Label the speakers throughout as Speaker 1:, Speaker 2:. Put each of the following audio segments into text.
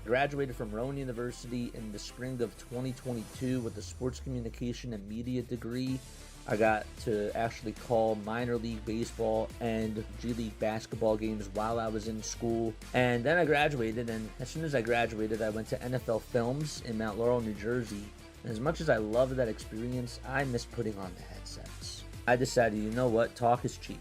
Speaker 1: Graduated from Rowan University in the spring of 2022 with a sports communication and media degree. I got to actually call minor league baseball and G League basketball games while I was in school. And then I graduated, and as soon as I graduated, I went to NFL Films in Mount Laurel, New Jersey. And as much as I loved that experience, I miss putting on the headsets. I decided, you know what, talk is cheap.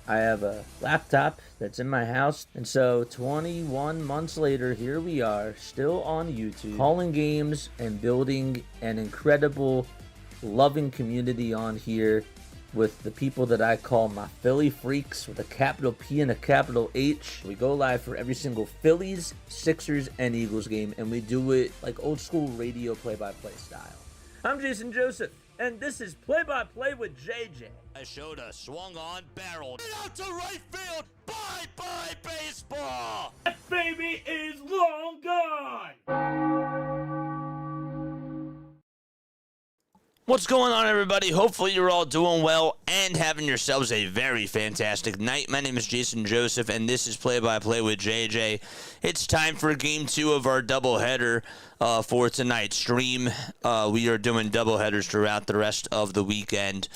Speaker 1: I have a laptop that's in my house, and so 21 months later, here we are, still on YouTube, calling games and building an incredible, loving community on here with the people that I call my Philly freaks with a capital P and a capital H. We go live for every single Phillies, Sixers, and Eagles game, and we do it like old school radio play-by-play style. I'm Jason Joseph, and this is Play-by-Play with JJ.
Speaker 2: I showed a swung on, barreled out to right field. Bye-bye baseball.
Speaker 1: That baby is long gone.
Speaker 2: What's going on, everybody? Hopefully you're all doing well and having yourselves a very fantastic night. My name is Jason Joseph, and this is Play-by-Play with JJ. It's time for Game 2 of our doubleheader for tonight's stream. We are doing doubleheaders throughout the rest of the weekend.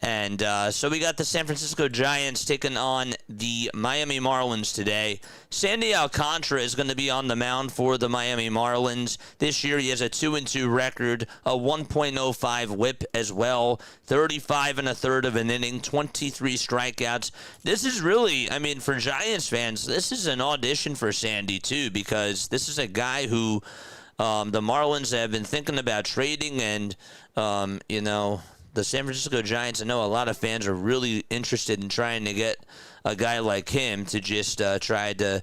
Speaker 2: And so we got the San Francisco Giants taking on the Miami Marlins today. Sandy Alcantara is going to be on the mound for the Miami Marlins. This year he has a 2-2 record, a 1.05 whip as well, 35 1/3 of an inning, 23 strikeouts. This is really, I mean, for Giants fans, this is an audition for Sandy too, because this is a guy who the Marlins have been thinking about trading, and, you know, the San Francisco Giants, I know a lot of fans are really interested in trying to get a guy like him to just try to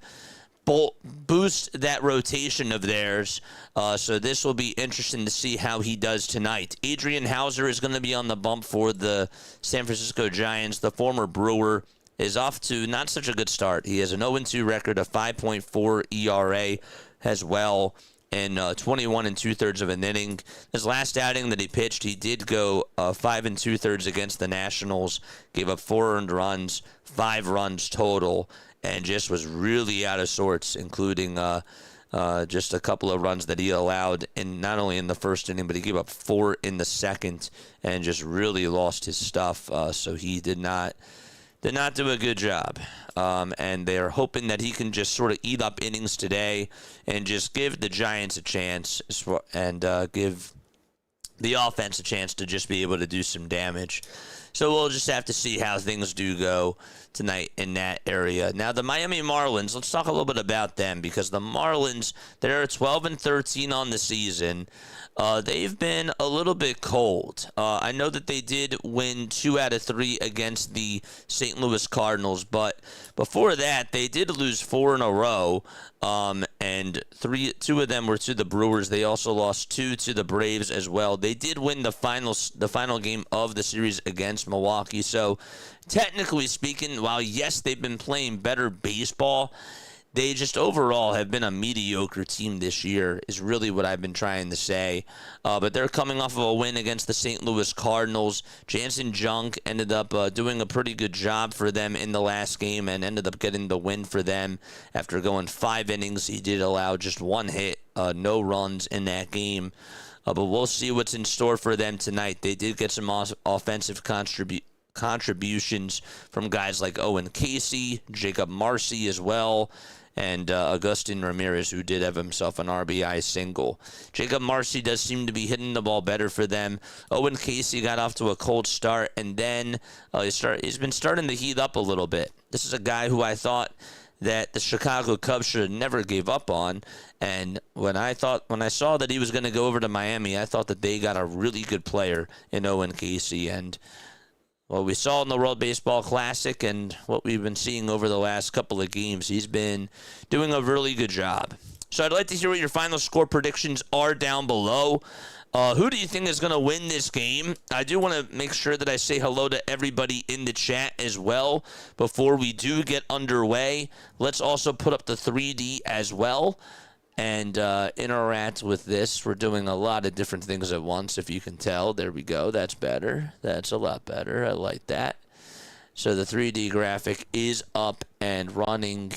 Speaker 2: boost that rotation of theirs. So this will be interesting to see how he does tonight. Adrian Houser is going to be on the bump for the San Francisco Giants. The former Brewer is off to not such a good start. He has an 0-2 record, a 5.4 ERA as well, and 21 2/3 of an inning. His last outing that he pitched, he did go 5 2/3 against the Nationals, gave up 4 earned runs, 5 runs total, and just was really out of sorts, including just a couple of runs that he allowed, in not only in the first inning, but he gave up 4 in the second, and just really lost his stuff. So he did not do a good job. And they're hoping that he can just sort of eat up innings today and just give the Giants a chance and give the offense a chance to just be able to do some damage. So we'll just have to see how things do go tonight in that area. Now, the Miami Marlins, let's talk a little bit about them, because the Marlins, they're 12-13 on the season. They've been a little bit cold. I know that they did win 2 out of 3 against the St. Louis Cardinals, but before that, they did lose 4 in a row, and 2 of them were to the Brewers. They also lost 2 to the Braves as well. They did win the final game of the series against Milwaukee. So, technically speaking, while yes, they've been playing better baseball, they just overall have been a mediocre team this year, is really what I've been trying to say. But they're coming off of a win against the St. Louis Cardinals. Jansen Junk ended up doing a pretty good job for them in the last game and ended up getting the win for them after going 5 innings. He did allow just 1 hit, no runs in that game. But we'll see what's in store for them tonight. They did get some offensive contributions from guys like Owen Casey, Jacob Marcy as well, and Agustin Ramirez, who did have himself an RBI single. Jacob Marcy does seem to be hitting the ball better for them. Owen Casey got off to a cold start, and then he's been starting to heat up a little bit. This is a guy who I thought that the Chicago Cubs should have never gave up on, and when I saw that he was going to go over to Miami, I thought that they got a really good player in Owen Casey, and what we saw in the World Baseball Classic and what we've been seeing over the last couple of games, he's been doing a really good job. So I'd like to hear what your final score predictions are down below. Who do you think is going to win this game? I do want to make sure that I say hello to everybody in the chat as well before we do get underway. Let's also put up the 3D as well and interact with this. We're doing a lot of different things at once, if you can tell. There we go. That's better. That's a lot better. I like that. So the 3D graphic is up and running.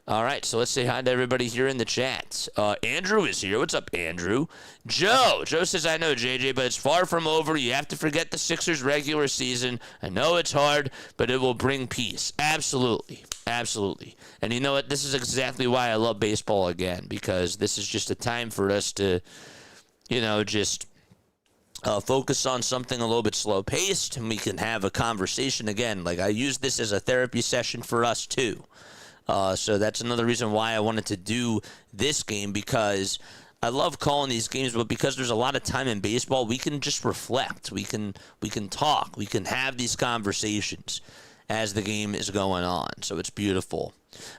Speaker 2: All right, so let's say hi to everybody here in the chat. Andrew is here. What's up, Andrew? Joe says, I know, JJ, but it's far from over. You have to forget the Sixers regular season. I know it's hard, but it will bring peace. Absolutely. Absolutely. And you know what? This is exactly why I love baseball again, because this is just a time for us to, just focus on something a little bit slow-paced, and we can have a conversation again. Like, I use this as a therapy session for us, too. So that's another reason why I wanted to do this game, because I love calling these games, but because there's a lot of time in baseball, we can just reflect. We can talk. We can have these conversations as the game is going on. So it's beautiful.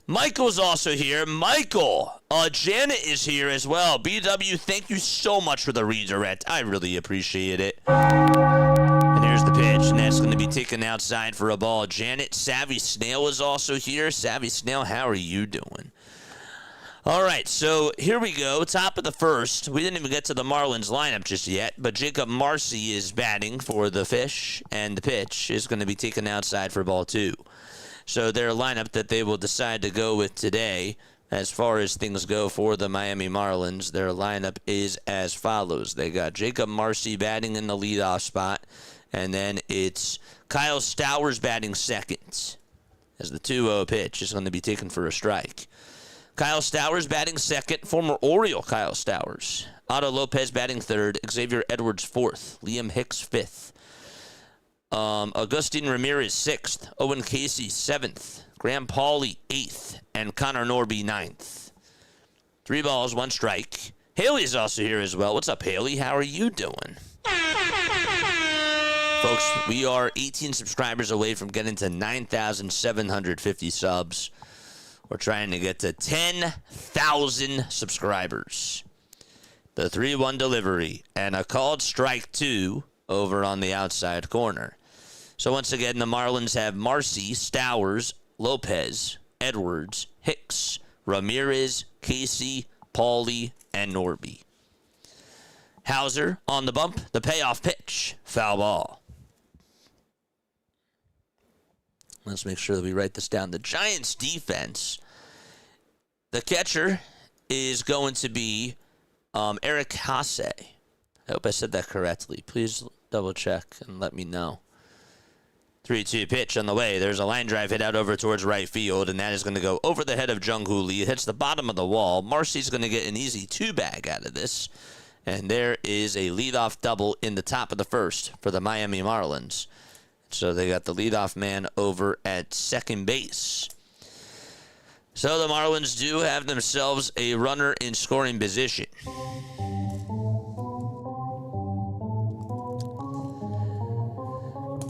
Speaker 2: Michael's also here. Michael, Janet is here as well. BW, thank you so much for the redirect. I really appreciate it. And here's the pitch, and that's going to be taken outside for a ball. Janet, Savvy Snail is also here. Savvy Snail, how are you doing? All right, so here we go. Top of the first. We didn't even get to the Marlins lineup just yet, but Jacob Marcy is batting for the Fish, and the pitch is going to be taken outside for ball 2. So their lineup that they will decide to go with today, as far as things go for the Miami Marlins, their lineup is as follows. They got Jacob Marcy batting in the leadoff spot, and then it's Kyle Stowers batting second, as the 2-0 pitch is going to be taken for a strike. Kyle Stowers batting second, former Oriole Kyle Stowers. Otto Lopez batting third, Xavier Edwards fourth, Liam Hicks fifth. Agustin Ramirez 6th, Owen Casey 7th, Graham Pauley 8th, and Connor Norby 9th. 3 balls, 1 strike. Haley's also here as well. What's up, Haley? How are you doing? Folks, we are 18 subscribers away from getting to 9,750 subs. We're trying to get to 10,000 subscribers. The 3-1 delivery and a called strike 2 over on the outside corner. So once again, the Marlins have Marcy, Stowers, Lopez, Edwards, Hicks, Ramirez, Casey, Pauley, and Norby. Houser on the bump, the payoff pitch, foul ball. Let's make sure that we write this down. The Giants defense, the catcher is going to be Eric Hasse. I hope I said that correctly. Please double check and let me know. 3-2 pitch on the way. There's a line drive hit out over towards right field, and that is going to go over the head of Jung-Hoo Lee. It hits the bottom of the wall. Marcy's going to get an easy 2-bag out of this. And there is a leadoff double in the top of the first for the Miami Marlins. So they got the leadoff man over at second base. So the Marlins do have themselves a runner in scoring position.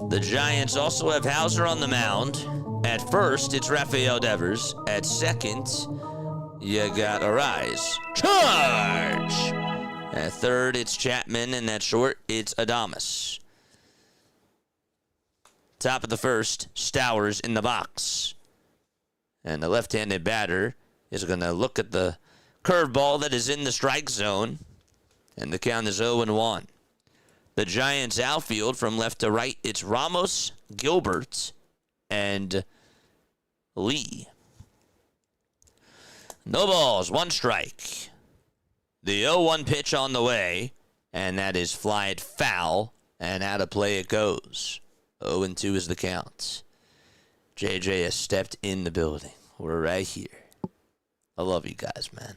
Speaker 2: The Giants also have Houser on the mound. At first, it's Rafael Devers. At second, you got Arise. Charge! At third, it's Chapman. And at short, it's Adames. Top of the first, Stowers in the box. And the left-handed batter is going to look at the curveball that is in the strike zone. And the count is 0-1. The Giants outfield from left to right, it's Ramos, Gilbert, and Lee. No balls, 1 strike. The 0-1 pitch on the way, and that is flied foul, and out of play it goes. 0-2 is the count. JJ has stepped in the building. We're right here. I love you guys, man.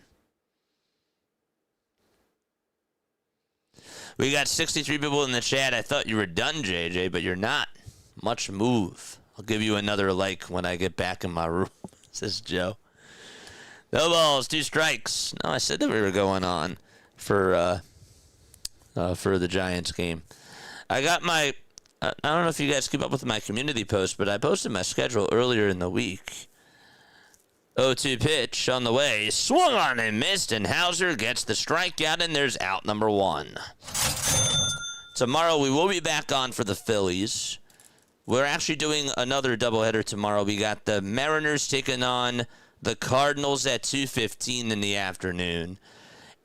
Speaker 2: We got 63 people in the chat. I thought you were done, JJ, but you're not. Much move. I'll give you another like when I get back in my room, says Joe. No balls, 2 strikes. No, I said that we were going on for the Giants game. I got my... I don't know if you guys keep up with my community post, but I posted my schedule earlier in the week. 0-2 pitch on the way. Swung on and missed, and Houser gets the strikeout, and there's out number 1. Tomorrow we will be back on for the Phillies. We're actually doing another doubleheader tomorrow. We got the Mariners taking on the Cardinals at 2:15 in the afternoon.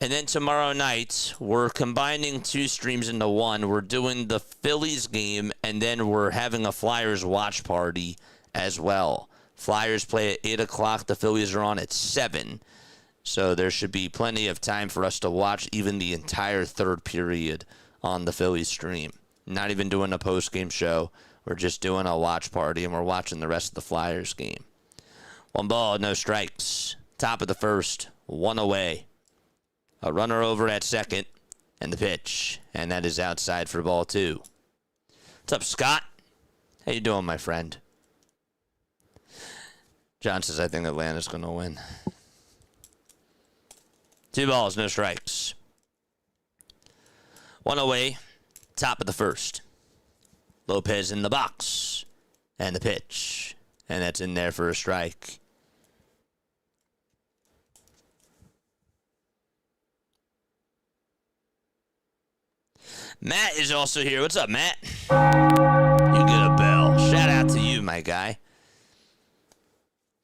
Speaker 2: And then tomorrow night, we're combining 2 streams into one. We're doing the Phillies game, and then we're having a Flyers watch party as well Flyers play at 8 o'clock. The Phillies are on at 7. So there should be plenty of time for us to watch even the entire third period on the Phillies stream. Not even doing a post-game show. We're just doing a watch party, and we're watching the rest of the Flyers game. 1 ball, no strikes. Top of the first, 1 away. A runner over at second, and the pitch. And that is outside for ball 2. What's up, Scott? How you doing, my friend? John says, I think Atlanta's going to win. 2 balls, no strikes. 1 away, top of the first. Lopez in the box. And the pitch. And that's in there for a strike. Matt is also here. What's up, Matt? You get a bell. Shout out to you, my guy.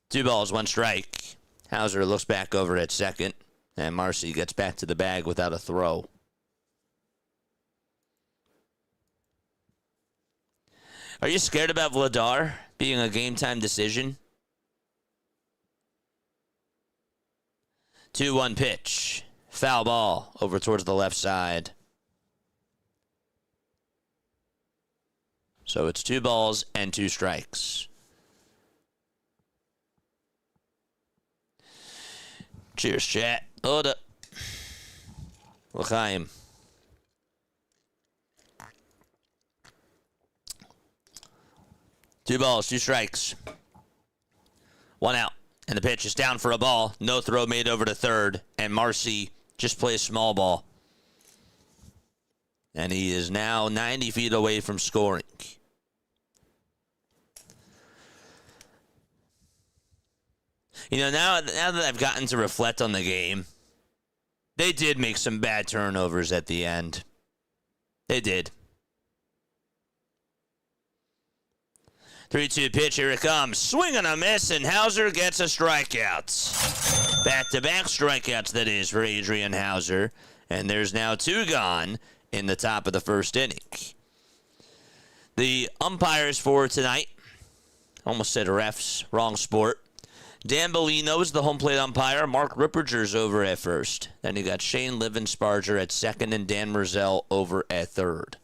Speaker 2: 2 balls, 1 strike. Houser looks back over at second. And Marcy gets back to the bag without a throw. Are you scared about Vladar being a game-time decision? 2-1 pitch. Foul ball over towards the left side. So it's 2 balls and 2 strikes. Cheers, chat. Hold up. L'chaim. Two balls, 2 strikes. 1 out. And the pitch is down for a ball. No throw made over to third. And Marcy just plays small ball. And he is now 90 feet away from scoring. You know, now that I've gotten to reflect on the game, they did make some bad turnovers at the end. They did. 3-2 pitch, here it comes. Swing and a miss, and Houser gets a strikeout. Back-to-back strikeouts, that is, for Adrian Houser. And there's now 2 gone in the top of the first inning. The umpires for tonight, almost said refs, wrong sport. Dan Bellino is the home plate umpire. Mark Ripperger's over at first. Then you got Shane Livensparger at second and Dan Merzell over at third.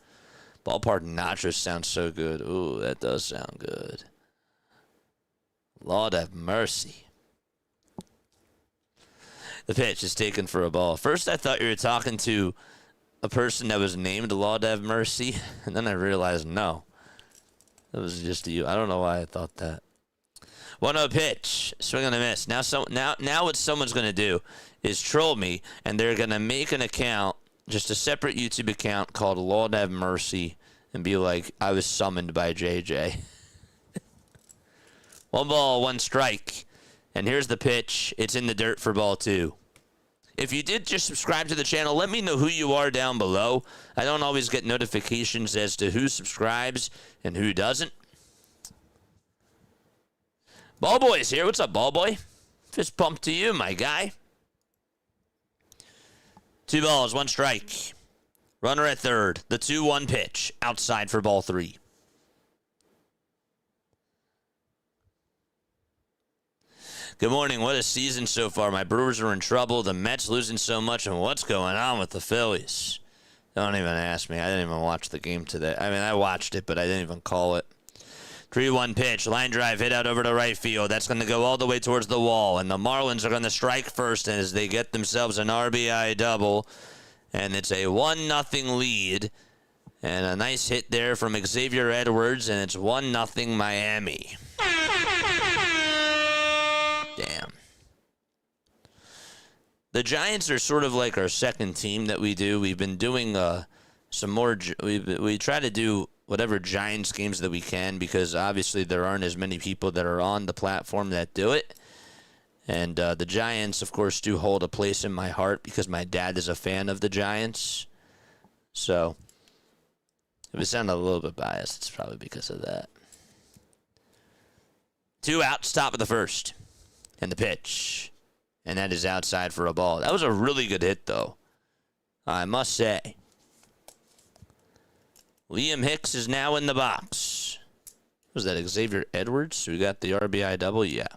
Speaker 2: Ballpark Nachos sounds so good. Ooh, that does sound good. Lord have mercy. The pitch is taken for a ball. First, I thought you were talking to a person that was named Lord have mercy, and then I realized no. That was just you. I don't know why I thought that. 1-0 pitch, swing and a miss. Now what someone's going to do is troll me, and they're going to make an account, just a separate YouTube account called Lord Have Mercy, and be like, I was summoned by JJ. 1 ball, 1 strike. And here's the pitch. It's in the dirt for ball 2. If you did just subscribe to the channel, let me know who you are down below. I don't always get notifications as to who subscribes and who doesn't. Ballboy's here. What's up, Ballboy? Fist pump to you, my guy. 2 balls, 1 strike. Runner at third. The 2-1 pitch. Outside for ball 3. Good morning. What a season so far. My Brewers are in trouble. The Mets losing so much. And what's going on with the Phillies? Don't even ask me. I didn't even watch the game today. I mean, I watched it, but I didn't even call it. 3-1 pitch, line drive, hit out over to right field. That's going to go all the way towards the wall. And the Marlins are going to strike first as they get themselves an RBI double. And it's a 1-0 lead. And a nice hit there from Xavier Edwards. And it's 1-0 Miami. Damn. The Giants are sort of like our second team that we do. We've been doing some more. We try to do whatever Giants games that we can, because obviously there aren't as many people that are on the platform that do it. And the Giants, of course, do hold a place in my heart because my dad is a fan of the Giants. So if it sounded a little bit biased, it's probably because of that. 2 outs, top of the first. And the pitch. And that is outside for a ball. That was a really good hit, though, I must say. Liam Hicks is now in the box. Was that Xavier Edwards who got the RBI double? Yeah.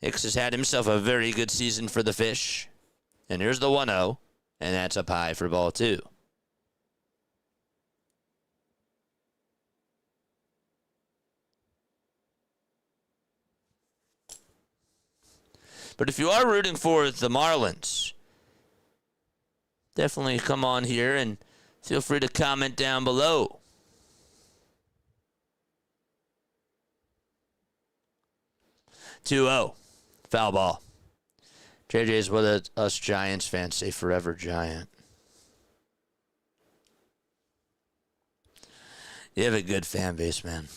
Speaker 2: Hicks has had himself a very good season for the Fish. And here's the 1-0, and that's up high for ball 2. But if you are rooting for the Marlins, definitely come on here and feel free to comment down below. 2-0. Foul ball. JJ is what us Giants fans say, forever Giant. You have a good fan base, man.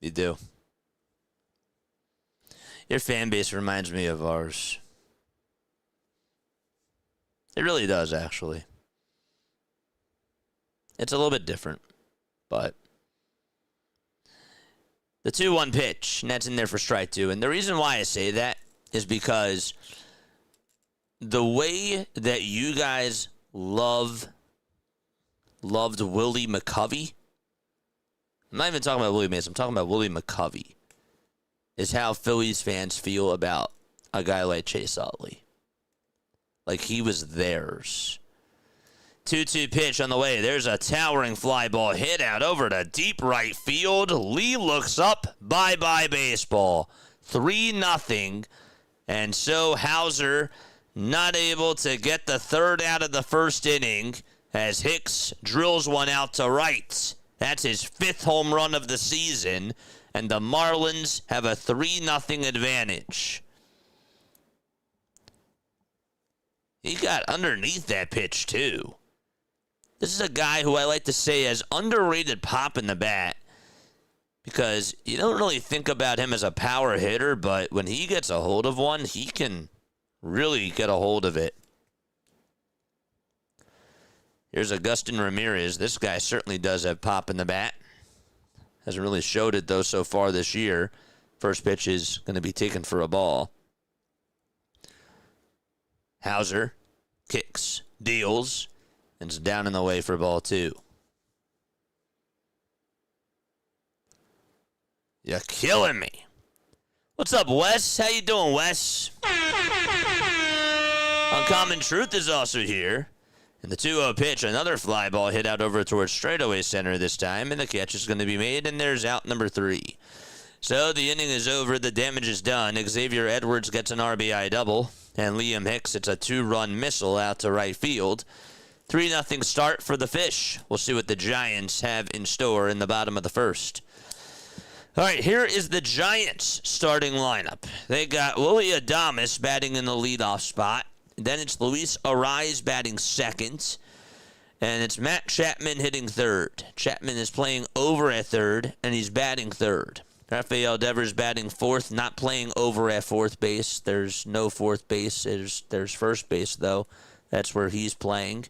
Speaker 2: You do. Your fan base reminds me of ours. It really does, actually. It's a little bit different, but the 2-1 pitch, and that's in there for strike 2. And the reason why I say that is because the way that you guys loved Willie McCovey, I'm not even talking about Willie Mays, I'm talking about Willie McCovey, is how Phillies fans feel about a guy like Chase Utley. Like he was theirs. 2-2 pitch on the way. There's a towering fly ball hit out over to deep right field. Lee looks up. Bye-bye baseball. 3-0. And so Houser not able to get the third out of the first inning as Hicks drills one out to right. That's his 5th home run of the season. And the Marlins have a 3-0 advantage. He got underneath that pitch, too. This is a guy who I like to say has underrated pop in the bat because you don't really think about him as a power hitter, but when he gets a hold of one, he can really get a hold of it. Here's Agustin Ramirez. This guy certainly does have pop in the bat. Hasn't really showed it, though, so far this year. First pitch is going to be taken for a ball. Houser kicks, deals, and is down in the way for ball 2. You're killing me. What's up, Wes? How you doing, Wes? Uncommon Truth is also here. And the 2-0 pitch, another fly ball hit out over towards straightaway center this time, and the catch is going to be made, and there's out number 3. So the inning is over. The damage is done. Xavier Edwards gets an RBI double, and Liam Hicks, it's a 2-run missile out to right field. 3-0 start for the Fish. We'll see what the Giants have in store in the bottom of the first. All right, here is the Giants starting lineup. They got Willie Adames batting in the leadoff spot. Then it's Luis Arraez batting second. And it's Matt Chapman hitting third. Chapman is playing over at third, and he's batting third. Rafael Devers batting fourth, not playing over at fourth base. There's no fourth base. There's first base, though. That's where he's playing.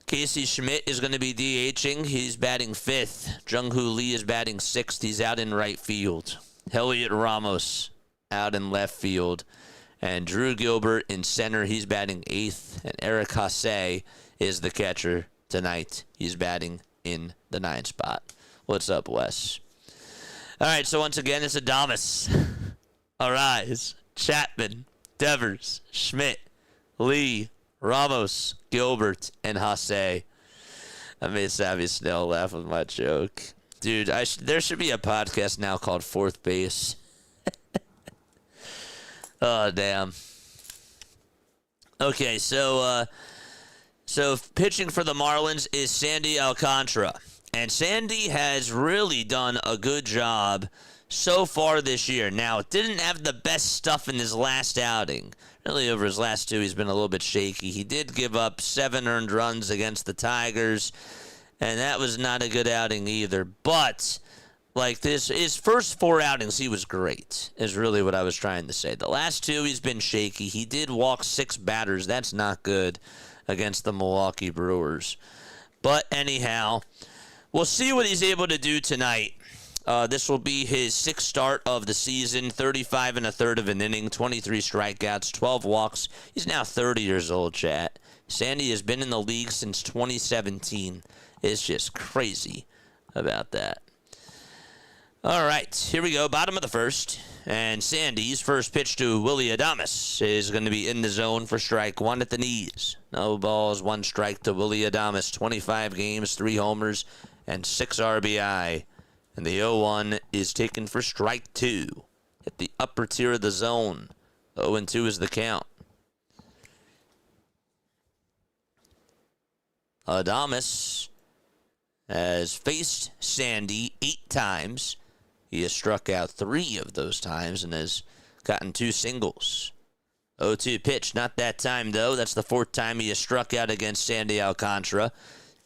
Speaker 2: Casey Schmidt is going to be DHing. He's batting fifth. Jung-Hoo Lee is batting sixth. He's out in right field. Heliot Ramos out in left field. And Drew Gilbert in center. He's batting eighth. And Eric Hasse is the catcher tonight. He's batting in the 9th spot. What's up, Wes? All right, so once again, it's Adames, Arraez, Chapman, Devers, Schmidt, Lee, Ramos, Gilbert, and Hasse. I made Savvy Snell laugh with my joke. Dude, there should be a podcast now called Fourth Base. Oh, damn. Okay, so pitching for the Marlins is Sandy Alcantara. And Sandy has really done a good job so far this year. Now, didn't have the best stuff in his last outing. Really, over his last 2, he's been a little bit shaky. He did give up 7 earned runs against the Tigers, and that was not a good outing either. But, like this, his first 4 outings, he was great, is really what I was trying to say. The last 2, he's been shaky. He did walk 6 batters. That's not good against the Milwaukee Brewers. But anyhow, we'll see what he's able to do tonight. This will be his 6th start of the season, 35 1/3 of an inning, 23 strikeouts, 12 walks. He's now 30 years old, chat. Sandy has been in the league since 2017. It's just crazy about that. All right, here we go. Bottom of the first. And Sandy's first pitch to Willie Adames is going to be in the zone for strike one at the knees. No balls, one strike to Willie Adames. 25 games, 3 homers, and 6 RBI. And the 0-1 is taken for strike 2 at the upper tier of the zone. 0-2 is the count. Adames has faced Sandy 8 times. He has struck out 3 of those times and has gotten 2 singles. 0-2 pitch, not that time though. That's the 4th time he has struck out against Sandy Alcantara.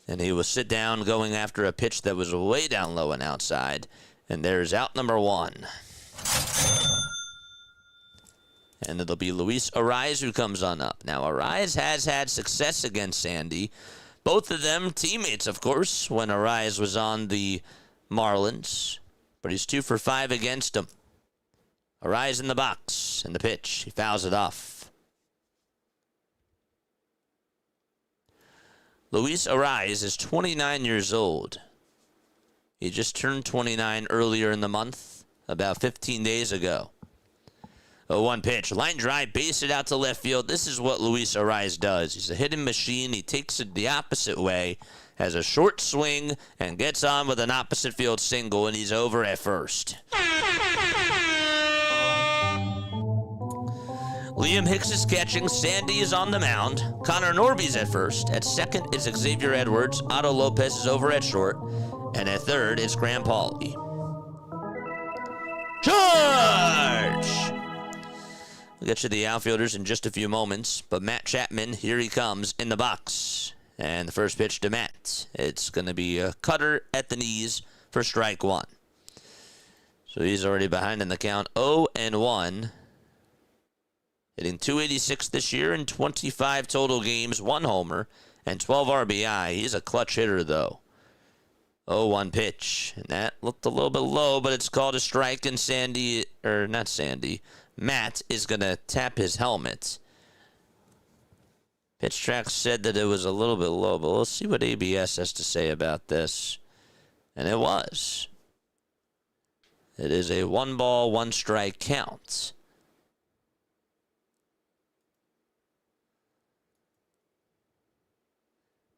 Speaker 2: And he will sit down going after a pitch that was way down low and outside. And there's out number 1. And it'll be Luis Arraez who comes on up. Now, Arraez has had success against Sandy. Both of them teammates, of course, when Arraez was on the Marlins. But he's 2 for 5 against him. Arraez in the box. And the pitch. He fouls it off. Luis Arraez is 29 years old. He just turned 29 earlier in the month, about 15 days ago. 0-1 pitch. Line drive, base it out to left field. This is what Luis Arraez does. He's a hitting machine. He takes it the opposite way, has a short swing, and gets on with an opposite field single, and he's over at first. Liam Hicks is catching. Sandy is on the mound. Connor Norby's at first. At second is Xavier Edwards. Otto Lopez is over at short. And at third is Graham Pauley. Charge! We'll get to the outfielders in just a few moments. But Matt Chapman, here he comes in the box. And the first pitch to Matt. It's going to be a cutter at the knees for strike 1. So he's already behind in the count. 0-1. Hitting .286 this year in 25 total games, 1 homer, and 12 RBI. He's a clutch hitter, though. 0-1 pitch. And that looked a little bit low, but it's called a strike, and Matt is going to tap his helmet. Pitch track said that it was a little bit low, but we'll see what ABS has to say about this. And it was. It is a 1-ball, 1-strike count.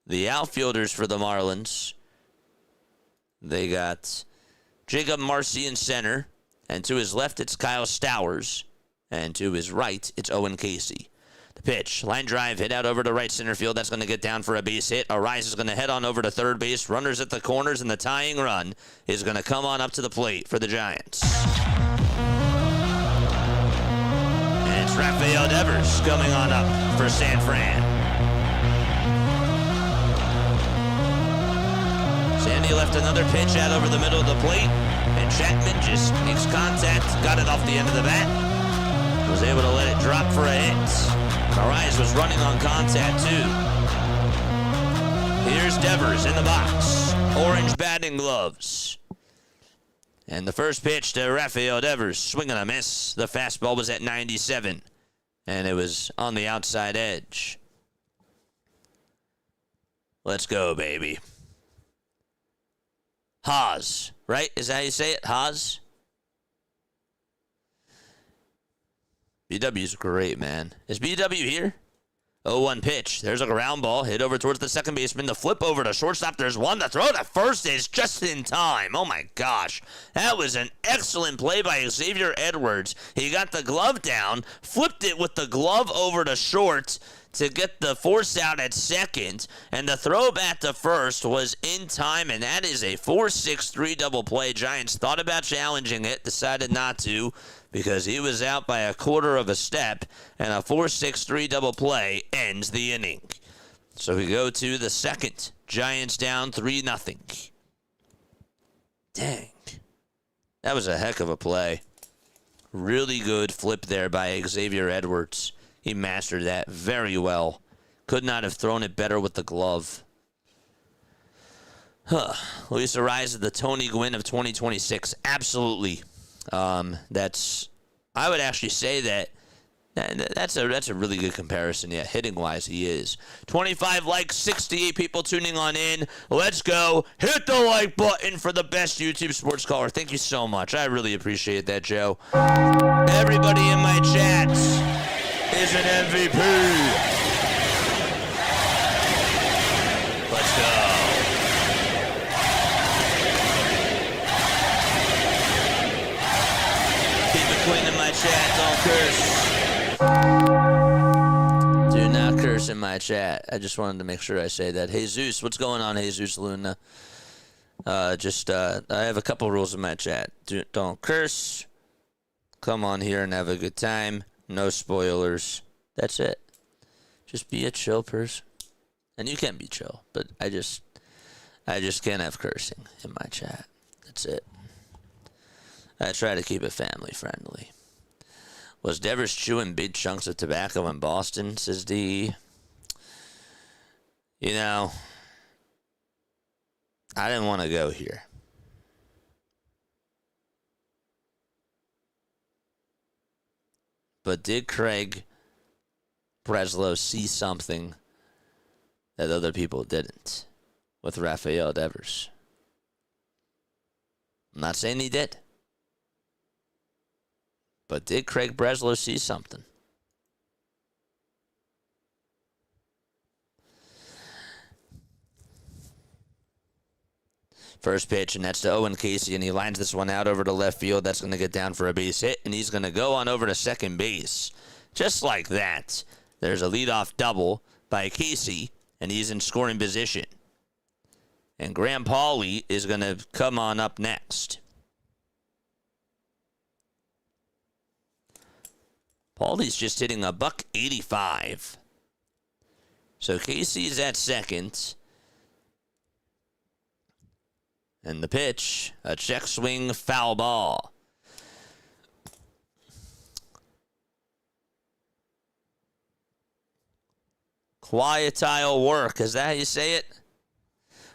Speaker 2: The outfielders for the Marlins, they got Jacob Marcy in center, and to his left it's Kyle Stowers, and to his right it's Owen Casey. The pitch, line drive, hit out over to right center field. That's going to get down for a base hit. Arraez is going to head on over to third base. Runners at the corners, and the tying run is going to come on up to the plate for the Giants. And it's Rafael Devers coming on up for San Fran. Sandy left another pitch out over the middle of the plate, and Chapman just makes contact, got it off the end of the bat, was able to let it drop for a hit. Arraez was running on contact too. Here's Devers in the box, orange batting gloves. And the first pitch to Rafael Devers, swing and a miss. The fastball was at 97, and it was on the outside edge. Let's go, baby. Haas, right? Is that how you say it? Haas? BW's great, man. Is BW here? 0-1 pitch. There's a ground ball. Hit over towards the second baseman. The flip over to shortstop. There's one. The throw to first is just in time. Oh, my gosh. That was an excellent play by Xavier Edwards. He got the glove down, flipped it with the glove over to short to get the force out at second, and the throw back to first was in time, and that is a 4-6-3 double play. Giants thought about challenging it, decided not to, because he was out by a quarter of a step, and a 4-6-3 double play ends the inning. So we go to the second. Giants down 3-0. Dang. That was a heck of a play. Really good flip there by Xavier Edwards. He mastered that very well. Could not have thrown it better with the glove. Luis Arraez is the Tony Gwynn of 2026. Absolutely. I would actually say that That's a really good comparison. Yeah, hitting-wise, he is. 25 likes, 68 people tuning on in. Let's go. Hit the like button for the best YouTube sports caller. Thank you so much. I really appreciate that, Joe. Everybody in my chats is an MVP. Let's go. Keep it clean in my chat. Don't curse. Do not curse in my chat. I just wanted to make sure I say that. Jesus, what's going on, Jesus Luna? I have a couple rules in my chat. Don't curse. Come on here and have a good time. No spoilers. That's it. Just be a chill person. And you can be chill, but I just can't have cursing in my chat. That's it. I try to keep it family friendly. Was Devers chewing big chunks of tobacco in Boston, says D. You know, I didn't want to go here. But did Craig Breslow see something that other people didn't with Rafael Devers? I'm not saying he did. But did Craig Breslow see something? First pitch, and that's to Owen Casey, and he lines this one out over to left field. That's going to get down for a base hit, and he's going to go on over to second base. Just like that, there's a leadoff double by Casey, and he's in scoring position. And Graham Pauley is going to come on up next. Pauley's just hitting a $185. So Casey's at second. And the pitch, a check swing foul ball. Quietile work, is that how you say it?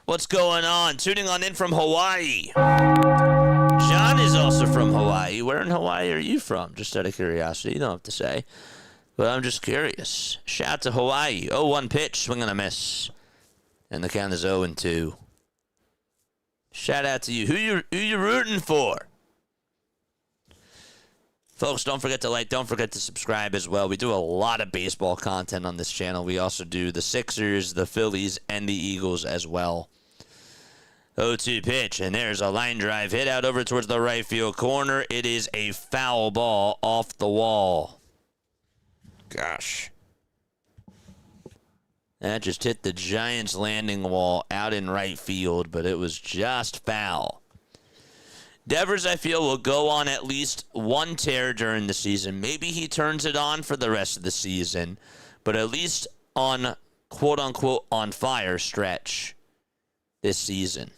Speaker 2: What's going on? Tuning on in from Hawaii. John is also from Hawaii. Where in Hawaii are you from? Just out of curiosity. You don't have to say. But I'm just curious. Shout out to Hawaii. 0-1 pitch. Swing and a miss. And the count is 0-2. Shout out to you. Who you rooting for? Folks, don't forget to like. Don't forget to subscribe as well. We do a lot of baseball content on this channel. We also do the Sixers, the Phillies, and the Eagles as well. 0-2 pitch, and there's a line drive hit out over towards the right field corner. It is a foul ball off the wall. Gosh. That just hit the Giants landing wall out in right field, but it was just foul. Devers, I feel, will go on at least one tear during the season. Maybe he turns it on for the rest of the season, but at least on quote-unquote on fire stretch this season.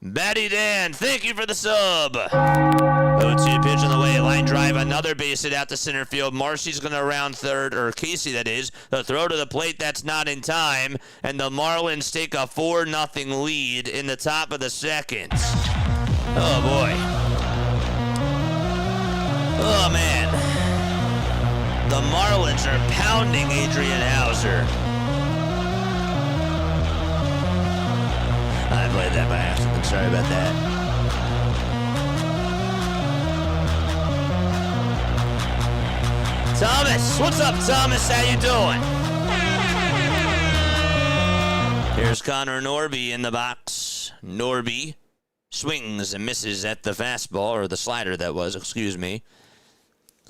Speaker 2: Batty Dan, thank you for the sub. 0-2 pitch on the way. Line drive, another base hit out to center field. Marcy's going to round third, or Casey, that is. The throw to the plate, that's not in time. And the Marlins take a 4-0 lead in the top of the second. Oh, boy. Oh, man. The Marlins are pounding Adrian Houser. I played that by accident. Sorry about that. Thomas, what's up, Thomas? How you doing? Here's Connor Norby in the box. Norby swings and misses at the fastball, or the slider that was, excuse me.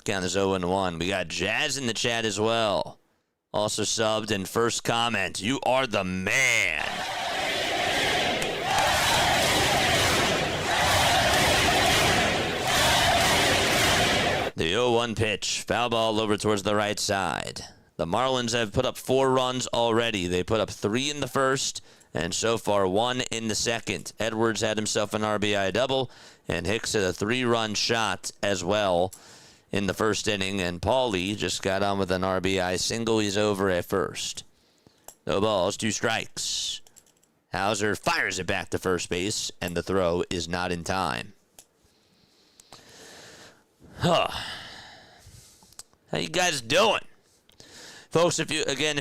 Speaker 2: Count is 0-1. We got Jazz in the chat as well. Also subbed, and first comment, you are the man. The 0-1 pitch, foul ball over towards the right side. The Marlins have put up 4 runs already. They put up 3 in the first, and so far 1 in the second. Edwards had himself an RBI double, and Hicks had a 3-run shot as well in the first inning, and Paulie just got on with an RBI single. He's over at first. No balls, 2 strikes. Houser fires it back to first base, and the throw is not in time. How you guys doing? Folks, if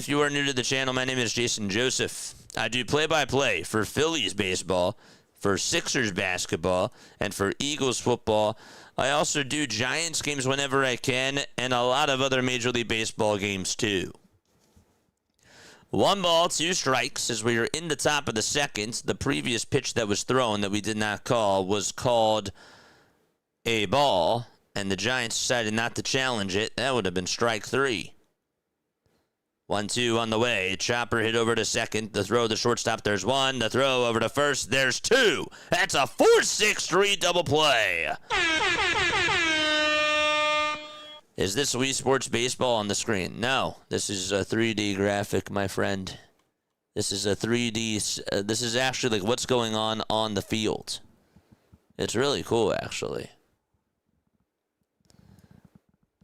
Speaker 2: you are new to the channel, my name is Jason Joseph. I do play-by-play for Phillies baseball, for Sixers basketball, and for Eagles football. I also do Giants games whenever I can, and a lot of other Major League Baseball games too. 1 ball, 2 strikes as we are in the top of the second. The previous pitch that was thrown that we did not call was called a ball, and the Giants decided not to challenge it. That would have been strike 3. 1-2 on the way. Chopper hit over to second. The throw to shortstop, there's 1. The throw over to first, there's 2. That's a 4-6-3 double play. Is this Wii Sports Baseball on the screen? No. This is a 3D graphic, my friend. This is a 3D... this is actually like what's going on the field. It's really cool, actually.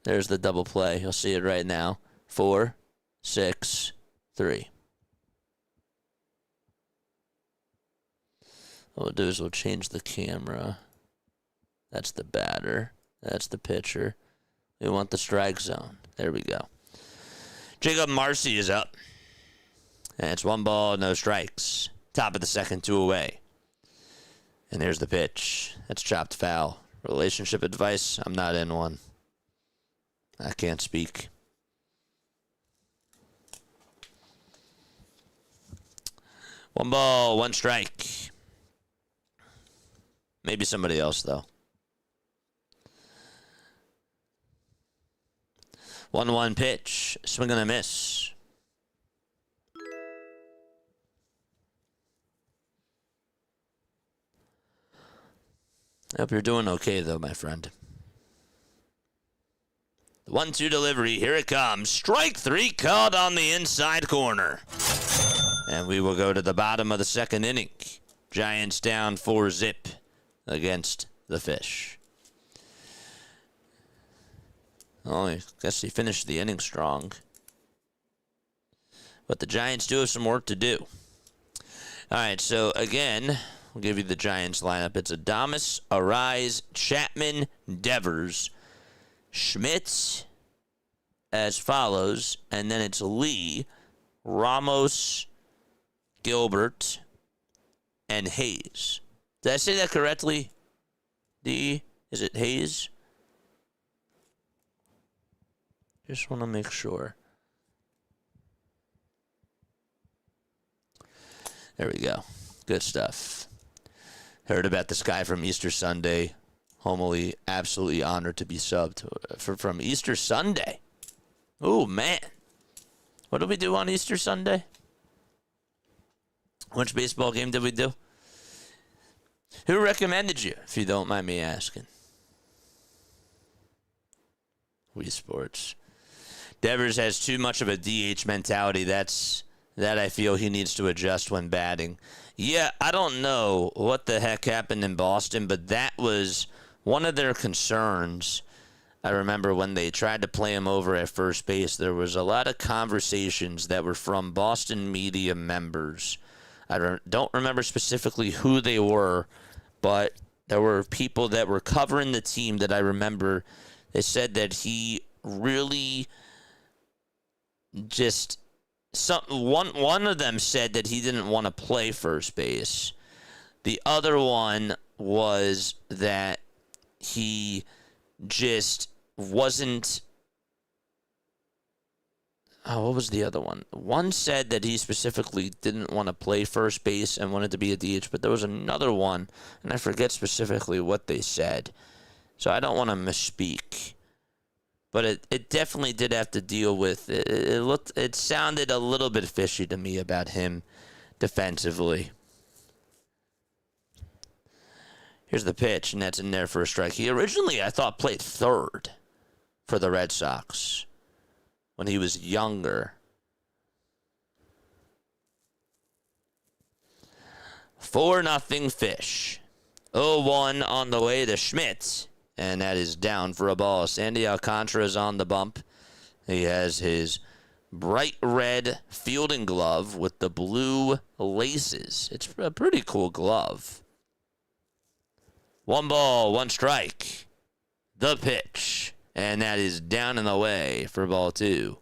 Speaker 2: There's the double play. You'll see it right now. 4, 6, 3. What we'll do is we'll change the camera. That's the batter. That's the pitcher. We want the strike zone. There we go. Jacob Marcy is up. And it's 1 ball, no strikes. Top of the second, 2 away. And there's the pitch. That's chopped foul. Relationship advice? I'm not in one. I can't speak. One ball, 1 strike. Maybe somebody else, though. 1-1 pitch. Swing and a miss. I hope you're doing okay, though, my friend. The 1-2 delivery. Here it comes. Strike 3 called on the inside corner. And we will go to the bottom of the second inning. Giants down 4-zip against the Fish. Oh, I guess he finished the inning strong. But the Giants do have some work to do. All right, so again, we'll give you the Giants lineup. It's Adames, Arise, Chapman, Devers, Schmitz as follows, and then it's Lee, Ramos, Gilbert, and Hayes. Did I say that correctly? D? Is it Hayes? Just want to make sure. There we go. Good stuff. Heard about this guy from Easter Sunday. Homily, absolutely honored to be subbed from Easter Sunday. Oh, man. What did we do on Easter Sunday? Which baseball game did we do? Who recommended you, if you don't mind me asking? Wii Sports. Devers has too much of a DH mentality. That I feel he needs to adjust when batting. Yeah, I don't know what the heck happened in Boston, but that was one of their concerns. I remember when they tried to play him over at first base, there was a lot of conversations that were from Boston media members. I don't remember specifically who they were, but there were people that were covering the team that I remember. They said that he really just... One of them said that he didn't want to play first base. The other one was that he just wasn't... Oh, what was the other one? One said that he specifically didn't want to play first base and wanted to be a DH, but there was another one, and I forget specifically what they said. So I don't want to misspeak. But it definitely did have to deal with it. It sounded a little bit fishy to me about him defensively. Here's the pitch, and that's in there for a strike. He originally, I thought, played third for the Red Sox when he was younger. 4-0 Fish. 0-1 on the way to Schmitz. And that is down for a ball. Sandy Alcantara is on the bump. He has his bright red fielding glove with the blue laces. It's a pretty cool glove. 1 ball, 1 strike. The pitch. And that is down and away for ball 2.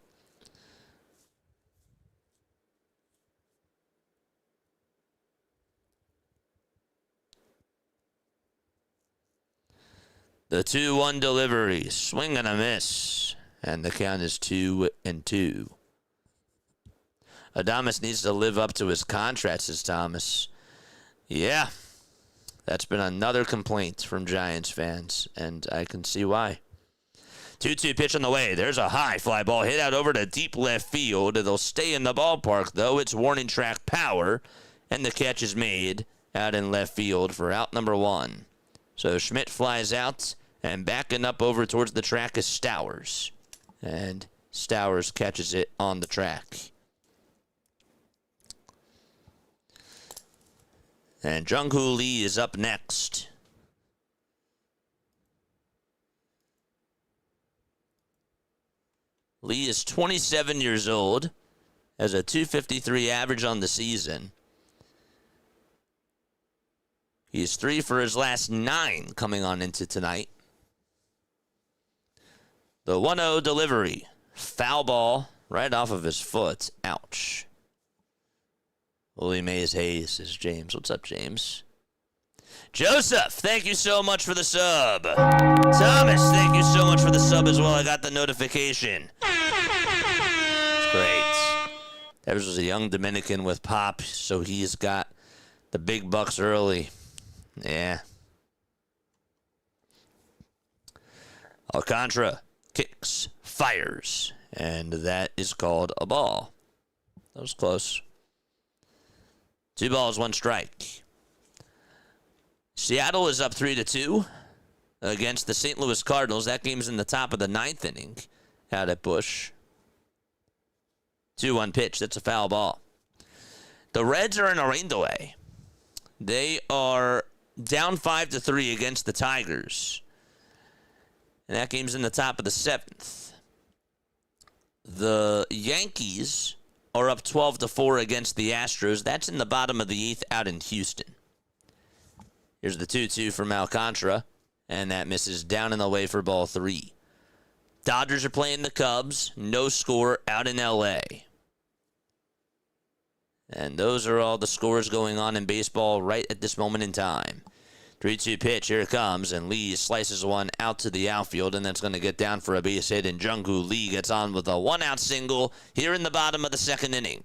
Speaker 2: The 2-1 delivery. Swing and a miss. And the count is 2-2. Adames needs to live up to his contract, says Thomas. Yeah. That's been another complaint from Giants fans, and I can see why. 2-2 pitch on the way. There's a high fly ball hit out over to deep left field. It'll stay in the ballpark, though. It's warning track power, and the catch is made out in left field for out number 1. So Schmidt flies out, and backing up over towards the track is Stowers. And Stowers catches it on the track. And Jung-Hoo Lee is up next. Lee is 27 years old, has a .253 average on the season. He's 3 for his last 9 coming on into tonight. The 1-0 delivery. Foul ball right off of his foot. Ouch. Holy Mays Hayes is James. What's up, James? Joseph, thank you so much for the sub. Thomas, thank you so much for the sub as well. I got the notification. It's great. That was a young Dominican with pop, so he's got the big bucks early. Yeah. Alcantara kicks, fires, and that is called a ball. That was close. 2 balls, 1 strike. Seattle is up 3-2 against the St. Louis Cardinals. That game's in the top of the 9th inning out at Busch. 2-1 pitch. That's a foul ball. The Reds are in a rain delay. They are down 5-3 against the Tigers. And that game's in the top of the 7th. The Yankees are up 12-4 against the Astros. That's in the bottom of the 8th out in Houston. Here's the 2-2 from Alcantara, and that misses down and away for ball 3. Dodgers are playing the Cubs. No score out in L.A. And those are all the scores going on in baseball right at this moment in time. 3-2 pitch, here it comes, and Lee slices one out to the outfield, and that's going to get down for a base hit, and Jung-Hoo Lee gets on with a 1-out single here in the bottom of the 2nd inning.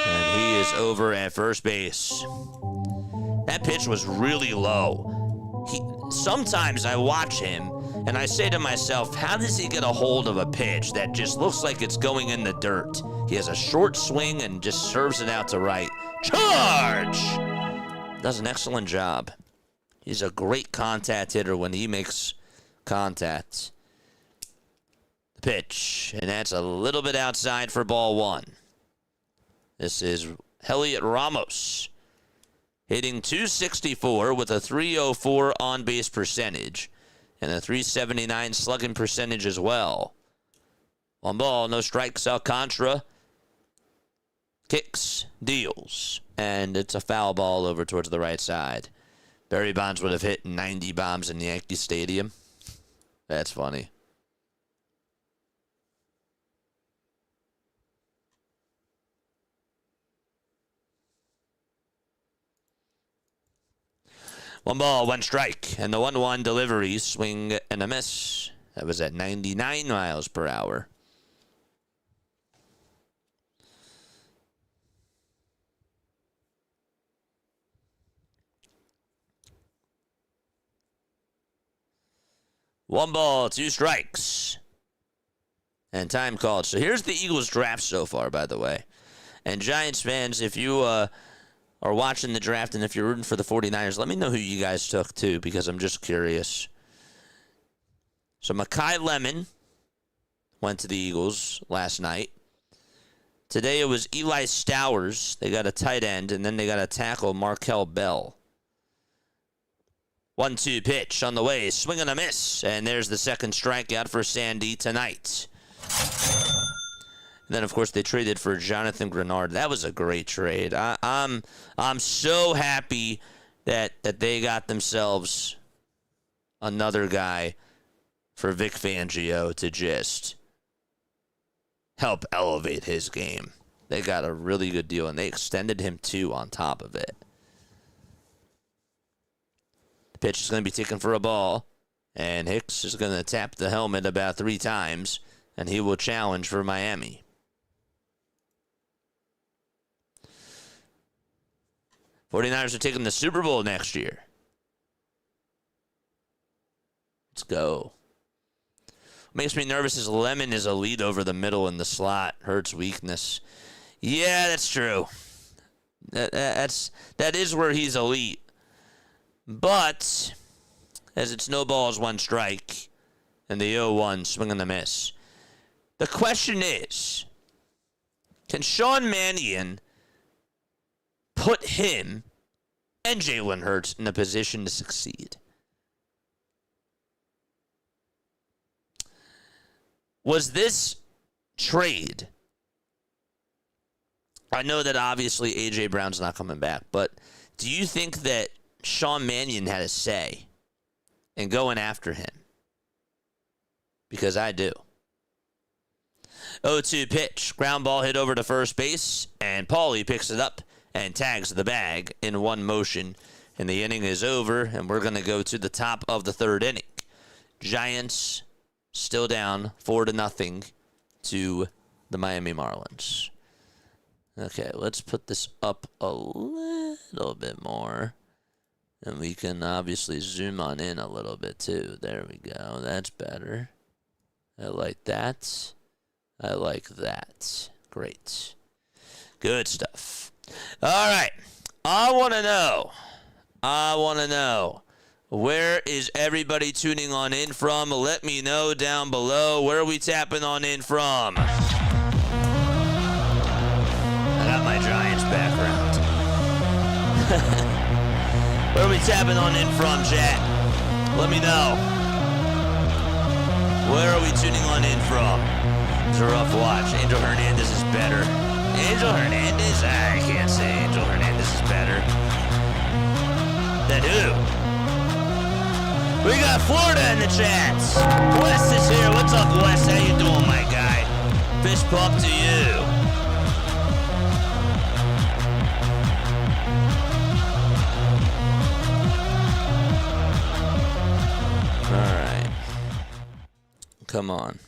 Speaker 2: And he is over at first base. That pitch was really low. Sometimes I watch him, and I say to myself, how does he get a hold of a pitch that just looks like it's going in the dirt? He has a short swing and just serves it out to right. Charge! Does an excellent job. He's a great contact hitter when he makes contact. The pitch, and that's a little bit outside for ball 1. This is Heliot Ramos, hitting .264 with a .304 on-base percentage and a .379 slugging percentage as well. 1 ball, no strikes. Alcantara kicks, deals, and it's a foul ball over towards the right side. Barry Bonds would have hit 90 bombs in Yankee Stadium. That's funny. One ball, 1 strike, and the 1-1 delivery, swing and a miss. That was at 99 miles per hour. One ball, 2 strikes. And time called. So here's the Eagles draft so far, by the way. And Giants fans, if you are watching the draft and if you're rooting for the 49ers, let me know who you guys took too, because I'm just curious. So Mekhi Lemon went to the Eagles last night. Today it was Eli Stowers. They got a tight end, and then they got a tackle, Markel Bell. 1-2 pitch on the way, swing and a miss, and there's the 2nd strikeout for Sandy tonight. And then, of course, they traded for Jonathan Grenard. That was a great trade. I'm so happy that they got themselves another guy for Vic Fangio to just help elevate his game. They got a really good deal, and they extended him too on top of it. The pitch is going to be taken for a ball, and Hicks is going to tap the helmet about 3 times, and he will challenge for Miami. '49ers are taking the Super Bowl next year. Let's go. What makes me nervous is Lemon is elite over the middle in the slot. Hurts weakness. Yeah, that's true. That is where he's elite. But as it's no balls, 1 strike, and the 0-1 swing and the miss. The question is, can Sean Mannion put him and Jalen Hurts in a position to succeed? Was this trade? I know that obviously A.J. Brown's not coming back, but do you think that Sean Mannion had a say in going after him? Because I do. 0-2 pitch. Ground ball hit over to first base, and Paulie picks it up and tags the bag in one motion. And the inning is over, and we're going to go to the top of the 3rd inning. Giants still down 4-0 to the Miami Marlins. Okay, let's put this up a little bit more. And we can obviously zoom on in a little bit too. There we go. That's better. I like that. I like that. Great. Good stuff. All right. I want to know. Where is everybody tuning on in from? Let me know down below. Where are we tapping on in from? I got my Giants background. Where are we tapping on in from, chat? Let me know. Where are we tuning on in from? It's a rough watch. Angel Hernandez is better. Angel Hernandez? I can't say Angel Hernandez is better. Than who? We got Florida in the chats. Wes is here. What's up, Wes? How you doing, my guy? Fist pump to you. All right. Come on.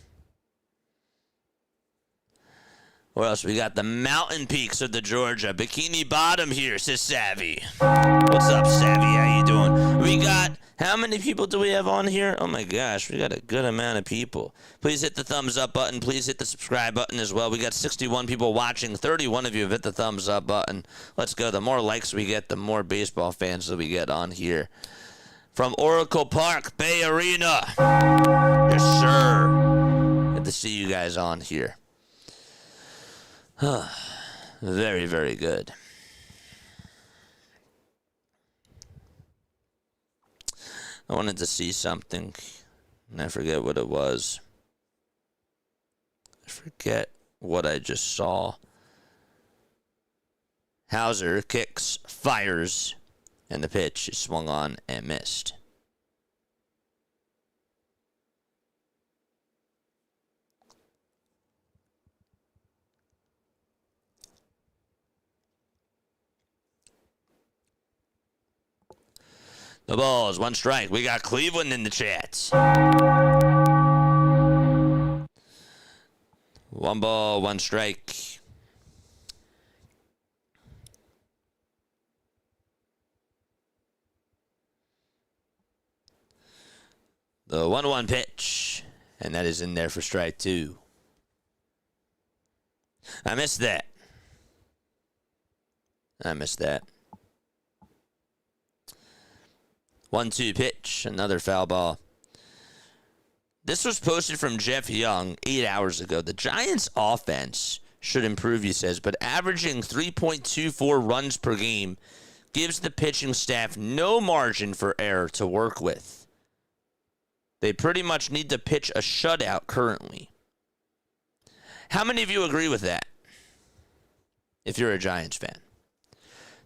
Speaker 2: What else? We got the mountain peaks of the Georgia. Bikini Bottom here, says Savvy. What's up, Savvy? How you doing? We got, how many people do we have on here? Oh my gosh, we got a good amount of people. Please hit the thumbs up button. Please hit the subscribe button as well. We got 61 people watching. 31 of you have hit the thumbs up button. Let's go. The more likes we get, the more baseball fans that we get on here. From Oracle Park, Bay Arena. Yes, sir. Good to see you guys on here. Very, very good. I wanted to see something, and I forget what it was. I forget what I just saw. Houser kicks, fires, and the pitch is swung on and missed. The balls, 1 strike. We got Cleveland in the chats. 1 ball, 1 strike. The 1-1 pitch, and that is in there for strike 2. I missed that. 1-2 pitch, another foul ball. This was posted from Jeff Young 8 hours ago. The Giants' offense should improve, he says, but averaging 3.24 runs per game gives the pitching staff no margin for error to work with. They pretty much need to pitch a shutout currently. How many of you agree with that? If you're a Giants fan.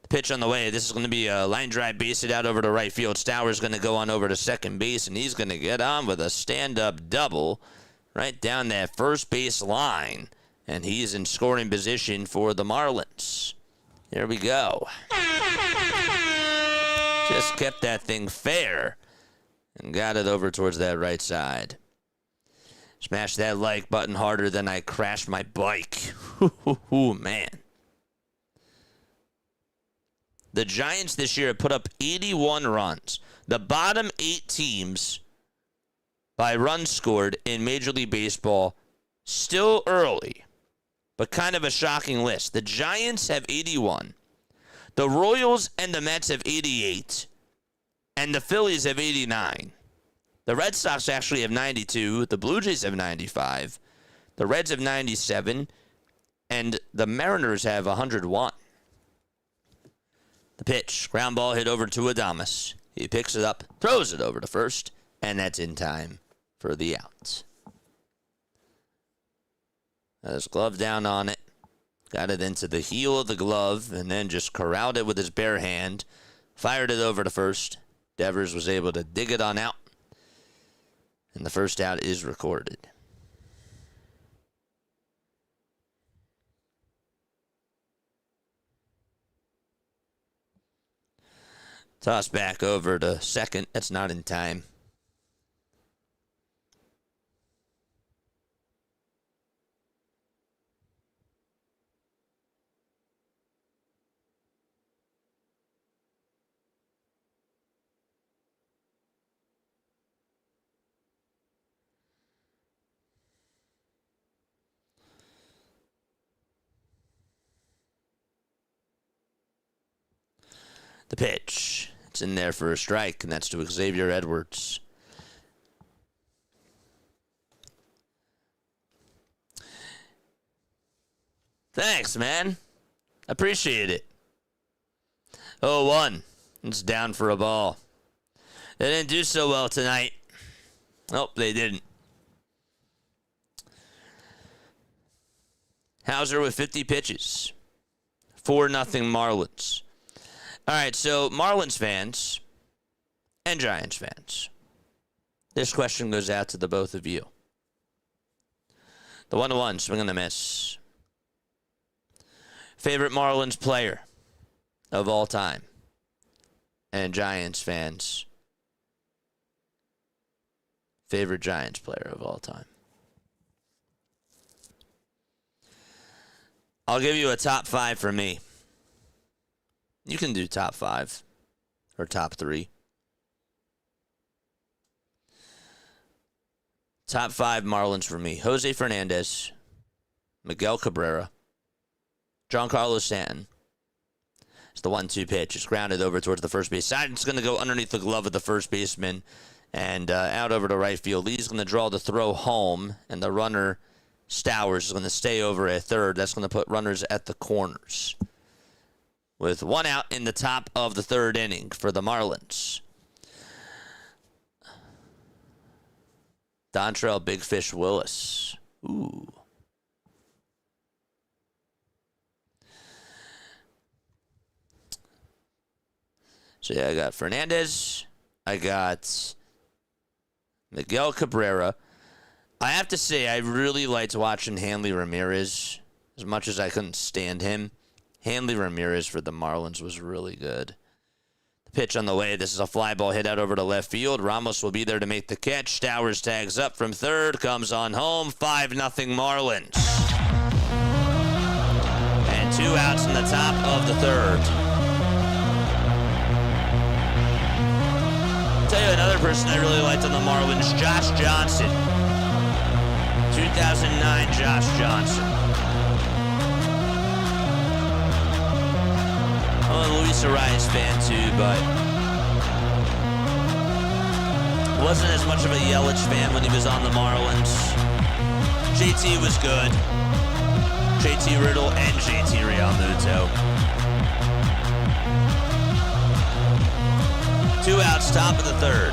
Speaker 2: The Pitch on the way. This is going to be a line drive, base hit out over to right field. Stowers going to go on over to second base, and he's going to get on with a stand-up double right down that first base line. And he's in scoring position for the Marlins. Here we go. Just kept that thing fair and got it over towards that right side. Smash that like button harder than I crashed my bike. Ooh, man. The Giants this year have put up 81 runs. The bottom 8 teams by runs scored in Major League Baseball, still early, but kind of a shocking list. The Giants have 81. The Royals and the Mets have 88. And the Phillies have 89. The Red Sox actually have 92. The Blue Jays have 95. The Reds have 97. And the Mariners have 101. The pitch. Ground ball hit over to Adames. He picks it up, throws it over to first, and that's in time for the out. Got his glove down on it. Got it into the heel of the glove, and then just corralled it with his bare hand. Fired it over to first. Devers was able to dig it on out. And the first out is recorded. Toss back over to second. That's not in time. The pitch. It's in there for a strike, and that's to Xavier Edwards. Thanks, man. Appreciate it. 0-1. It's down for a ball. They didn't do so well tonight. Nope, they didn't. Houser with 50 pitches. 4-0 Marlins. All right, so Marlins fans and Giants fans, this question goes out to the both of you. The 1-1, swing and a miss. Favorite Marlins player of all time, and Giants fans, favorite Giants player of all time. I'll give you a top 5 for me. You can do top 5 or top 3. Top 5 Marlins for me. Jose Fernandez, Miguel Cabrera, Giancarlo Stanton. It's the 1-2 pitch. It's grounded over towards the first base side. It's going to go underneath the glove of the first baseman and out over to right field. Lee's going to draw the throw home, and the runner, Stowers, is going to stay over at third. That's going to put runners at the corners. With 1 out in the top of the 3rd inning for the Marlins. Dontrelle Big Fish Willis. Ooh. So, yeah, I got Fernandez. I got Miguel Cabrera. I have to say, I really liked watching Hanley Ramirez as much as I couldn't stand him. Hanley Ramirez for the Marlins was really good. The pitch on the way. This is a fly ball hit out over to left field. Ramos will be there to make the catch. Stowers tags up from third. Comes on home. 5-0 Marlins. And 2 outs in the top of the 3rd. I'll tell you another person I really liked on the Marlins, Josh Johnson. 2009 Josh Johnson. I'm a Luis Arias fan too, but wasn't as much of a Yelich fan when he was on the Marlins. JT was good. JT Riddle and JT Realmuto. 2 outs, top of the 3rd.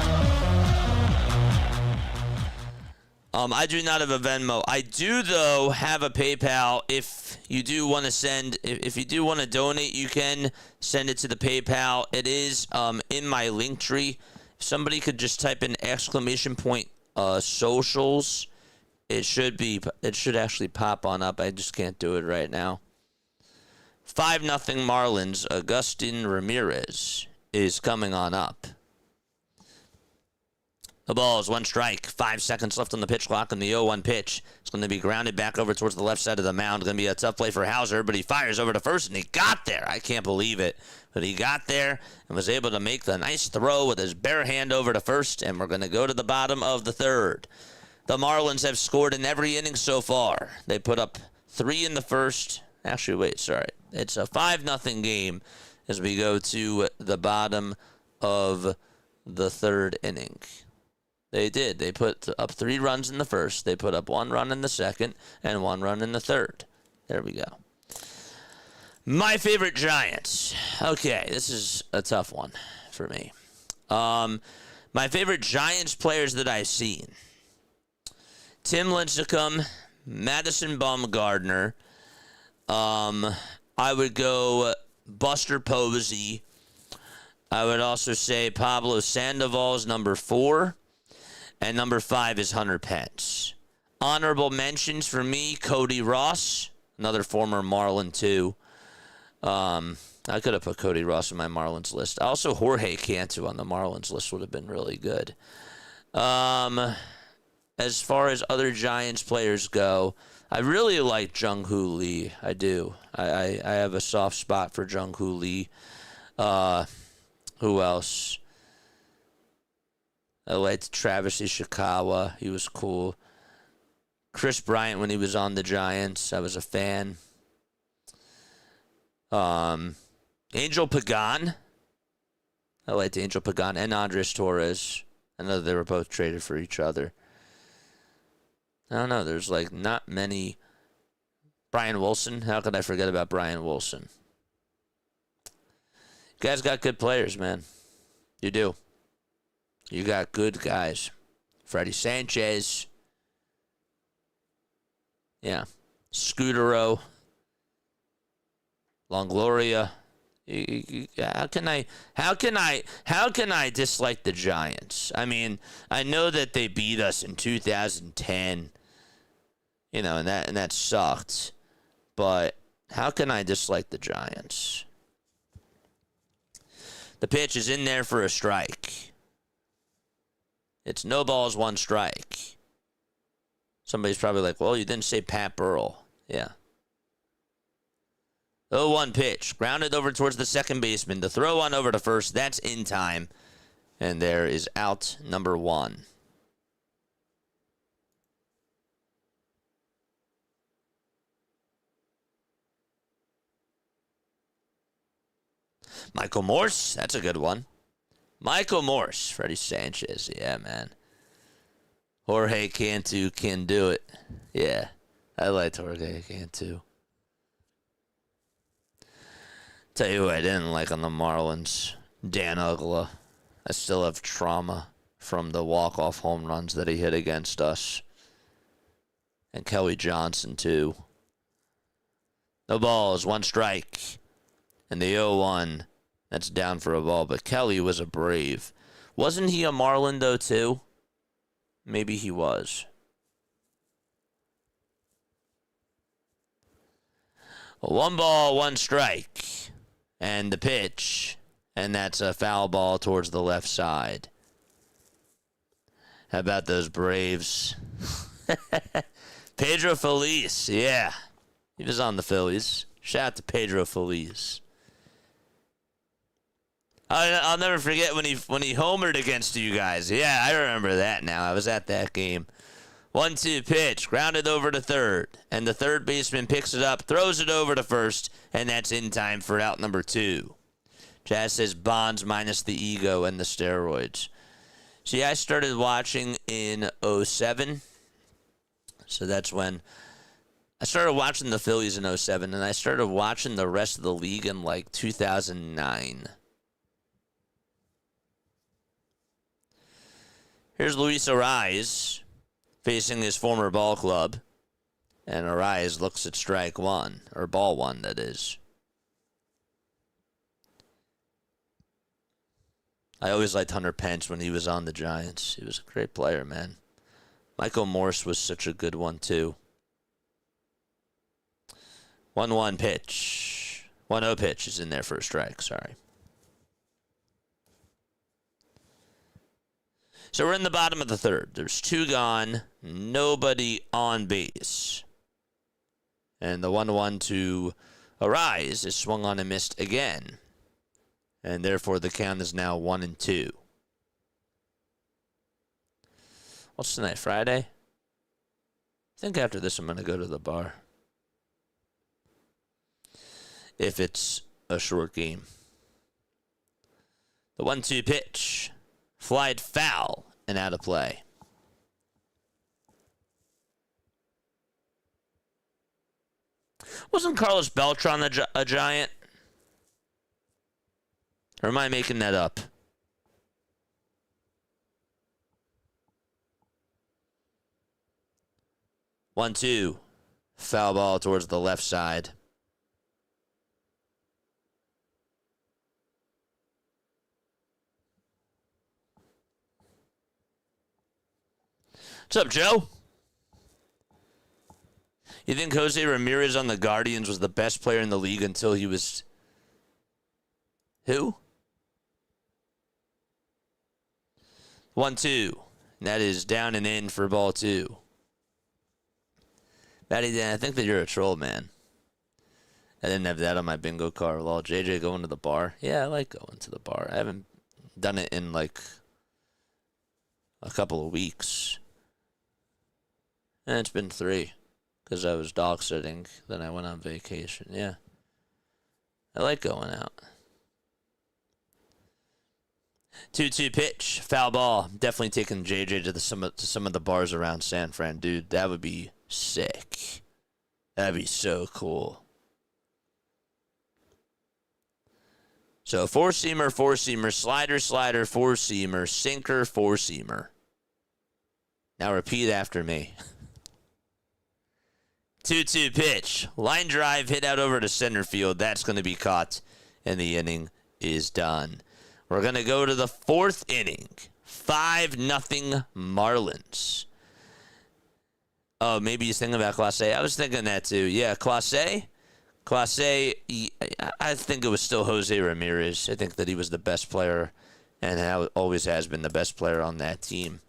Speaker 2: I do not have a Venmo. I do, though, have a PayPal. If you do want to send, if you do want to donate, you can send it to the PayPal. It is in my link tree. If somebody could just type in !socials, it should actually pop on up. I just can't do it right now. 5-0 Marlins. Agustin Ramirez is coming on up. The ball is 1 strike. 5 seconds left on the pitch clock, and the 0-1 pitch. It's going to be grounded back over towards the left side of the mound. Going to be a tough play for Houser, but he fires over to first, and he got there. I can't believe it. But he got there and was able to make the nice throw with his bare hand over to first, and we're going to go to the bottom of the third. The Marlins have scored in every inning so far. They put up 3 in the first. Actually, wait, sorry. It's a 5-0 game as we go to the bottom of the third inning. They did. They put up 3 runs in the first. They put up 1 run in the second and 1 run in the third. There we go. My favorite Giants. Okay, this is a tough one for me. My favorite Giants players that I've seen. Tim Lincecum, Madison Bumgarner. I would go Buster Posey. I would also say Pablo Sandoval's number 4. And number 5 is Hunter Pence. Honorable mentions for me, Cody Ross, another former Marlin too. I could have put Cody Ross in my Marlins list. Also, Jorge Cantu on the Marlins list would have been really good. As far as other Giants players go, I really like Jung-Hoo Lee. I do. I have a soft spot for Jung-Hoo Lee. Who else? I liked Travis Ishikawa. He was cool. Chris Bryant when he was on the Giants. I was a fan. Angel Pagan. I liked Angel Pagan and Andres Torres. I know they were both traded for each other. I don't know. There's like not many. Brian Wilson. How could I forget about Brian Wilson? You guys got good players, man. You do. You got good guys. Freddie Sanchez. Yeah. Scudero. Longoria. How can I dislike the Giants? I mean, I know that they beat us in 2010. You know, and that sucked. But how can I dislike the Giants? The pitch is in there for a strike. It's no balls, 1 strike. Somebody's probably like, well, you didn't say Pat Burrell. Yeah. 0-1 pitch. Grounded over towards the second baseman. The throw on over to first. That's in time. And there is out number 1. Michael Morse. That's a good one. Michael Morse, Freddie Sanchez, yeah, man. Jorge Cantu can do it. Yeah, I liked Jorge Cantu. Tell you who I didn't like on the Marlins, Dan Uggla. I still have trauma from the walk-off home runs that he hit against us. And Kelly Johnson, too. No balls, 1 strike. And the 0-1. That's down for a ball, but Kelly was a Brave. Wasn't he a Marlin, though, too? Maybe he was. 1 ball, 1 strike. And the pitch. And that's a foul ball towards the left side. How about those Braves? Pedro Feliz, yeah. He was on the Phillies. Shout out to Pedro Feliz. I'll never forget when he homered against you guys. Yeah, I remember that now. I was at that game. 1-2 pitch, grounded over to third, and the third baseman picks it up, throws it over to first, and that's in time for out number 2. Jazz says Bonds minus the ego and the steroids. See, I started watching in 07, so that's when I started watching the Phillies in 07, and I started watching the rest of the league in like 2009. Here's Luis Ariz. facing his former ball club. And Arise looks at strike one, or ball one, that is. I always liked Hunter Pence when he was on the Giants. He was a great player, man. Michael Morse was such a good one, too. 1-1 pitch. 1-0 pitch is in there for a strike, sorry. So we're in the bottom of the third. There's 2 gone, nobody on base. And the 1-1 to Arise is swung on and missed again. And therefore the count is now 1-2. What's tonight, Friday? I think after this I'm going to go to the bar. If it's a short game. The 1-2 pitch. Flied foul and out of play. Wasn't Carlos Beltran a Giant? Or am I making that up? One, two. Foul ball towards the left side. What's up, Joe? You think Jose Ramirez on the Guardians was the best player in the league until he was... Who? 1-2. And that is down and in for ball 2. Matty Dan, I think that you're a troll, man. I didn't have that on my bingo card. Well, JJ going to the bar. Yeah, I like going to the bar. I haven't done it in like a couple of weeks. And it's been 3 because I was dog sitting. Then I went on vacation. Yeah. I like going out. 2-2 pitch. Foul ball. Definitely taking JJ to some of the bars around San Fran. Dude, that would be sick. That'd be so cool. So, four-seamer, slider, four-seamer, sinker, four-seamer. Now repeat after me. 2-2 pitch. Line drive, hit out over to center field. That's going to be caught, and the inning is done. We're going to go to the 4th inning. 5-0 Marlins. Oh, maybe he's thinking about Clase. I was thinking that too. Yeah, Clase. I think it was still Jose Ramirez. I think that he was the best player and always has been the best player on that team.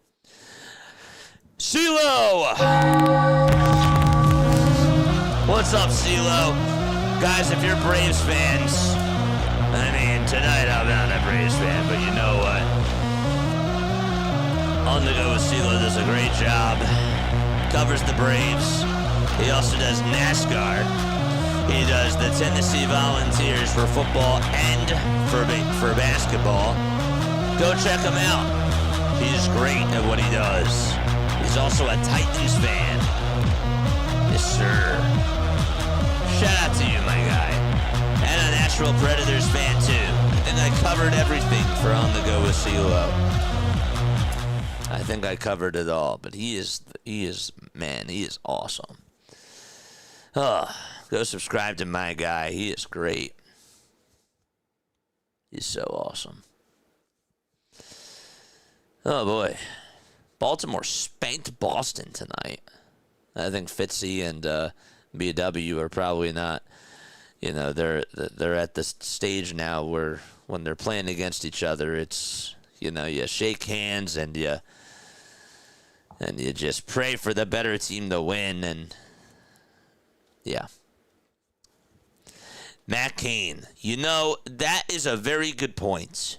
Speaker 2: CeeLo! What's up, CeeLo? Guys, if you're Braves fans, I mean, tonight I'm not a Braves fan, but you know what? On the Go with CeeLo does a great job. Covers the Braves. He also does NASCAR. He does the Tennessee Volunteers for football and for basketball. Go check him out. He's great at what he does. He's also a Titans fan. Yes, sir. Shout out to you, my guy. And a Nashville Predators fan, too. I think I covered everything for On the Go with CeeLo. I think I covered it all, but he is awesome. Go subscribe to my guy. He is great. He's so awesome. Oh, boy. Baltimore spanked Boston tonight. I think Fitzy and BW are probably not, they're at the stage now where when they're playing against each other, it's, you shake hands and you just pray for the better team to win, and yeah. Matt Cain, that is a very good point.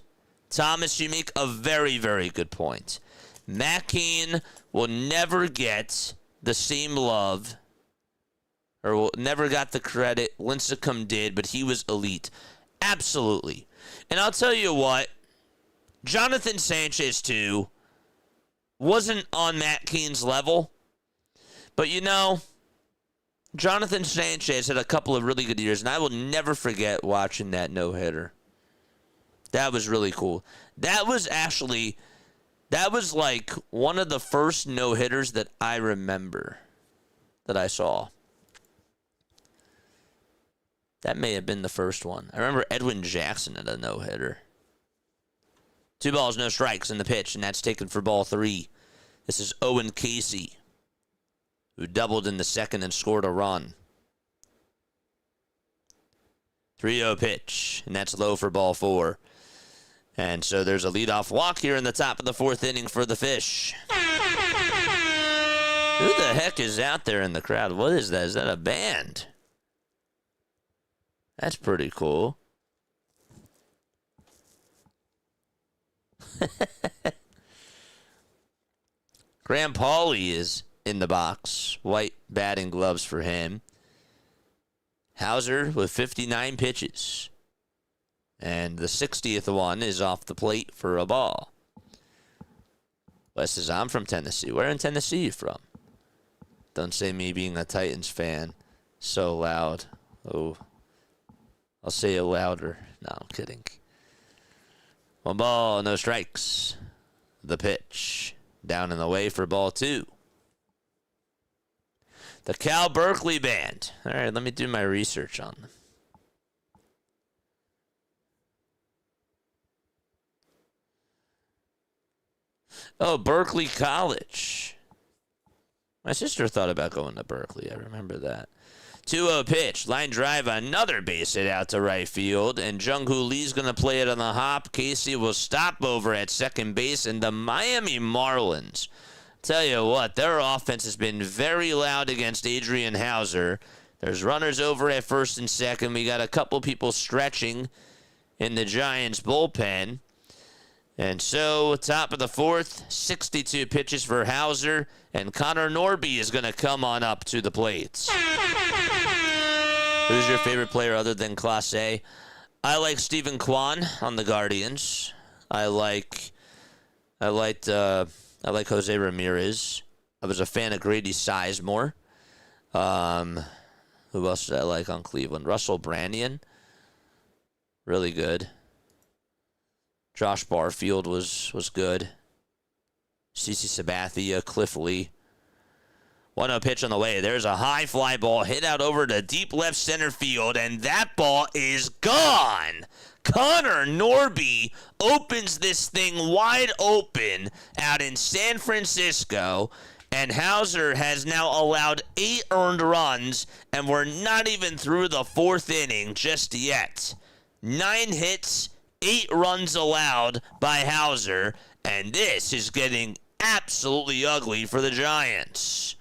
Speaker 2: Thomas, you make a very, very good point. Matt Cain will never get the same love, or never got the credit Lincecum did, but he was elite. Absolutely. And I'll tell you what, Jonathan Sanchez, too, wasn't on Matt Cain's level, but Jonathan Sanchez had a couple of really good years, and I will never forget watching that no-hitter. That was really cool. That That was like one of the first no-hitters that I remember that I saw. That may have been the first one. I remember Edwin Jackson had a no-hitter. 2 balls, no strikes in the pitch, and that's taken for ball 3. This is Owen Casey, who doubled in the second and scored a run. 3-0 pitch, and that's low for ball 4. And so there's a leadoff walk here in the top of the 4th inning for the Fish. Who the heck is out there in the crowd? What is that? Is that a band? That's pretty cool. Graham Pauley is in the box. White batting gloves for him. Houser with 59 pitches. And the 60th one is off the plate for a ball. Wes says, I'm from Tennessee. Where in Tennessee are you from? Don't say me being a Titans fan. So loud. Oh, I'll say it louder. No, I'm kidding. 1 ball, no strikes. The pitch. Down and away for ball 2. The Cal Berkeley Band. All right, let me do my research on them. Oh, Berkeley College. My sister thought about going to Berkeley. I remember that. 2-0 pitch. Line drive, another base hit out to right field. And Jung-Hoo Lee's going to play it on the hop. Casey will stop over at second base. And the Miami Marlins, tell you what, their offense has been very loud against Adrian Houser. There's runners over at first and second. We got a couple people stretching in the Giants bullpen. And so, top of the 4th, 62 pitches for Houser, and Connor Norby is going to come on up to the plate. Who's your favorite player other than Clase? I like Stephen Kwan on the Guardians. I like Jose Ramirez. I was a fan of Grady Sizemore. Who else did I like on Cleveland? Russell Branyan. Really good. Josh Barfield was good. CeCe Sabathia, Cliff Lee. 1-0 pitch on the way. There's a high fly ball hit out over to deep left center field, and that ball is gone. Connor Norby opens this thing wide open out in San Francisco, and Houser has now allowed 8 earned runs, and we're not even through the 4th inning just yet. 9 hits, 8 runs allowed by Houser, and this is getting absolutely ugly for the Giants.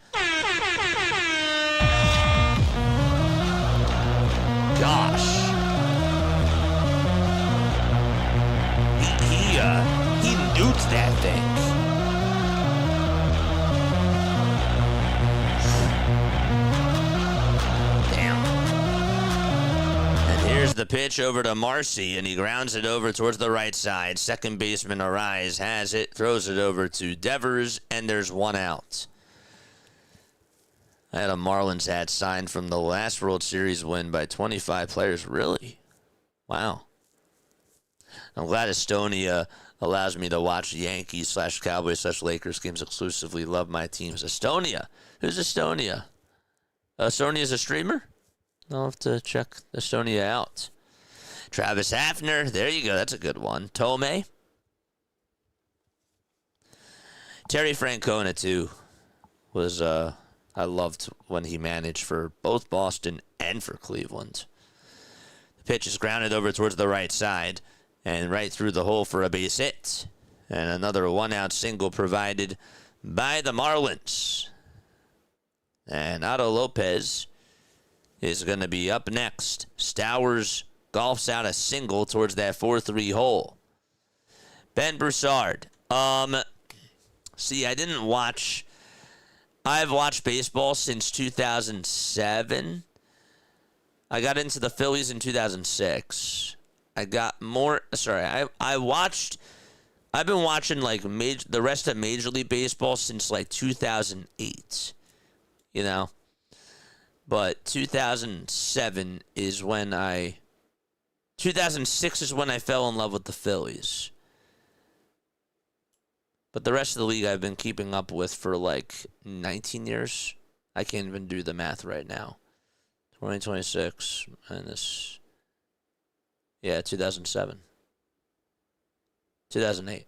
Speaker 2: Gosh. He nuked that thing. Here's the pitch over to Marcy, and he grounds it over towards the right side. Second baseman Arise has it, throws it over to Devers, and there's 1 out. I had a Marlins hat signed from the last World Series win by 25 players. Really? Wow. I'm glad Estonia allows me to watch Yankees/Cowboys/Lakers games exclusively. Love my teams. Estonia. Who's Estonia? Estonia's a streamer? I'll have to check Estonia out. Travis Hafner. There you go. That's a good one. Tomei. Terry Francona, too, was, I loved when he managed for both Boston and for Cleveland. The pitch is grounded over towards the right side and right through the hole for a base hit. And another 1-out single provided by the Marlins. And Otto Lopez is going to be up next. Stowers golfs out a single towards that 4-3 hole. Ben Broussard. See, I've watched baseball since 2007. I got into the Phillies in 2006. I've been watching like the rest of Major League Baseball since like 2008. You know? But 2006 is when I fell in love with the Phillies. But the rest of the league I've been keeping up with for like 19 years. I can't even do the math right now. 2026 minus, 2007. 2008.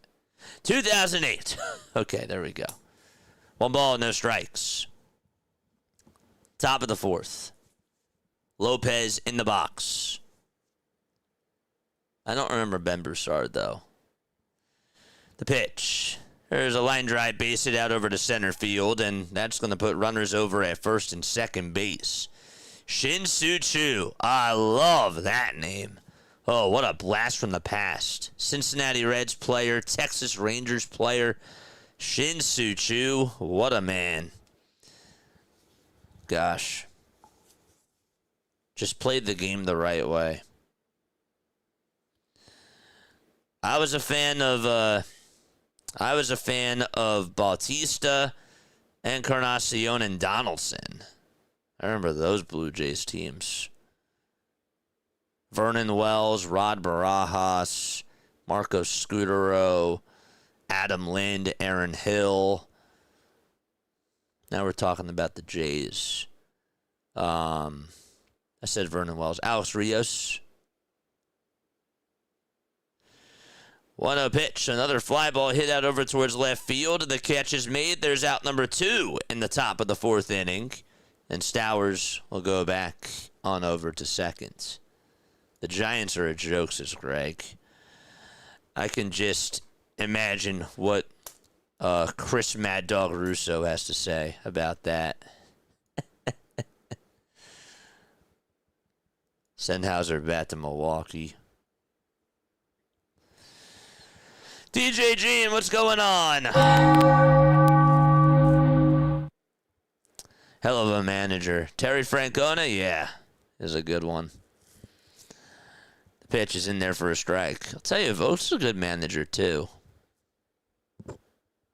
Speaker 2: 2008. Okay, there we go. 1 ball, no strikes. Top of the 4th. Lopez in the box. I don't remember Ben Broussard, though. The pitch. There's a line drive, base it out over to center field, and that's going to put runners over at first and second base. Shin-Soo Choo. I love that name. Oh, what a blast from the past. Cincinnati Reds player, Texas Rangers player, Shin-Soo Choo. What a man. Gosh. Just played the game the right way. I was a fan of Bautista, Encarnacion, and Donaldson. I remember those Blue Jays teams. Vernon Wells, Rod Barajas, Marcos Scudero, Adam Lind, Aaron Hill. Now we're talking about the Jays. I said Vernon Wells. Alex Rios. 1-0 pitch. Another fly ball hit out over towards left field. The catch is made. There's out number 2 in the top of the 4th inning. And Stowers will go back on over to second. The Giants are a joke, says Greg. I can just imagine what Chris Mad Dog Russo has to say about that. Send Houser back to Milwaukee. DJ Gene, what's going on? Hell of a manager. Terry Francona, yeah, is a good one. The pitch is in there for a strike. I'll tell you, Vogt's a good manager, too.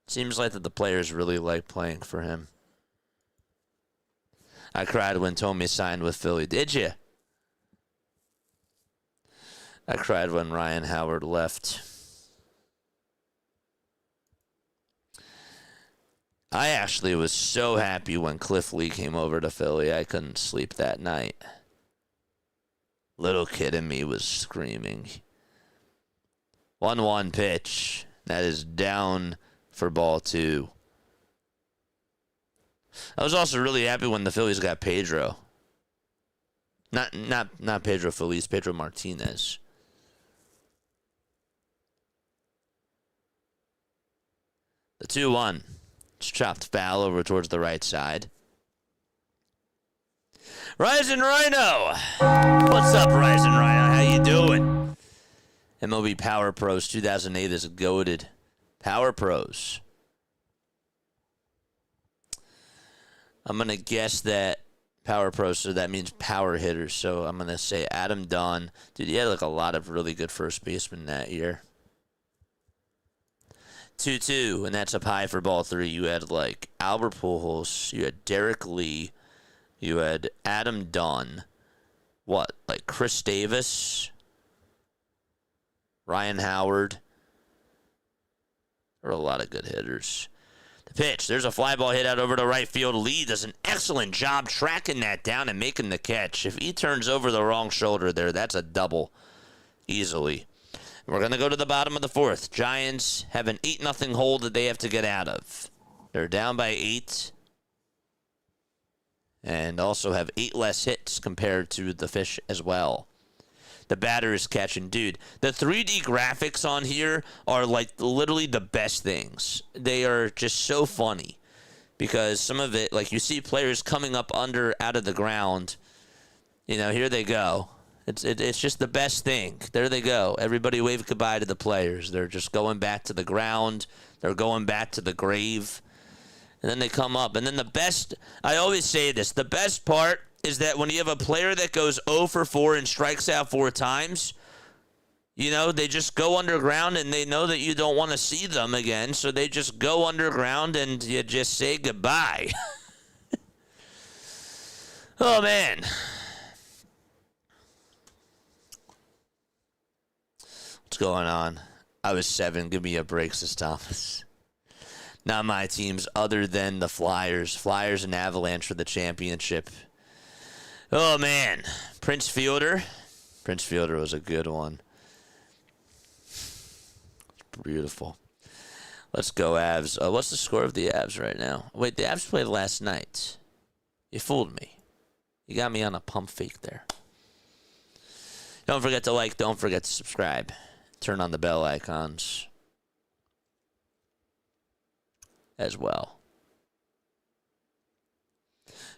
Speaker 2: Seems like that the players really like playing for him. I cried when Tommy signed with Philly. Did you? I cried when Ryan Howard left. I actually was so happy when Cliff Lee came over to Philly. I couldn't sleep that night. Little kid in me was screaming. 1-1 pitch. That is down for ball 2. I was also really happy when the Phillies got Pedro. Not Pedro Feliz, Pedro Martinez. The 2-1. It's chopped foul over towards the right side. Rising Rhino. What's up, Rising Rhino? How you doing? MLB Power Pros 2008 is goated. Power Pros. I'm going to guess that Power Pros, so that means power hitters. So I'm going to say Adam Dunn. Dude, he had like a lot of really good first basemen that year. 2-2, and that's up high for ball 3. You had like Albert Pujols, you had Derek Lee, you had Adam Dunn, like Chris Davis, Ryan Howard. There were a lot of good hitters. The pitch, there's a fly ball hit out over to right field. Lee does an excellent job tracking that down and making the catch. If he turns over the wrong shoulder there, that's a double easily. We're going to go to the bottom of the 4th. Giants have an 8-0 hole that they have to get out of. They're down by 8. And also have 8 less hits compared to the Fish as well. The batter is catching. Dude, the 3D graphics on here are like literally the best things. They are just so funny. Because some of it, like you see players coming up out of the ground. You know, here they go. It's just the best thing. There they go. Everybody wave goodbye to the players. They're just going back to the ground. They're going back to the grave. And then they come up. And then the best, I always say this, the best part is that when you have a player that goes 0 for 4 and strikes out 4 times, you know, they just go underground and they know that you don't want to see them again. So they just go underground and you just say goodbye. Oh, man. What's going on? I was 7. Give me a break, says Thomas. Not my teams, other than the Flyers. Flyers and Avalanche for the championship. Oh, man. Prince Fielder. Prince Fielder was a good one. Beautiful. Let's go, Avs. What's the score of the Avs right now? Wait, the Avs played last night. You fooled me. You got me on a pump fake there. Don't forget to like. Don't forget to subscribe. Turn on the bell icons as well.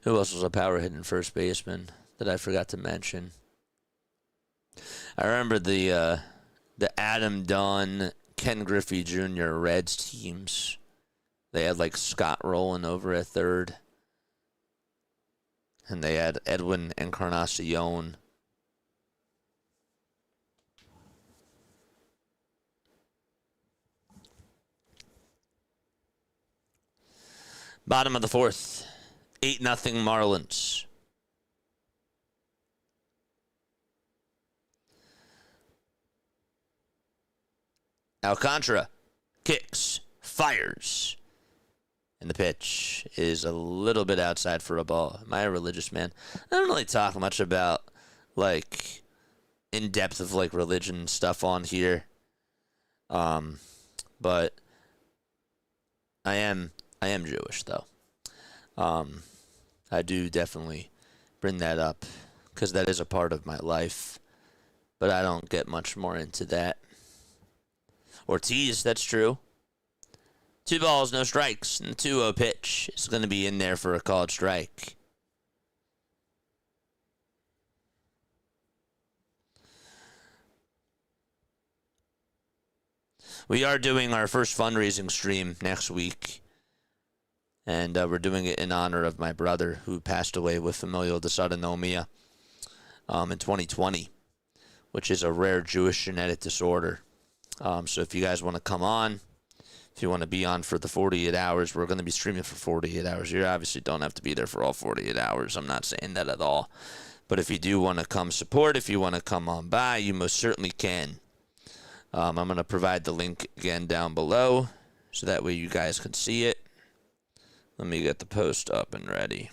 Speaker 2: Who else was a power hitting first baseman that I forgot to mention? I remember the Adam Dunn, Ken Griffey Jr. Reds teams. They had like Scott Rowland over at third. And they had Edwin Encarnacion. Bottom of the fourth. 8-0 Marlins. Alcantara kicks, fires. And the pitch is a little bit outside for a ball. Am I a religious man? I don't really talk much about, like, in depth of, like, religion stuff on here. But I am Jewish, though. I do definitely bring that up because that is a part of my life. But I don't get much more into that. Ortiz, that's true. 2 balls, no strikes. And the 2-0 pitch is going to be in there for a called strike. We are doing our first fundraising stream next week. And we're doing it in honor of my brother who passed away with familial dysautonomia in 2020, which is a rare Jewish genetic disorder. So if you guys want to come on, if you want to be on for the 48 hours, we're going to be streaming for 48 hours. You obviously don't have to be there for all 48 hours. I'm not saying that at all. But if you do want to come support, if you want to come on by, you most certainly can. I'm going to provide the link again down below so that way you guys can see it. Let me get the post up and ready.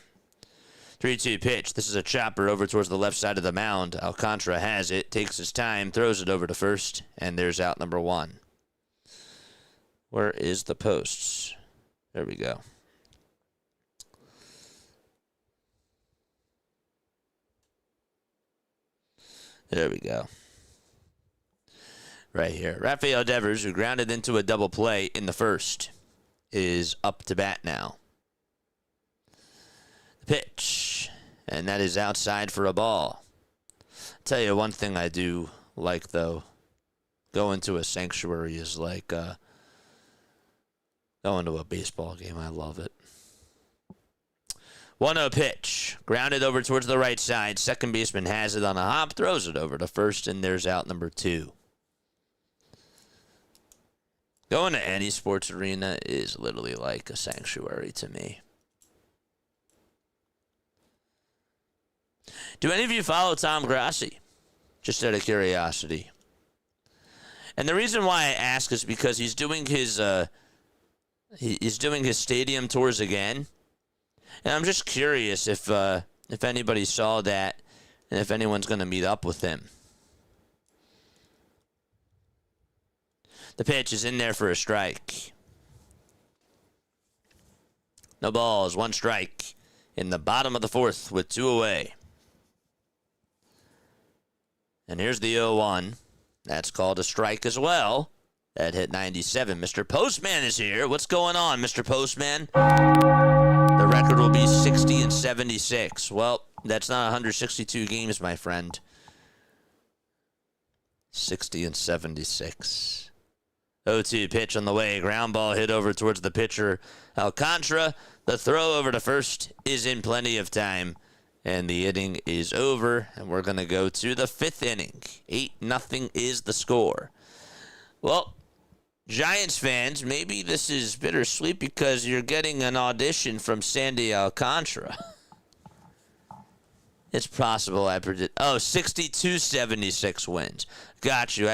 Speaker 2: 3-2 pitch. This is a chopper over towards the left side of the mound. Alcantara has it, takes his time, throws it over to first, and there's out number 1. Where is the posts? There we go. There we go. Right here. Rafael Devers, who grounded into a double play in the first, is up to bat now. The pitch. And that is outside for a ball. I'll tell you one thing I do like, though. Going to a sanctuary is like going to a baseball game. I love it. 1-0 pitch. Grounded over towards the right side. Second baseman has it on a hop. Throws it over to first, and there's out number 2. Going to any sports arena is literally like a sanctuary to me. Do any of you follow Tom Grassi? Just out of curiosity. And the reason why I ask is because he's doing his stadium tours again. And I'm just curious if anybody saw that and if anyone's going to meet up with him. The pitch is in there for a strike. No balls, 1 strike in the bottom of the fourth with 2 away. And here's the 0-1. That's called a strike as well. That hit 97. Mr. Postman is here. What's going on, Mr. Postman? The record will be 60-76. Well, that's not 162 games, my friend. 60-76. 0-2 pitch on the way. Ground ball hit over towards the pitcher, Alcantara. The throw over to first is in plenty of time. And the inning is over, and we're going to go to the 5th inning. 8-0 is the score. Well, Giants fans, maybe this is bittersweet because you're getting an audition from Sandy Alcantara. It's possible I predict. Oh, 62-76 wins. Got you.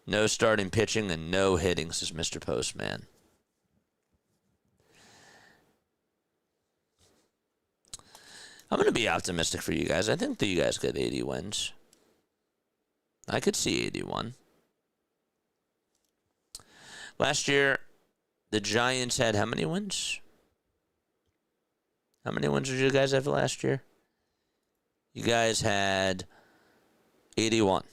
Speaker 2: No starting pitching and no hitting, says Mr. Postman. I'm going to be optimistic for you guys. I think that you guys get 80 wins. I could see 81. Last year, the Giants had how many wins? How many wins did you guys have last year? You guys had 81.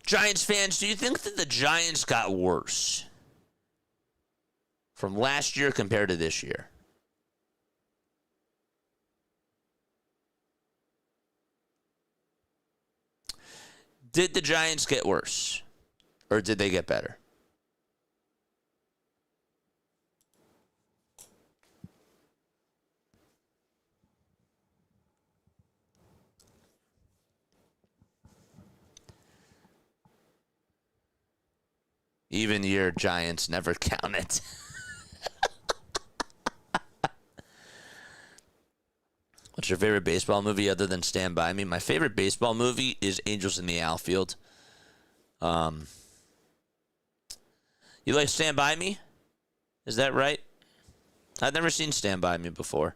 Speaker 2: Giants fans, do you think that the Giants got worse from last year compared to this year? Did the Giants get worse, or did they get better? Even year Giants never counted. What's your favorite baseball movie other than Stand By Me? My favorite baseball movie is Angels in the Outfield. You like Stand By Me? Is that right? I've never seen Stand By Me before.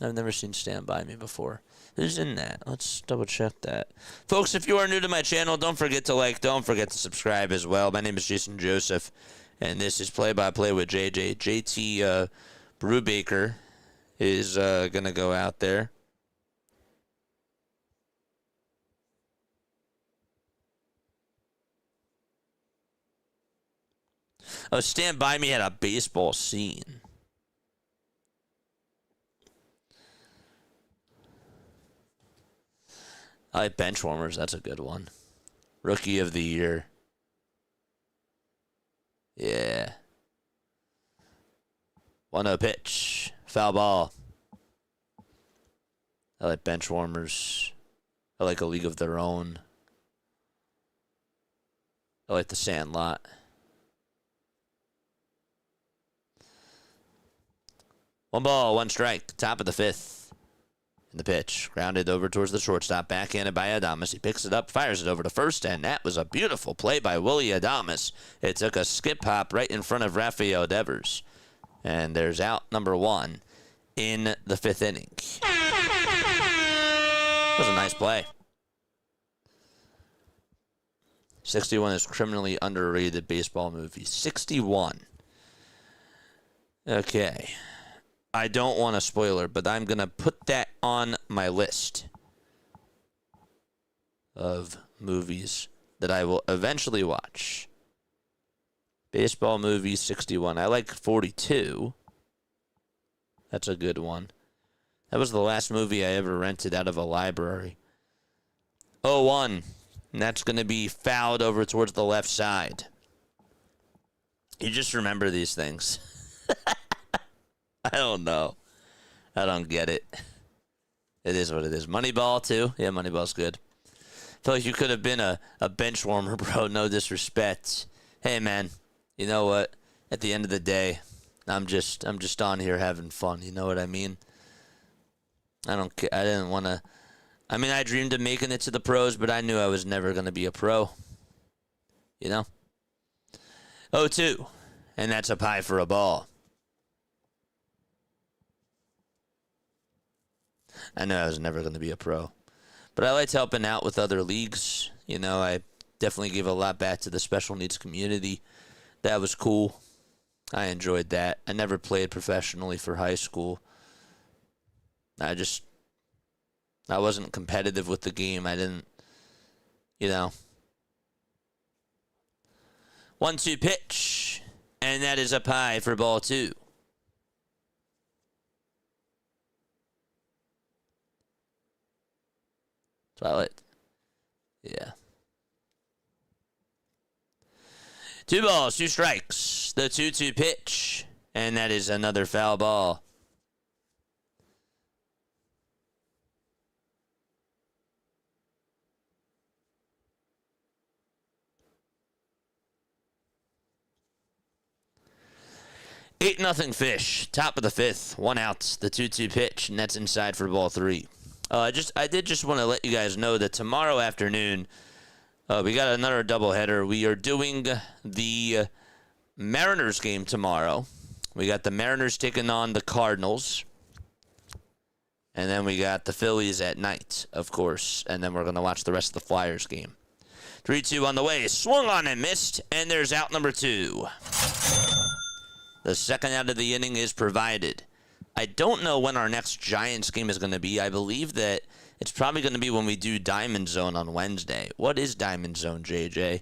Speaker 2: I've never seen Stand By Me before. Who's in that? Let's double check that. Folks, if you are new to my channel, don't forget to like, don't forget to subscribe as well. My name is Jason Joseph, and this is Play-by-Play with JJ. JT Brubaker is going to go out there. Oh, Stand By Me had a baseball scene. I like Benchwarmers. That's a good one. Rookie of the Year. Yeah. 1-0 pitch. Foul ball. I like Benchwarmers. I like A League of Their Own. I like The Sandlot. One ball, one strike. Top of the fifth. And the pitch, grounded over towards the shortstop, backhanded by Adames. He picks it up, fires it over to first, and that was a beautiful play by Willie Adames. It took a skip hop right in front of Rafael Devers. And there's out number one in the fifth inning. That was a nice play. 61 is criminally underrated baseball movie. 61. Okay. I don't want a spoiler, but I'm going to put that on my list of movies that I will eventually watch. Baseball movie 61. I like 42. That's a good one. That was the last movie I ever rented out of a library. 01. And that's going to be fouled over towards the left side. You just remember these things. I don't know. I don't get it. It is what it is. Moneyball, too. Yeah, Moneyball's good. I feel like you could have been a bench warmer, bro. No disrespect. Hey, man. You know what? At the end of the day, I'm just on here having fun. You know what I mean? I don't care. I didn't want to. I mean, I dreamed of making it to the pros, but I knew I was never going to be a pro. You know? 0-2. And that's up high for a ball. I knew I was never going to be a pro. But I liked helping out with other leagues. You know, I definitely gave a lot back to the special needs community. That was cool. I enjoyed that. I never played professionally for high school. I wasn't competitive with the game. I didn't, you know. 1-2 pitch. And that is up high for ball two. Twilight. Yeah. 2 balls, 2 strikes. The 2-2 pitch. And that is another foul ball. 8-0 Fish. Top of the fifth. 1 out. The 2-2 pitch, and that's inside for ball 3. I did just want to let you guys know that tomorrow afternoon, we got another doubleheader. We are doing the Mariners game tomorrow. We got the Mariners taking on the Cardinals. And then we got the Phillies at night, of course. And then we're going to watch the rest of the Flyers game. 3-2 on the way. Swung on and missed. And there's out number 2. The second out of the inning is provided. I don't know when our next Giants game is going to be. I believe that it's probably going to be when we do Diamond Zone on Wednesday. What is Diamond Zone, JJ?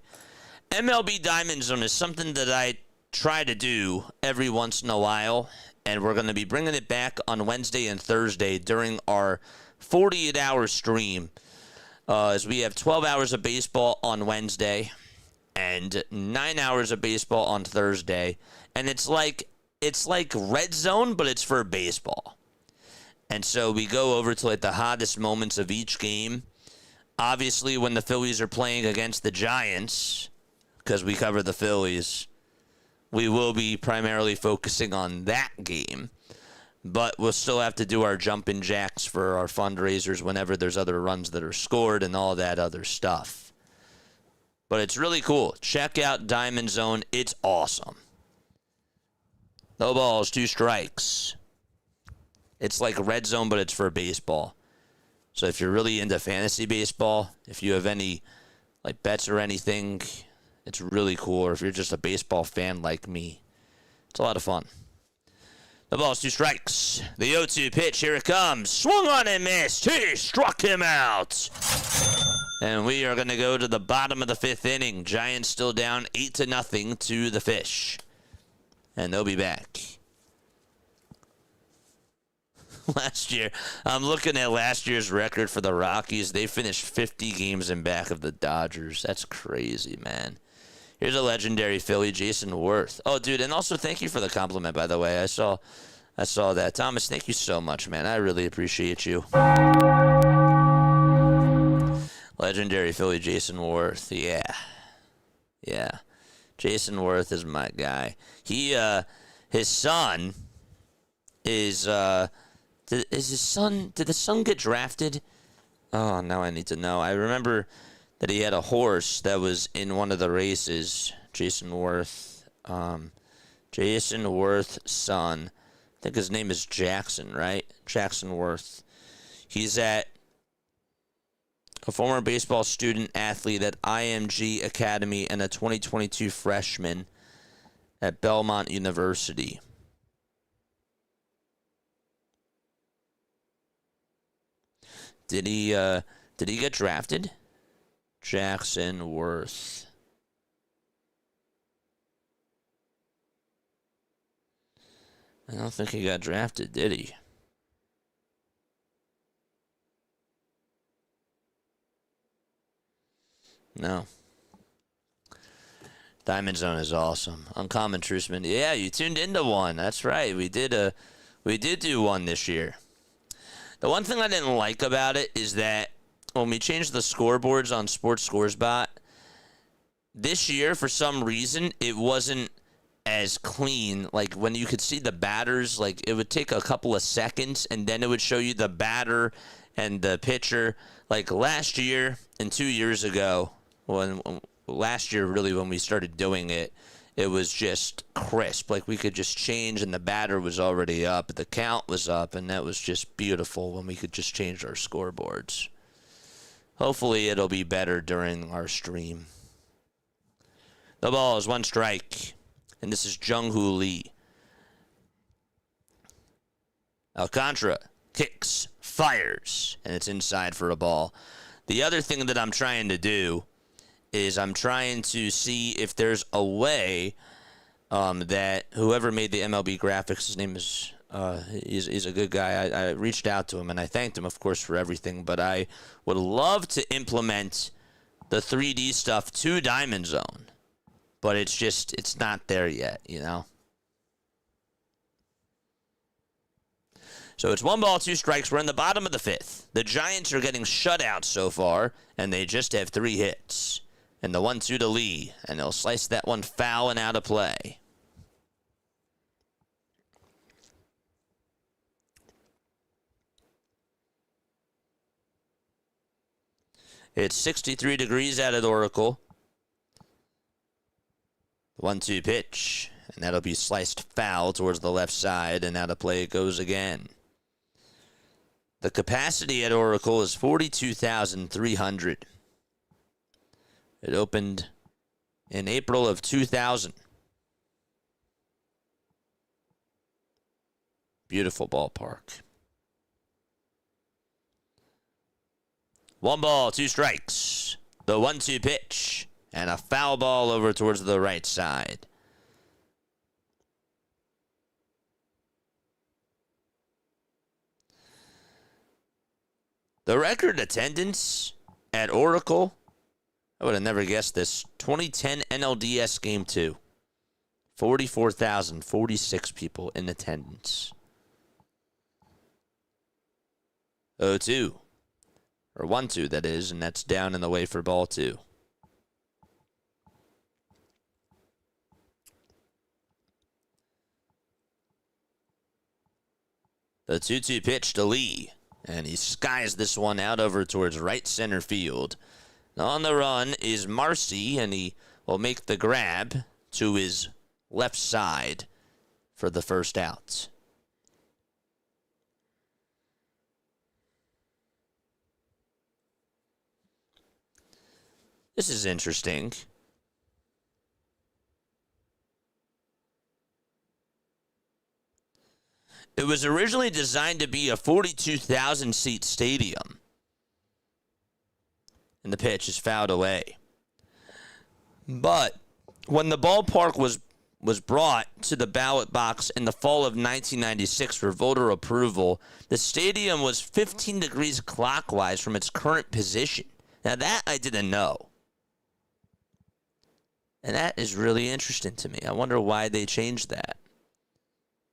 Speaker 2: MLB Diamond Zone is something that I try to do every once in a while. And we're going to be bringing it back on Wednesday and Thursday during our 48-hour stream. As we have 12 hours of baseball on Wednesday and 9 hours of baseball on Thursday. And it's like Red Zone, but it's for baseball. And so we go over to like the hottest moments of each game. Obviously, when the Phillies are playing against the Giants, because we cover the Phillies, we will be primarily focusing on that game, but we'll still have to do our jumping jacks for our fundraisers whenever there's other runs that are scored and all that other stuff. But it's really cool. Check out Diamond Zone. It's awesome. No balls, 2 strikes. It's like Red Zone, but it's for baseball. So if you're really into fantasy baseball, if you have any like bets or anything, it's really cool. Or if you're just a baseball fan like me, it's a lot of fun. The ball's 2 strikes. The 0-2 pitch, here it comes. Swung on and missed. He struck him out. And we are going to go to the bottom of the 5th inning. Giants still down 8-0 to the Fish. And they'll be back. Last year, I'm looking at last year's record for the Rockies. They finished 50 games in back of the Dodgers. That's crazy, man. Here's a legendary Philly, Jason Worth. Oh, dude, and also thank you for the compliment, by the way. I saw that. Thomas, thank you so much, man. I really appreciate you. Legendary Philly, Jason Worth. Yeah. Jason Worth is my guy. His son is, did the son get drafted? Oh, now I need to know. I remember that he had a horse that was in one of the races. Jason Worth. Jason Worth's son. I think his name is Jackson, right? Jackson Worth. He's a former baseball student athlete at IMG Academy and a 2022 freshman at Belmont University. Did he get drafted? Jackson Worth. I don't think he got drafted, did he? No. Diamond Zone is awesome. Uncommon Truceman. Yeah, you tuned into one. That's right. We did do one this year. The one thing I didn't like about it is that when we changed the scoreboards on Sports ScoresBot, this year, for some reason, it wasn't as clean. Like, when you could see the batters, like, it would take a couple of seconds, and then it would show you the batter and the pitcher. Like, last year and 2 years ago, last year, really, when we started doing it, it was just crisp. Like, we could just change, and the batter was already up, the count was up, and that was just beautiful when we could just change our scoreboards. Hopefully it'll be better during our stream. The ball is 1 strike, and this is Jung-Hoo Lee. Alcantara kicks, fires, and it's inside for a ball. The other thing that I'm trying to do is I'm trying to see if there's a way that whoever made the MLB graphics, his name is he's a good guy. I reached out to him, and I thanked him, of course, for everything, but I would love to implement the 3D stuff to Diamond Zone, but it's not there yet, you know? So it's 1 ball, 2 strikes. We're in the bottom of the 5th. The Giants are getting shut out so far, and they just have 3 hits. And the 1-2 to Lee, and he'll slice that one foul and out of play. It's 63 degrees out at Oracle. 1-2 pitch, and that'll be sliced foul towards the left side, and out of play it goes again. The capacity at Oracle is 42,300. It opened in April of 2000. Beautiful ballpark. 1 ball, 2 strikes. The 1-2 pitch. And a foul ball over towards the right side. The record attendance at Oracle, I would have never guessed this. 2010 NLDS Game 2. 44,046 people in attendance. 0-2. Or 1-2, that is, and that's down in the way for ball 2. The 2-2 pitch to Lee. And he skies this one out over towards right center field. On the run is Marcy, and he will make the grab to his left side for the first out. This is interesting. It was originally designed to be a 42,000-seat stadium. And the pitch is fouled away. But when the ballpark was brought to the ballot box in the fall of 1996 for voter approval, the stadium was 15 degrees clockwise from its current position. Now that I didn't know. And that is really interesting to me. I wonder why they changed that.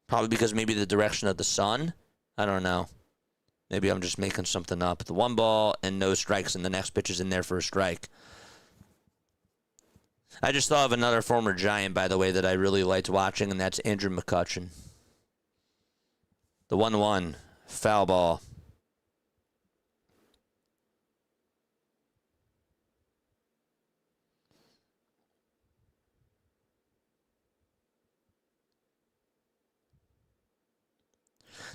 Speaker 2: Probably because maybe the direction of the sun. I don't know. Maybe I'm just making something up. The 1 ball and no strikes, and the next pitch is in there for a strike. I just thought of another former Giant, by the way, that I really liked watching, and that's Andrew McCutchen. The 1-1 foul ball.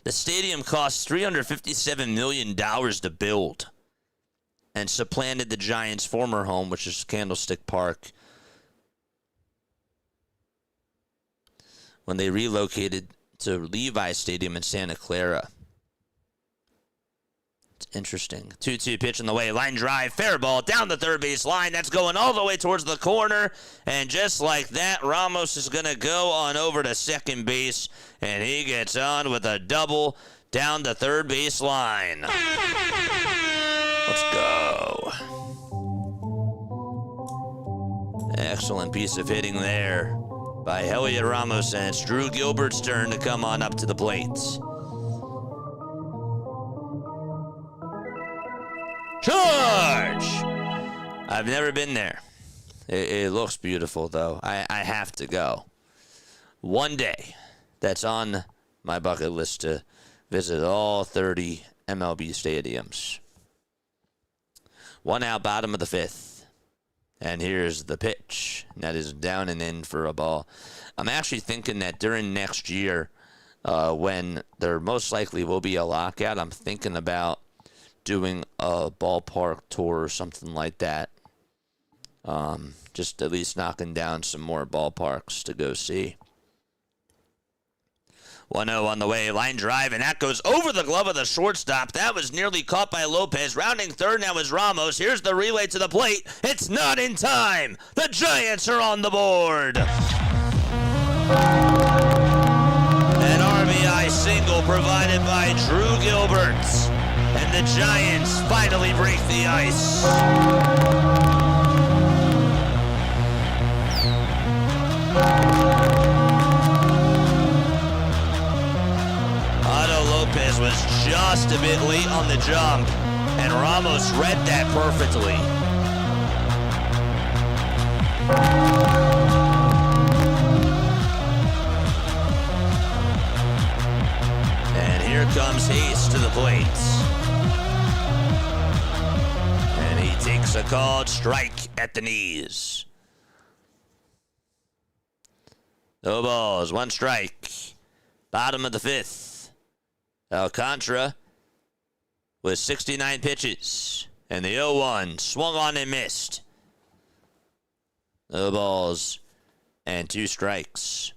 Speaker 2: The stadium cost $357 million to build and supplanted the Giants' former home, which is Candlestick Park, when they relocated to Levi Stadium in Santa Clara. It's interesting. 2-2 pitch in the way. Line drive. Fair ball down the third base line. That's going all the way towards the corner. And just like that, Ramos is going to go on over to second base. And he gets on with a double down the third base line. Let's go. Excellent piece of hitting there by Heliot Ramos. And it's Drew Gilbert's turn to come on up to the plate. Charge! I've never been there. It looks beautiful, though. I have to go. One day, that's on my bucket list to visit all 30 MLB stadiums. 1 out, bottom of the 5th. And here's the pitch. That is down and in for a ball. I'm actually thinking that during next year, when there most likely will be a lockout, I'm thinking about doing a ballpark tour or something like that. Just at least knocking down some more ballparks to go see. 1-0 on the way, line drive, and that goes over the glove of the shortstop. That was nearly caught by Lopez. Rounding third now is Ramos. Here's the relay to the plate. It's not in time. The Giants are on the board. An RBI single provided by Drew Gilbert. And the Giants finally break the ice. Otto Lopez was just a bit late on the jump, and Ramos read that perfectly. And here comes Hayes to the plate. And he takes It's a called strike at the knees. No balls, 1 strike. Bottom of the 5th. Alcantara with 69 pitches. And the 0-1 swung on and missed. No balls and 2 strikes.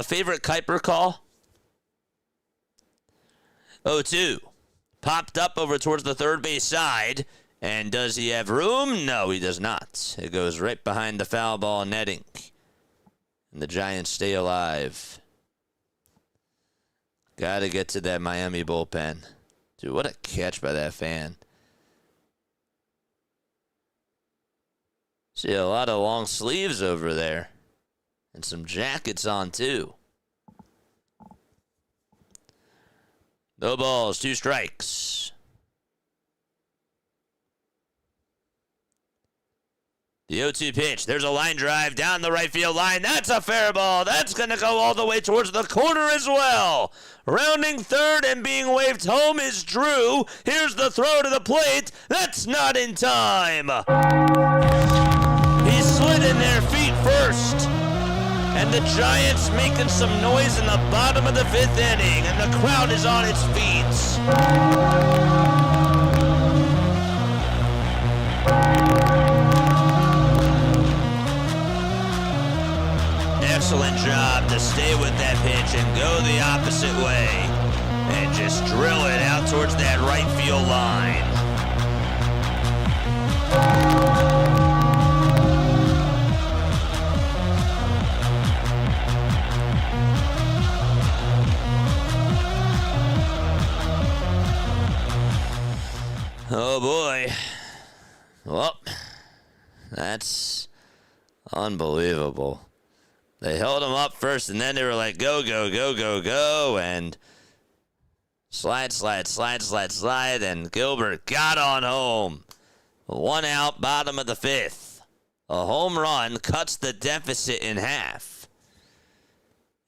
Speaker 2: Favorite Kuiper call? 0-2. Popped up over towards the third base side. And does he have room? No, he does not. It goes right behind the foul ball netting. And the Giants stay alive. Gotta get to that Miami bullpen. Dude, what a catch by that fan. See a lot of long sleeves over there. And some jackets on, too. No balls, 2 strikes. The 0-2 pitch. There's a line drive down the right field line. That's a fair ball. That's going to go all the way towards the corner as well. Rounding third and being waved home is Drew. Here's the throw to the plate. That's not in time. He slid in there feet first. And the Giants making some noise in the bottom of the 5th inning. And the crowd is on its feet. Excellent job to stay with that pitch and go the opposite way. And just drill it out towards that right field line. Oh boy. Well, that's unbelievable. They held him up first, and then they were like, go, go, go, go, go, and slide, slide, slide, slide, slide, and Gilbert got on home. 1 out, bottom of the 5th. A home run cuts the deficit in half.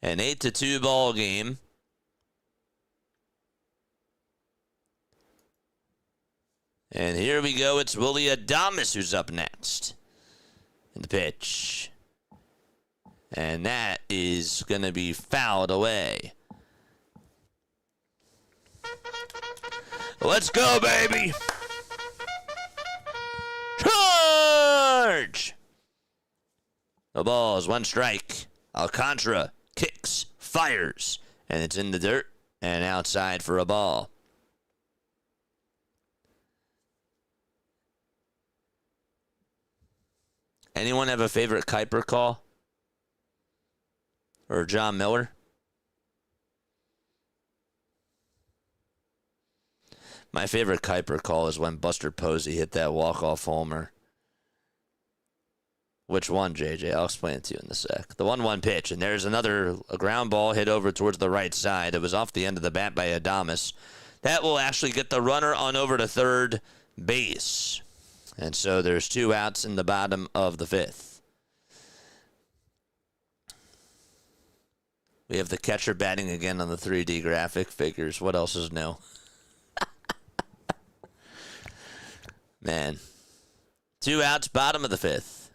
Speaker 2: An 8-2 ball game. And here we go. It's Willie Adames who's up next. In the pitch. And that is going to be fouled away. Let's go, baby. Charge! The ball's 1 strike. Alcantara kicks, fires, and it's in the dirt and outside for a ball. Anyone have a favorite Kuiper call? Or John Miller? My favorite Kuiper call is when Buster Posey hit that walk-off homer. Which one, JJ? I'll explain it to you in a sec. The 1-1 pitch, and there's a ground ball hit over towards the right side. It was off the end of the bat by Adames. That will actually get the runner on over to third base. And so there's 2 outs in the bottom of the 5th. We have the catcher batting again on the 3D graphic figures. What else is new? Man. 2 outs, bottom of the 5th.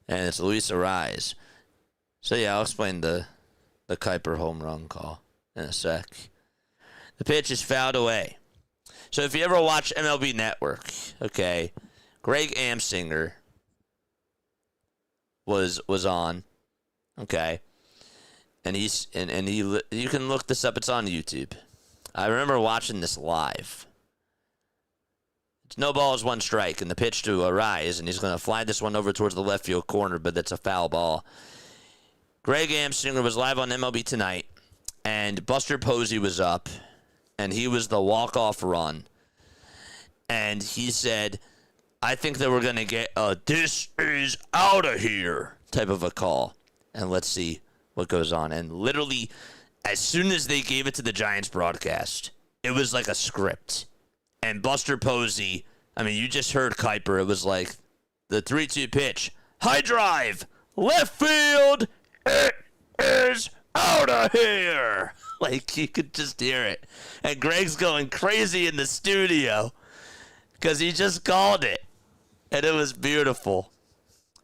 Speaker 2: And it's Luis Ariz. So, yeah, I'll explain the Kuiper home run call in a sec. The pitch is fouled away. So if you ever watch MLB Network, okay, Greg Amsinger was on, okay, and you can look this up. It's on YouTube. I remember watching this live. It's no balls, 1 strike, and the pitch to Ariz, and he's going to fly this one over towards the left field corner, but that's a foul ball. Greg Amsinger was live on MLB Tonight, and Buster Posey was up. And he was the walk-off run. And he said, I think that we're going to get a "this is out of here" type of a call. And let's see what goes on. And literally, as soon as they gave it to the Giants broadcast, it was like a script. And Buster Posey, I mean, you just heard Kuiper. It was like the 3-2 pitch. High drive, left field, of here. Like, you could just hear it. And Greg's going crazy in the studio because he just called it. And it was beautiful.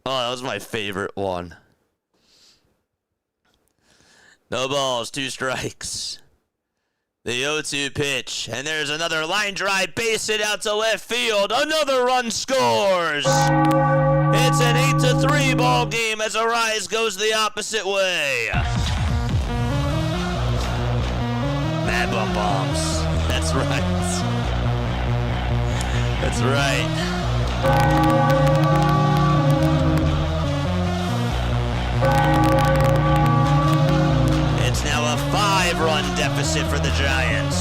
Speaker 2: Oh, that was my favorite one. No balls, 2 strikes. The 0-2 pitch. And there's another line drive, base hit out to left field. Another run scores. It's an 8-3 ball game as Arise goes the opposite way. Mad Bum Bombs. That's right. That's right. It's now a 5-run deficit for the Giants.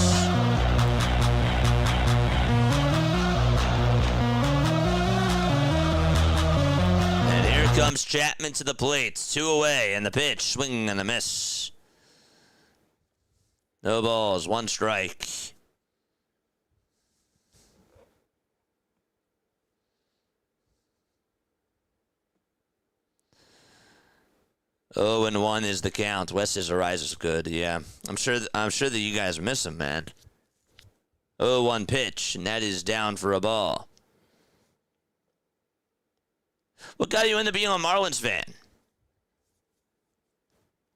Speaker 2: And here comes Chapman to the plate. 2 away, and the pitch, swing and a miss. No balls, 1 strike. Oh, and 1 is the count. West says Arise is good. Yeah, I'm sure that you guys miss him, man. 0-1 pitch, and that is down for a ball. What got you into being a Marlins fan,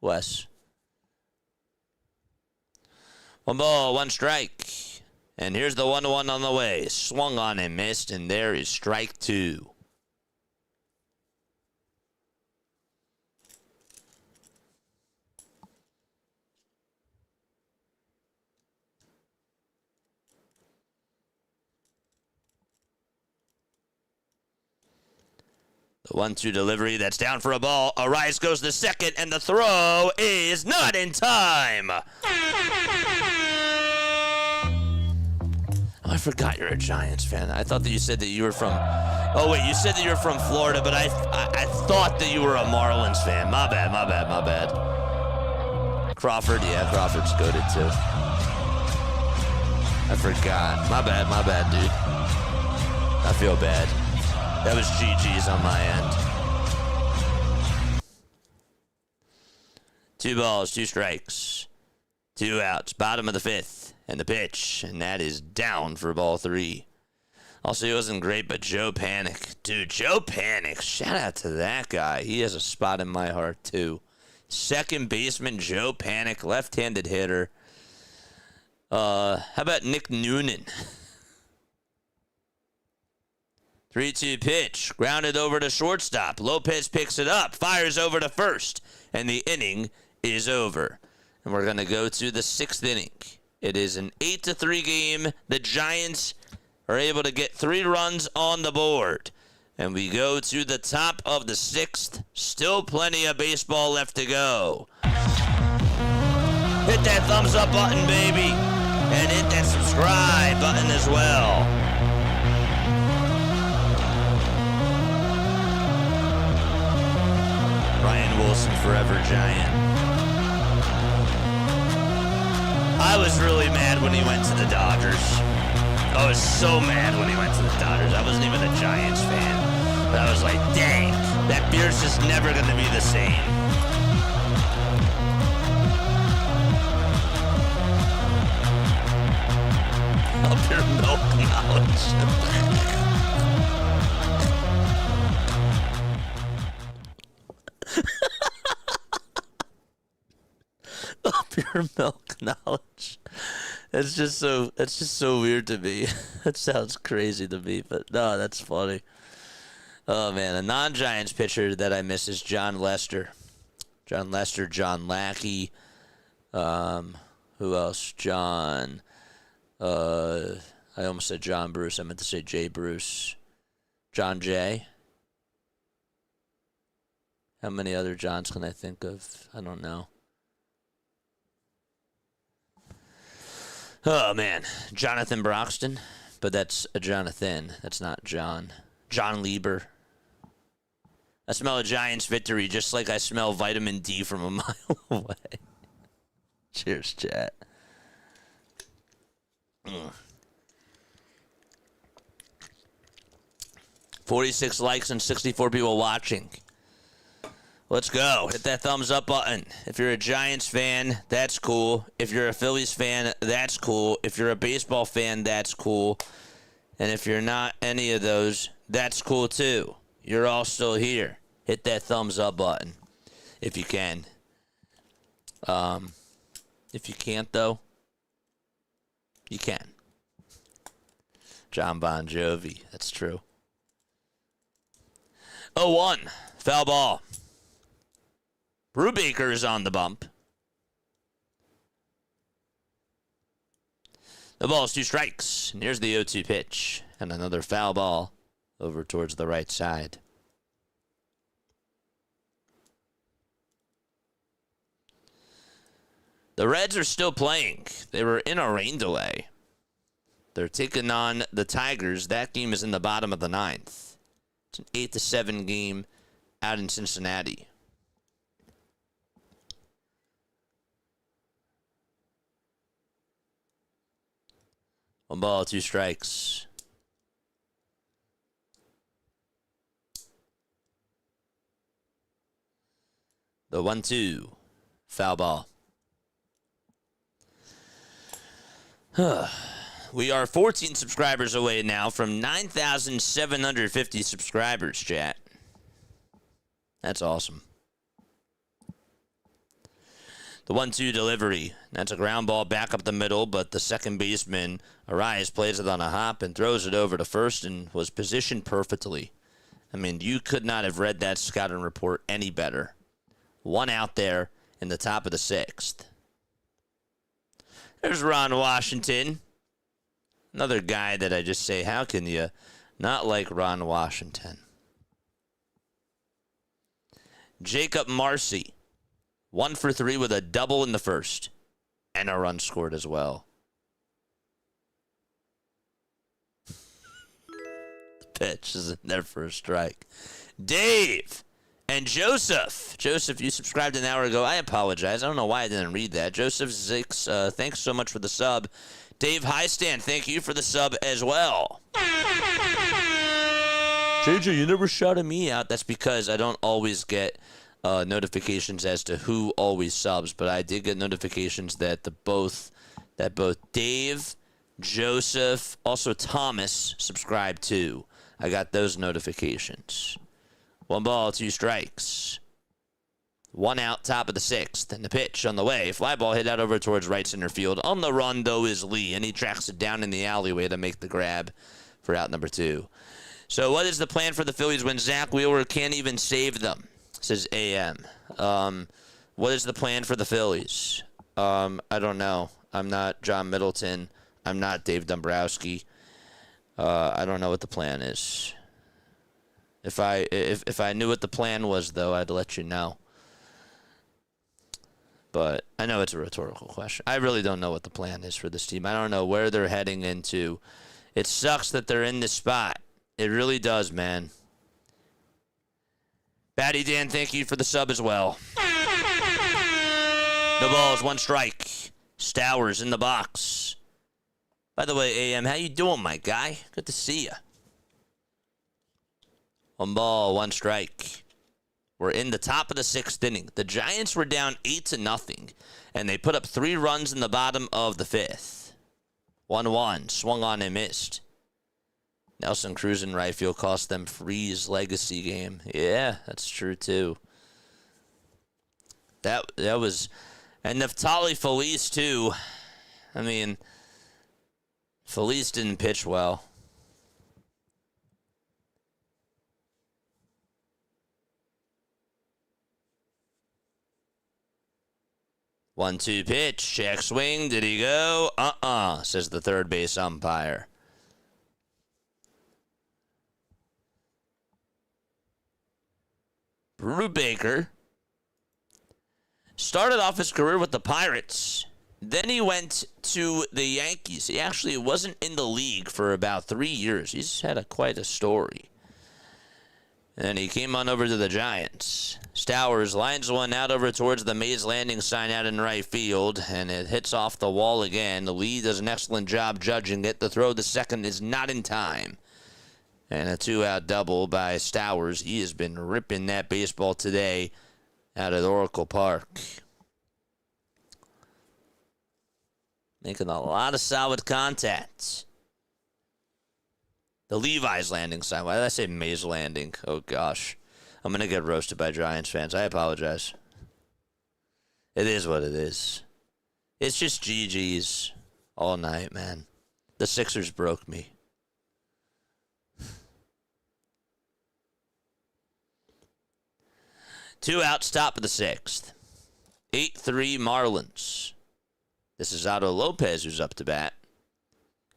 Speaker 2: Wes? 1 ball, 1 strike. And here's the 1-1 on the way. Swung on and missed, and there is strike 2. The 1-2 delivery, that's down for a ball. Arise goes to second, and the throw is not in time. Oh, I forgot you're a Giants fan. I thought that you said that you were from... Oh, wait, you said that you're from Florida, but I thought that you were a Marlins fan. My bad. Crawford, yeah, Crawford's goated too. I forgot. My bad, dude. I feel bad. That was GG's on my end. 2 balls, 2 strikes. 2 outs, bottom of the 5th. And the pitch, and that is down for ball 3. Also, he wasn't great, but Joe Panic. Dude, Joe Panic, shout out to that guy. He has a spot in my heart, too. Second baseman, Joe Panic, left-handed hitter. How about Nick Noonan? 3-2 pitch, grounded over to shortstop. Lopez picks it up, fires over to first, and the inning is over. And we're going to go to the 6th inning. It is an 8-3 game. The Giants are able to get 3 runs on the board. And we go to the top of the 6th. Still plenty of baseball left to go. Hit that thumbs up button, baby. And hit that subscribe button as well. Ryan Wilson, forever Giant. I was really mad when he went to the Dodgers. I was so mad when he went to the Dodgers. I wasn't even a Giants fan. But I was like, dang, that beer's just never going to be the same. Up your milk knowledge. Up your milk knowledge. It's just so weird to me. That sounds crazy to me, but no, that's funny. Oh man, a non-Giants pitcher that I miss is John Lester. John Lackey. Who else? I almost said John Bruce. I meant to say Jay Bruce. John Jay. How many other Johns can I think of? I don't know. Oh, man. Jonathan Broxton. But that's a Jonathan. That's not John. John Lieber. I smell a Giants victory just like I smell vitamin D from a mile away. Cheers, chat. 46 likes and 64 people watching. Let's go. Hit that thumbs up button. If you're a Giants fan, that's cool. If you're a Phillies fan, that's cool. If you're a baseball fan, that's cool. And if you're not any of those, that's cool too. You're all still here. Hit that thumbs up button if you can. If you can't, though, you can. John Bon Jovi. That's true. 0-1. Foul ball. Brubaker is on the bump. The ball's 2 strikes. And here's the 0-2 pitch. And another foul ball over towards the right side. The Reds are still playing. They were in a rain delay. They're taking on the Tigers. That game is in the bottom of the 9th. It's an 8-7 game out in Cincinnati. One ball, 2 strikes. The 1-2. Foul ball. We are 14 subscribers away now from 9,750 subscribers, chat. That's awesome. The 1-2 delivery. That's a ground ball back up the middle, but the second baseman, Arias, plays it on a hop and throws it over to first and was positioned perfectly. I mean, you could not have read that scouting report any better. 1 out there in the top of the 6th. There's Ron Washington. Another guy that I just say, how can you not like Ron Washington? Jacob Marcy. 1 for 3 with a double in the first. And a run scored as well. The pitch is in there for a strike. Dave and Joseph. Joseph, you subscribed an hour ago. I apologize. I don't know why I didn't read that. Joseph Zix, thanks so much for the sub. Dave Highstand, thank you for the sub as well. JJ, you never shouted me out. That's because I don't always get notifications as to who always subs, but I did get notifications that both Dave, Joseph, also Thomas subscribed too. I got those notifications. 1 ball, 2 strikes. 1 out, top of the 6th. And the pitch on the way. Fly ball hit out over towards right center field. On the run, though, is Lee. And he tracks it down in the alleyway to make the grab for out number 2. So what is the plan for the Phillies when Zach Wheeler can't even save them? Says AM. What is the plan for the Phillies? I don't know. I'm not John Middleton. I'm not Dave Dombrowski. I don't know what the plan is. If I knew what the plan was, though, I'd let you know. But I know it's a rhetorical question. I really don't know what the plan is for this team. I don't know where they're heading into. It sucks that they're in this spot. It really does, man. Batty Dan, thank you for the sub as well. No balls, 1 strike. Stowers in the box. By the way, AM, how you doing, my guy? Good to see you. 1 ball, 1 strike. We're in the top of the 6th inning. The Giants were down 8-0, and they put up 3 runs in the bottom of the 5th. 1-1, swung on and missed. Nelson Cruz in right field cost them Free's legacy game. Yeah, that's true too. That was, and Neftali Feliz too. I mean, Feliz didn't pitch well. One-two pitch, check swing. Did he go? Says the third base umpire. Brubaker started off his career with the Pirates. Then he went to the Yankees. He actually wasn't in the league for about 3 years. He's had quite a story. And he came on over to the Giants. Stowers lines one out over towards the Mays Landing sign out in right field, and it hits off the wall again. Lee does an excellent job judging it. The throw to second is not in time. And a 2-out double by Stowers. He has been ripping that baseball today. out at Oracle Park. Making a lot of solid contact. The Levi's Landing sign. Why did I say Mays Landing? Oh, gosh. I'm going to get roasted by Giants fans. I apologize. It is what it is. It's just GG's all night, man. The Sixers broke me. Two outs, top of the sixth. 8-3 Marlins. This is Otto Lopez who's up to bat.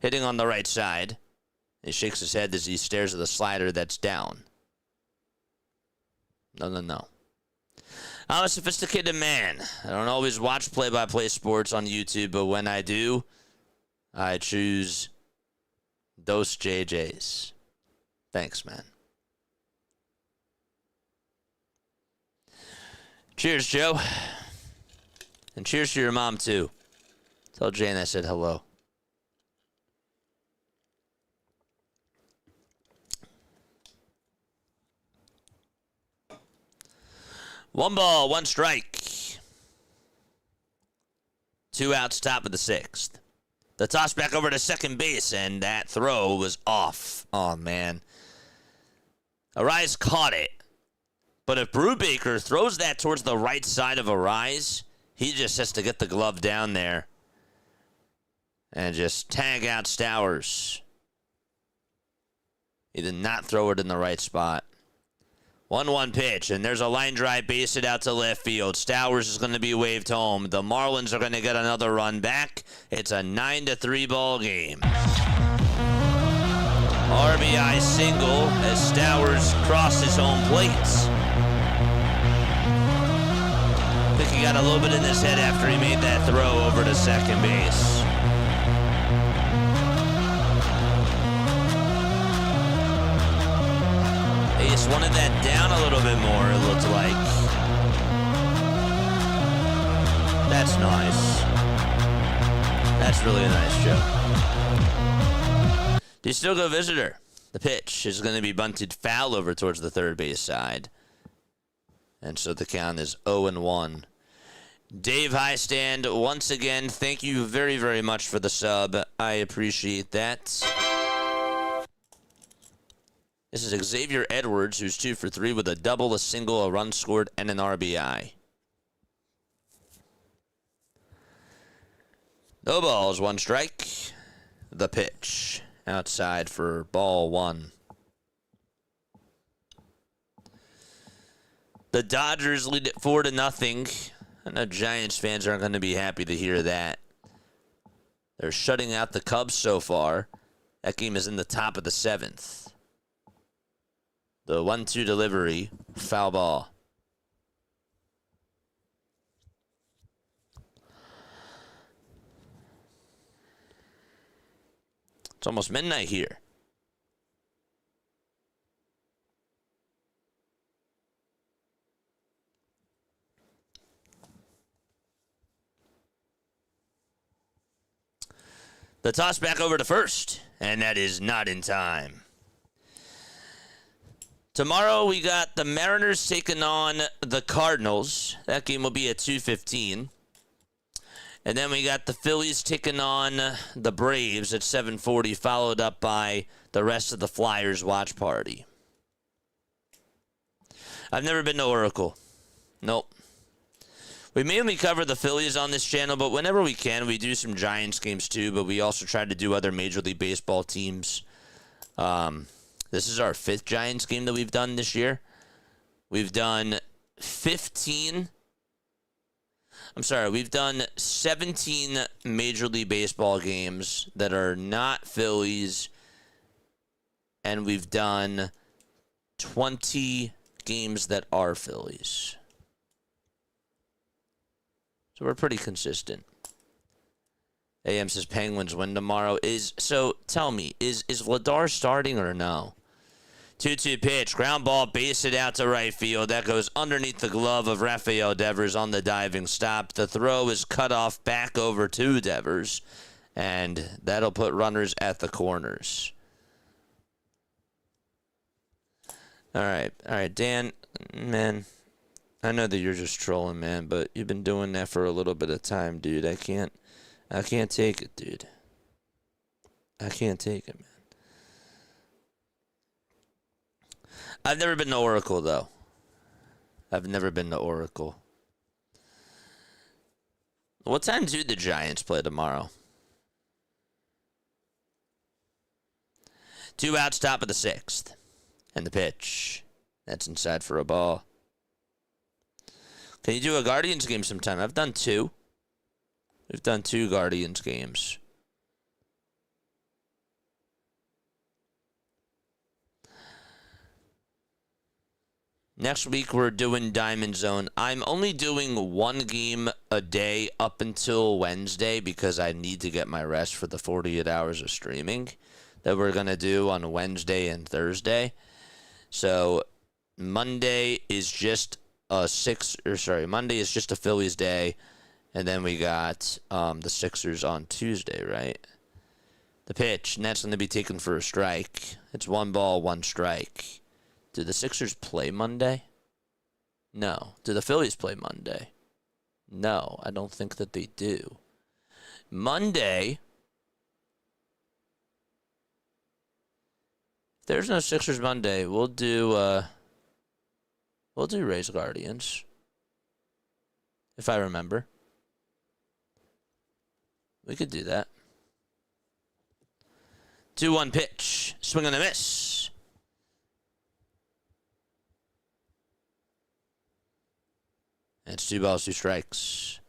Speaker 2: Hitting on the right side. He shakes his head as he stares at the slider that's down. No. I'm a sophisticated man. I don't always watch play-by-play sports on YouTube, but when I do, I choose those JJs. Thanks, man. Cheers, Joe. And cheers to your mom, too. Tell Jane I said hello. One ball, one strike. Two outs, top of the sixth. The toss back over to second base, and that throw was off. Oh, man. Arise caught it. But if Brubaker throws that towards the right side of Arise, he just has to get the glove down there and just tag out Stowers. He did not throw it in the right spot. 1-1 pitch, and there's a line drive, base it out to left field. Stowers is going to be waved home. The Marlins are going to get another run back. It's a 9-3 ball game. RBI single as Stowers crosses home plate. I think he got a little bit in his head after he made that throw over to second base. He just wanted that down a little bit more, it looked like. That's nice. That's really a nice joke. Do you still go visitor? The pitch is going to be bunted foul over towards the third base side. And so the count is 0-1. Dave Highstand, once again, thank you very, very much for the sub. I appreciate that. This is Xavier Edwards, who's 2 for 3 with a double, a single, a run scored, and an RBI. No balls, one strike. The pitch. Outside for ball one. The Dodgers lead it 4-0. I know Giants fans aren't going to be happy to hear that. They're shutting out the Cubs so far. That game is in the top of the seventh. The 1-2 delivery, foul ball. It's almost midnight here. The toss back over to first, and that is not in time. Tomorrow we got the Mariners taking on the Cardinals. That game will be at 2:15. And then we got the Phillies taking on the Braves at 7:40, followed up by the rest of the Flyers watch party. I've never been to Oracle. Nope. We mainly cover the Phillies on this channel, but whenever we can, we do some Giants games too, but we also try to do other Major League Baseball teams. This is our 5th Giants game that we've done this year. We've done 17 Major League Baseball games that are not Phillies, and we've done 20 games that are Phillies. So we're pretty consistent. AM says Penguins win tomorrow. So tell me, is Vladar starting or no? 2-2 pitch, ground ball, base it out to right field. That goes underneath the glove of Rafael Devers on the diving stop. The throw is cut off back over to Devers, and that'll put runners at the corners. All right, Dan, man, I know that you're just trolling, man, but you've been doing that for a little bit of time, dude. I can't take it, dude. I can't take it, man. I've never been to Oracle, though. I've never been to Oracle. What time do the Giants play tomorrow? 2 outs, top of the 6th. And the pitch. That's inside for a ball. Can you do a Guardians game sometime? I've done 2. We've done 2 Guardians games. Next week, we're doing Diamond Zone. I'm only doing 1 game a day up until Wednesday because I need to get my rest for the 48 hours of streaming that we're going to do on Wednesday and Thursday. So Monday is just Monday is just a Phillies day. And then we got the Sixers on Tuesday, right? The pitch, and that's going to be taken for a strike. It's 1 ball, 1 strike. Do the Sixers play Monday? No. Do the Phillies play Monday? No, I don't think that they do. Monday, if there's no Sixers Monday, we'll do Rays Guardians. If I remember. We could do that. 2-1 pitch. Swing and a miss. It's 2 balls, 2 strikes.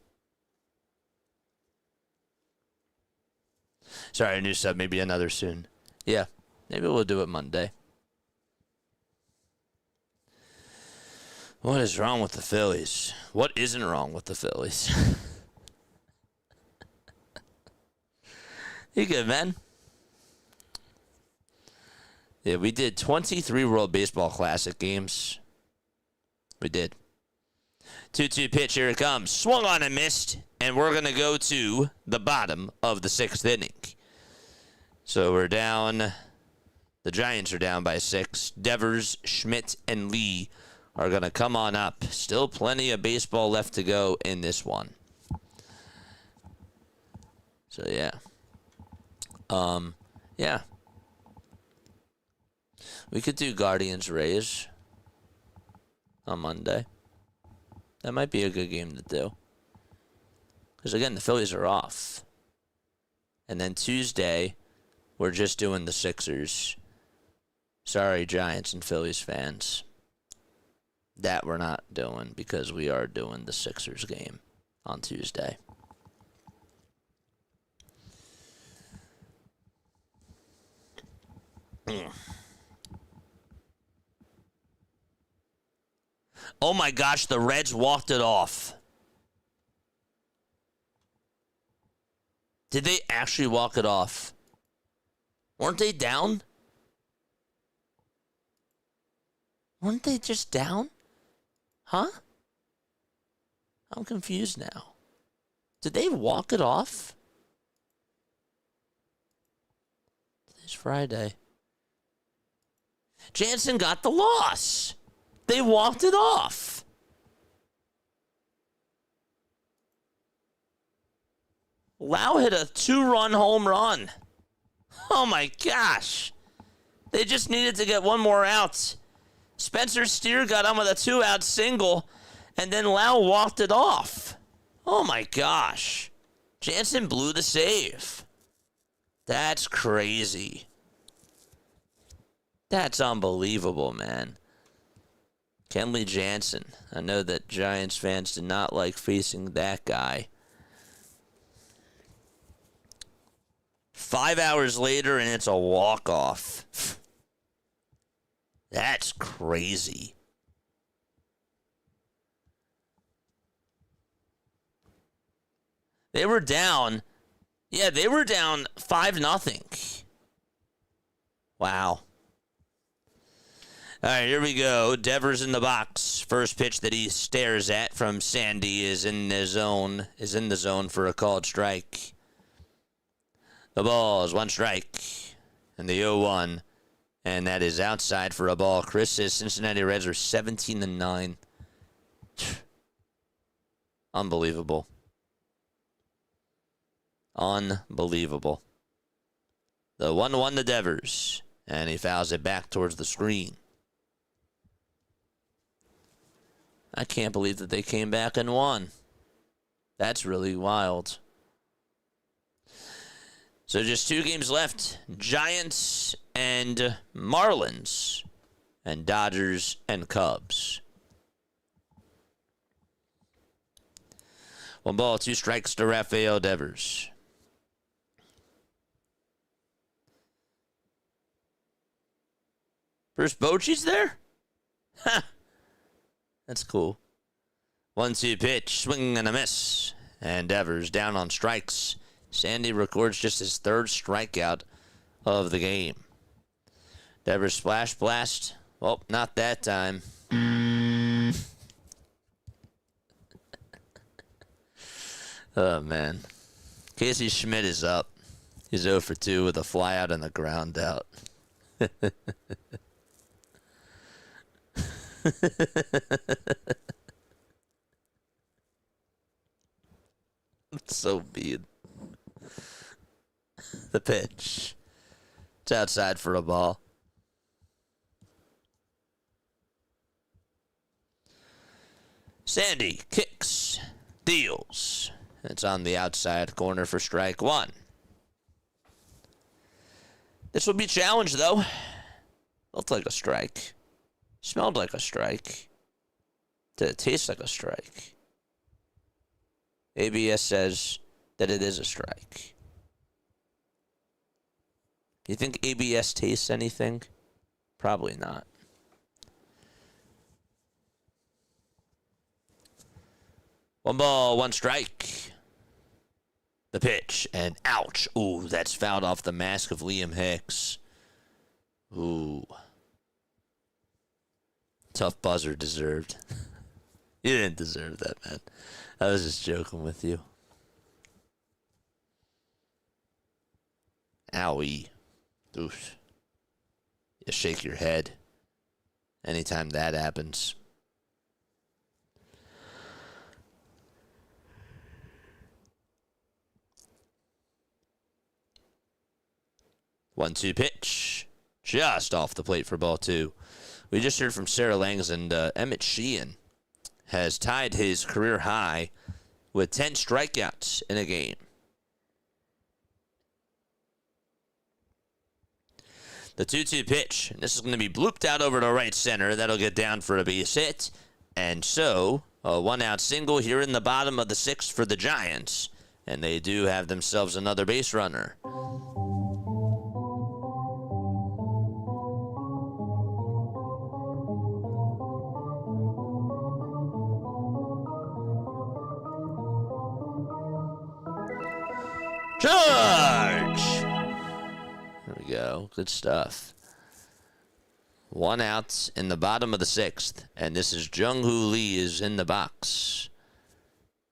Speaker 2: Sorry, a new sub. Maybe another soon. Yeah, maybe we'll do it Monday. What is wrong with the Phillies? What isn't wrong with the Phillies? You good, man? Yeah, we did 23 World Baseball Classic games. We did. 2-2 pitch, here it comes. Swung on and missed, and we're going to go to the bottom of the 6th inning. So we're down. The Giants are down by 6. Devers, Schmidt, and Lee are going to come on up. Still plenty of baseball left to go in this one. So, yeah. Yeah. We could do Guardians Rays on Monday. That might be a good game to do. Because, again, the Phillies are off. And then Tuesday, we're just doing the Sixers. Sorry, Giants and Phillies fans. That we're not doing because we are doing the Sixers game on Tuesday. Oh my gosh, the Reds walked it off. Did they actually walk it off? Weren't they down? Weren't they just down? Huh? I'm confused now. Did they walk it off? Today's Friday. Jansen got the loss. They walked it off. Lau hit a 2-run home run. Oh my gosh. They just needed to get 1 more out. Spencer Steer got on with a 2-out single, and then Lau walked it off. Oh my gosh. Jansen blew the save. That's crazy. That's unbelievable, man. Kenley Jansen. I know that Giants fans did not like facing that guy. 5 hours later, and it's a walk-off. That's crazy. They were down. Yeah, they were down 5-0. Wow. All right, here we go. Devers in the box. First pitch that he stares at from Sandy is in the zone. Is in the zone for a called strike. The ball is 1 strike. And the 0-1. And that is outside for a ball. Chris says Cincinnati Reds are 17-9. Unbelievable. Unbelievable. The 1-1 to Devers, and he fouls it back towards the screen. I can't believe that they came back and won. That's really wild. So just 2 games left. Giants and Marlins, and Dodgers and Cubs. 1 ball, 2 strikes to Rafael Devers. Bruce Bochy's there? Ha! That's cool. 1-2 pitch, swing and a miss. And Devers down on strikes. Sandy records just his 3rd strikeout of the game. Devers splash blast. Well, not that time. Oh, man. Casey Schmidt is up. He's 0 for 2 with a flyout and a ground out. It's so mean. The pitch. It's outside for a ball. Sandy kicks, deals. It's on the outside corner for strike 1. This will be challenged, though. Looked like a strike. Smelled like a strike. Did it taste like a strike? ABS says that it is a strike. Do you think ABS tastes anything? Probably not. One ball, 1 strike. The pitch, and ouch. Ooh, that's fouled off the mask of Liam Hicks. Ooh. Tough buzzer deserved. You didn't deserve that, man. I was just joking with you. Owie. Oof. You shake your head anytime that happens. One-two pitch. Just off the plate for ball 2. We just heard from Sarah Langs, and Emmett Sheehan has tied his career high with 10 strikeouts in a game. The 2-2 pitch. And this is going to be blooped out over to right center. That'll get down for a base hit. And so, a 1-out single here in the bottom of the 6th for the Giants. And they do have themselves another base runner. Charge! There we go. Good stuff. 1 out in the bottom of the 6th. And this is Jung-Hoo Lee is in the box.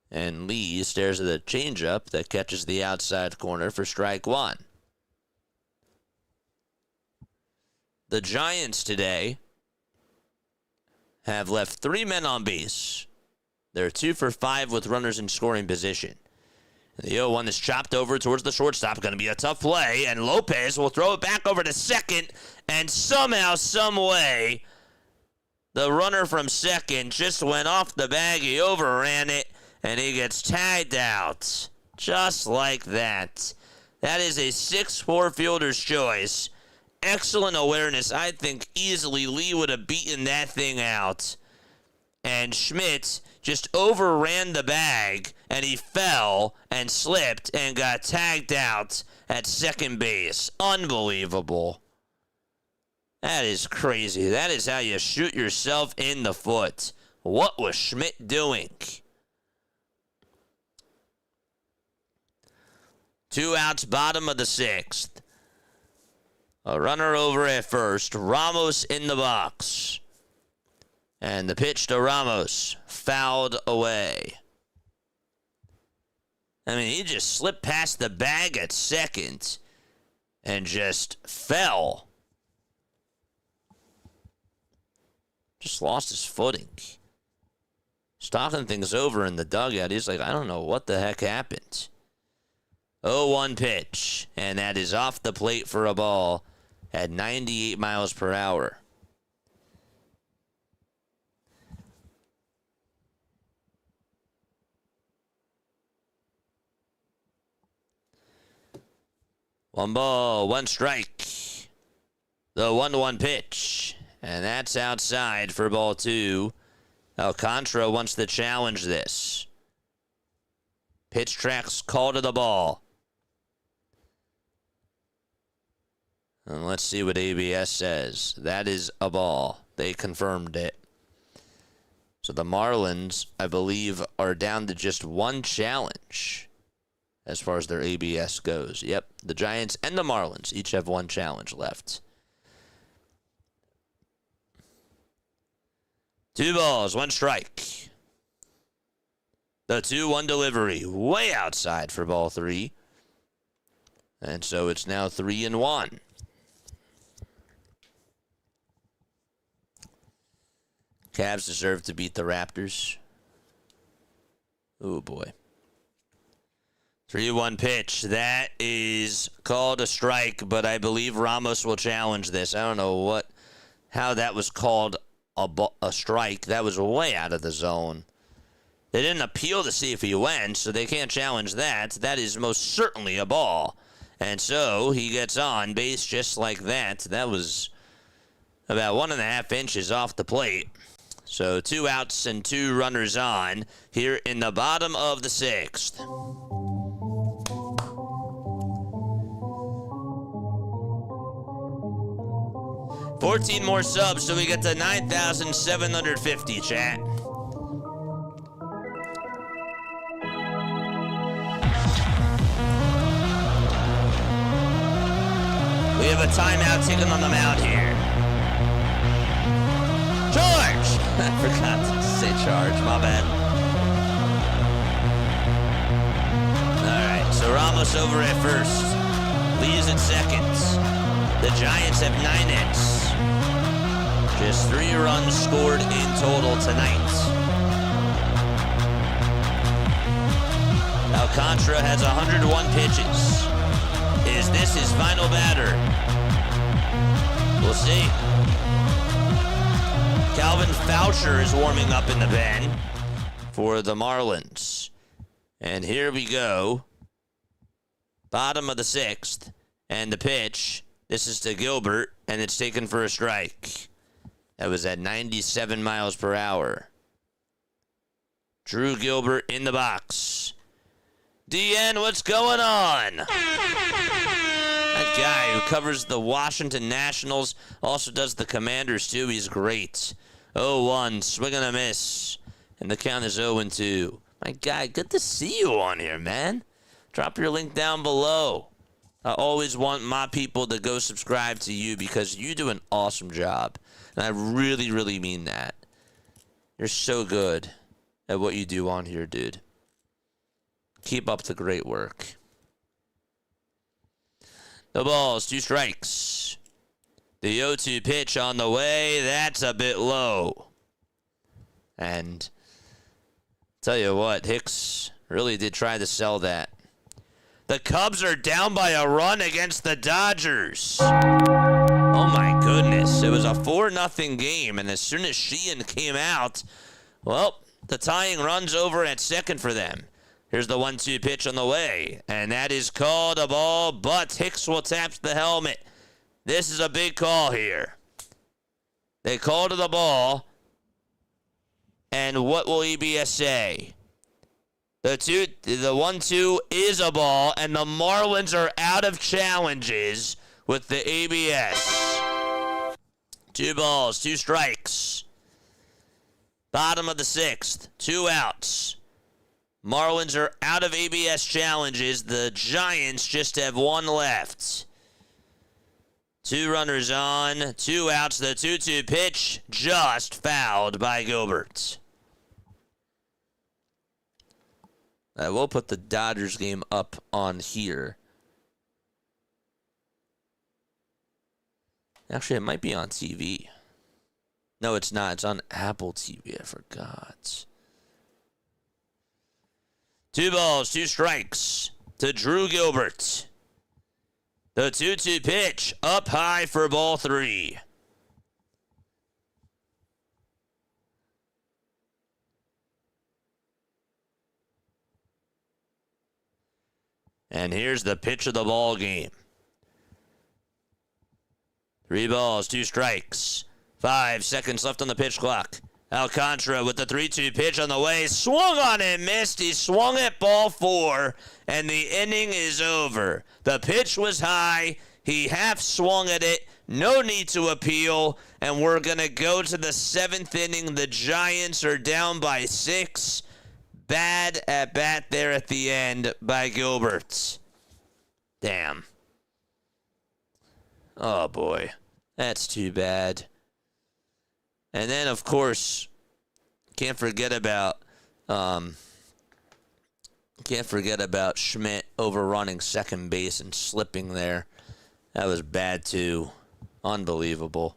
Speaker 2: And Lee stares at the changeup that catches the outside corner for strike 1. The Giants today have left 3 men on base. They're 2 for 5 with runners in scoring position. The 0-1 is chopped over towards the shortstop. Going to be a tough play. And Lopez will throw it back over to second. And somehow, some way, the runner from second just went off the bag. He overran it. And he gets tagged out. Just like that. That is a 6-4 fielder's choice. Excellent awareness. I think easily Lee would have beaten that thing out. And Schmidt just overran the bag, and he fell and slipped and got tagged out at second base. Unbelievable. That is crazy. That is how you shoot yourself in the foot. What was Schmidt doing? 2 outs, bottom of the 6th. A runner over at first. Ramos in the box. And the pitch to Ramos, fouled away. I mean, he just slipped past the bag at second and just fell. Just lost his footing. He's talking things over in the dugout. He's like, I don't know what the heck happened. 0-1 pitch, and that is off the plate for a ball at 98 miles per hour. One ball, one strike. The 1-1 pitch, and that's outside for ball 2. Alcantara wants to challenge this. Pitch tracks call to the ball. And let's see what ABS says. That is a ball. They confirmed it. So the Marlins, I believe, are down to just one challenge as far as their ABS goes. Yep, the Giants and the Marlins each have one challenge left. 2 balls, 1 strike. The 2-1 delivery, way outside for ball 3. And so it's now 3-1. Cavs deserve to beat the Raptors. Oh, boy. 3-1 pitch. That is called a strike, but I believe Ramos will challenge this. I don't know how that was called a strike. That was way out of the zone. They didn't appeal to see if he went, so they can't challenge that. That is most certainly a ball. And so he gets on base just like that. That was about 1.5 inches off the plate. So 2 outs and 2 runners on here in the bottom of the 6th. $14 more subs, so we get to 9,750, chat. We have a timeout taken on the mound here. George! I forgot to say charge, my bad. Alright, so Ramos over at first. Leaves at second. The Giants have 9 hits. Just 3 runs scored in total tonight. Alcantara has 101 pitches. Is this his final batter? We'll see. Calvin Foucher is warming up in the pen for the Marlins. And here we go. Bottom of the 6th. And the pitch. This is to Gilbert, and it's taken for a strike. That was at 97 miles per hour. Drew Gilbert in the box. DN, what's going on? That guy who covers the Washington Nationals, also does the Commanders too. He's great. 0-1, swing and a miss. And the count is 0-2. My guy, good to see you on here, man. Drop your link down below. I always want my people to go subscribe to you because you do an awesome job. And I really, really mean that. You're so good at what you do on here, dude. Keep up the great work. The ball's 2 strikes. The 0-2 pitch on the way. That's a bit low. And tell you what, Hicks really did try to sell that. The Cubs are down by a run against the Dodgers. Oh my goodness. It was a 4-0 game, and as soon as Sheehan came out, well, the tying run's over at second for them. Here's the 1-2 pitch on the way, and that is called a ball, but Hicks will tap the helmet. This is a big call here. They call to the ball, and what will EBS say? The 1-2 is a ball, and the Marlins are out of challenges with the ABS. 2 balls, 2 strikes. Bottom of the 6th, 2 outs. Marlins are out of ABS challenges. The Giants just have 1 left. 2 runners on, 2 outs. The 2-2 pitch just fouled by Gilbert. I will put the Dodgers game up on here. Actually, it might be on TV. No, it's not. It's on Apple TV. I forgot. 2 balls, 2 strikes to Drew Gilbert. The 2-2 pitch up high for ball 3. And here's the pitch of the ball game. 3 balls, 2 strikes. 5 seconds left on the pitch clock. Alcantara with the 3-2 pitch on the way. Swung on and missed. He swung at ball 4, and the inning is over. The pitch was high. He half swung at it. No need to appeal. And we're going to go to the 7th inning. The Giants are down by 6. Bad at bat there at the end by Gilbert. Damn. Oh, boy. That's too bad. And then, of course, can't forget about Schmidt overrunning second base and slipping there. That was bad, too. Unbelievable.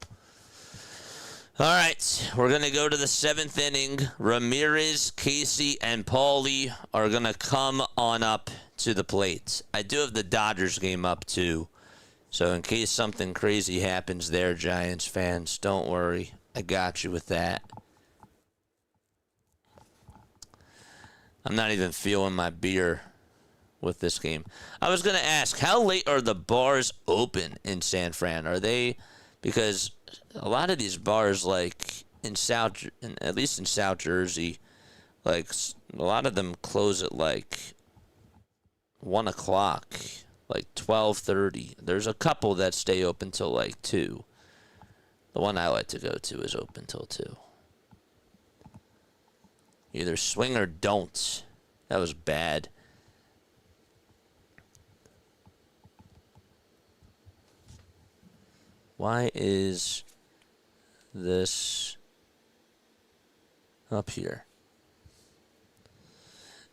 Speaker 2: All right, we're going to go to the 7th inning. Ramirez, Casey, and Paulie are going to come on up to the plate. I do have the Dodgers game up, too. So in case something crazy happens there, Giants fans, don't worry. I got you with that. I'm not even feeling my beer with this game. I was going to ask, how late are the bars open in San Fran? Are they... Because a lot of these bars, like at least in South Jersey, like a lot of them close at like 1 o'clock, like 12:30. There's a couple that stay open till like 2. The one I like to go to is open till 2. Either swing or don't. That was bad. Why is this up here?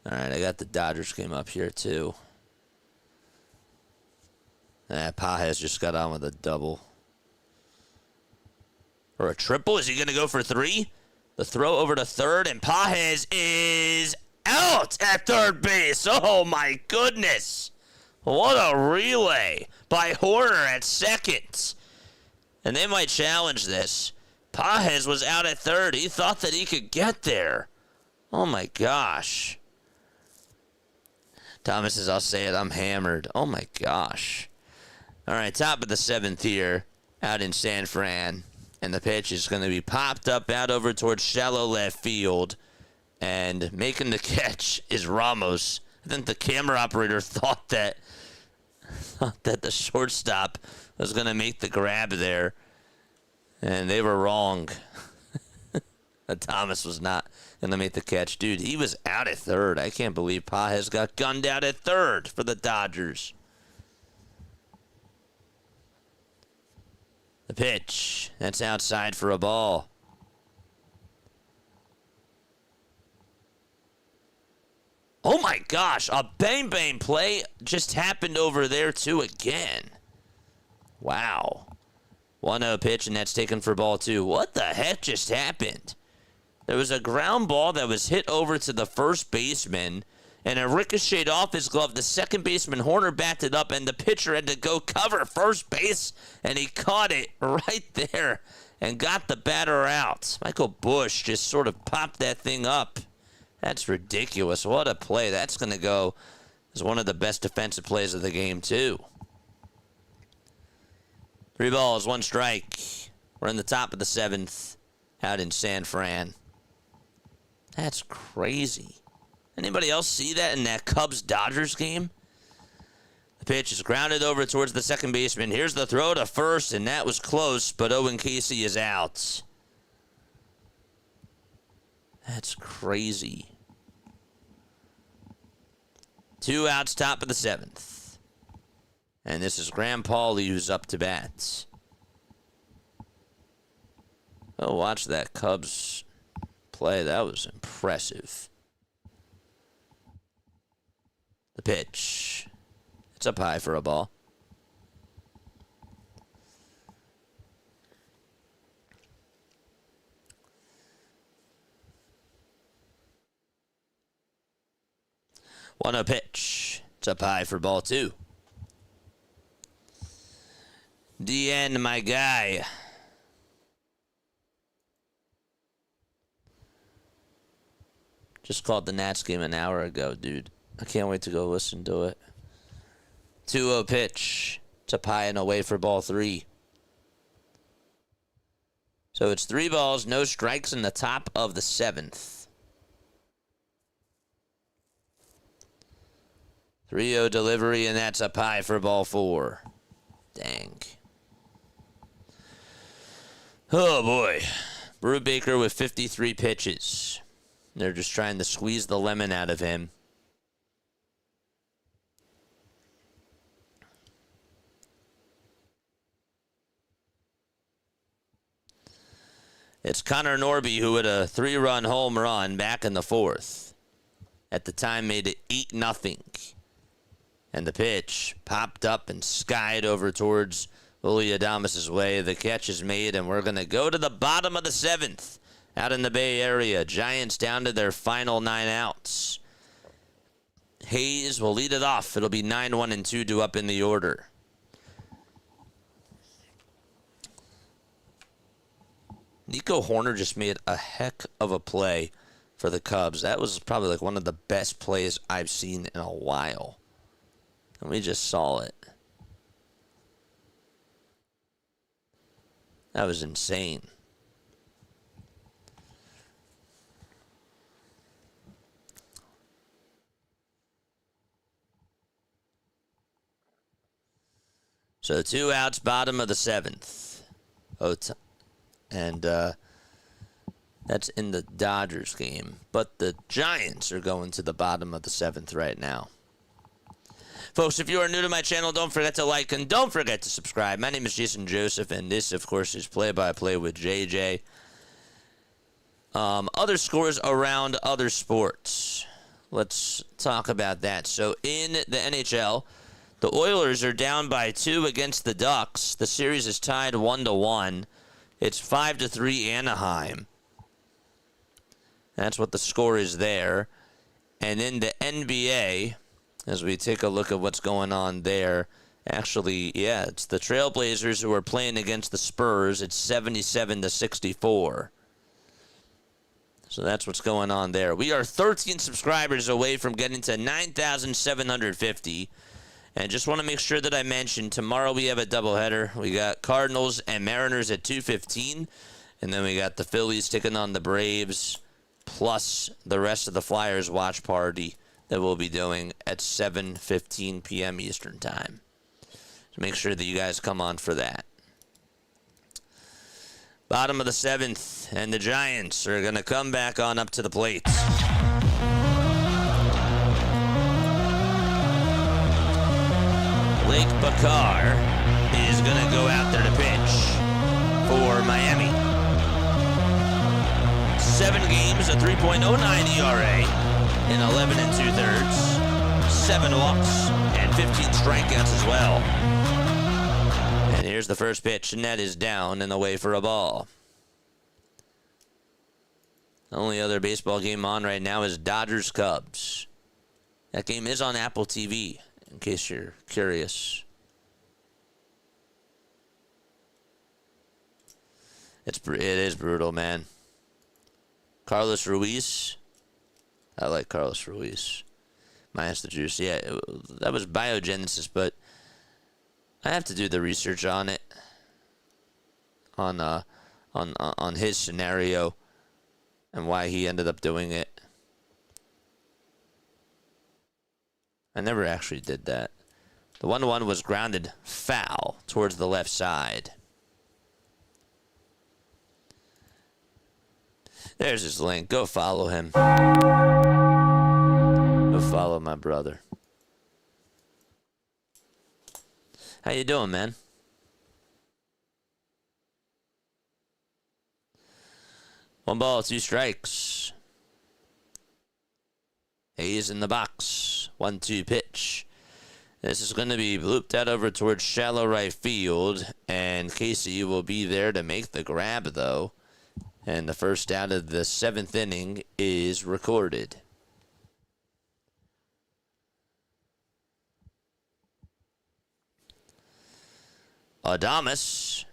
Speaker 2: All right, I got the Dodgers game up here too. Pages just got on with a double. Or a triple? Is he going to go for 3? The throw over to third, and Pages is out at third base. Oh, my goodness. What a relay by Horner at second. And they might challenge this. Pages was out at third. He thought that he could get there. Oh, my gosh. Thomas says, I'll say it, I'm hammered. Oh, my gosh. All right, top of the 7th here out in San Fran. And the pitch is going to be popped up out over towards shallow left field. And making the catch is Ramos. I think the camera operator thought that the shortstop was going to make the grab there. And they were wrong. Thomas was not going to make the catch. Dude, he was out at third. I can't believe Pages got gunned out at third for the Dodgers. The pitch. That's outside for a ball. Oh my gosh, a bang play just happened over there too again. Wow. 1-0 pitch, and that's taken for ball 2. What the heck just happened? There was a ground ball that was hit over to the first baseman, and it ricocheted off his glove. The second baseman, Horner, batted up, and the pitcher had to go cover first base, and he caught it right there and got the batter out. Michael Busch just sort of popped that thing up. That's ridiculous. What a play. That's going to go as one of the best defensive plays of the game, too. 3 balls, 1 strike. We're in the top of the 7th out in San Fran. That's crazy. Anybody else see that in that Cubs-Dodgers game? The pitch is grounded over towards the second baseman. Here's the throw to first, and that was close, but Owen Casey is out. That's crazy. 2 outs, top of the 7th. And this is Graham Paulie who's up to bat. Oh, watch that Cubs play. That was impressive. The pitch. It's up high for a ball. 1-0 pitch. It's up high for ball 2. DN, my guy. Just called the Nats game an hour ago, dude. I can't wait to go listen to it. 2-0 pitch. It's up high and away for ball 3. So it's 3 balls, no strikes in the top of the 7th. 3-0 delivery, and that's up high for ball 4. Dang. Oh, boy. Brubaker with 53 pitches. They're just trying to squeeze the lemon out of him. It's Connor Norby who hit a 3-run home run back in the 4th. At the time, made it 8-0. And the pitch popped up and skied over towards Willie Adames' way. The catch is made, and we're going to go to the bottom of the 7th out in the Bay Area. Giants down to their final 9 outs. Hayes will lead it off. It'll be 9-1-2 to up in the order. Nico Horner just made a heck of a play for the Cubs. That was probably like one of the best plays I've seen in a while. And we just saw it. That was insane. So 2 outs, bottom of the 7th. And that's in the Dodgers game. But the Giants are going to the bottom of the 7th right now. Folks, if you are new to my channel, don't forget to like and don't forget to subscribe. My name is Jason Joseph, and this, of course, is Play-by-Play with JJ. Other scores around other sports. Let's talk about that. So in the NHL, the Oilers are down by 2 against the Ducks. The series is tied 1-1. It's 5-3 Anaheim. That's what the score is there. And in the NBA, as we take a look at what's going on there, actually, yeah, it's the Trailblazers who are playing against the Spurs. It's 77-64. So that's what's going on there. We are 13 subscribers away from getting to 9,750. And just want to make sure that I mention, tomorrow we have a doubleheader. We got Cardinals and Mariners at 2:15. And then we got the Phillies taking on the Braves, plus the rest of the Flyers watch party that we'll be doing at 7:15 p.m. Eastern Time. So make sure that you guys come on for that. Bottom of the 7th, and the Giants are going to come back on up to the plate. Blake Bakar is going to go out there to pitch for Miami. 7 games, a 3.09 ERA in 11 2/3, 7 walks, and 15 strikeouts as well. And here's the first pitch, and that is down and away for a ball. The only other baseball game on right now is Dodgers-Cubs. That game is on Apple TV, in case you're curious. It is brutal, man. Carlos Ruiz. I like Carlos Ruiz. Minus the juice. Yeah, that was Biogenesis, but I have to do the research on it. On his scenario and why he ended up doing it. I never actually did that. The 1-1 was grounded foul towards the left side. There's his link. Go follow him. Go follow my brother. How you doing, man? One ball, 2 strikes. Hayes in the box. 1-2 pitch. This is going to be looped out over towards shallow right field, and Casey will be there to make the grab, though. And the first out of the 7th inning is recorded. Adames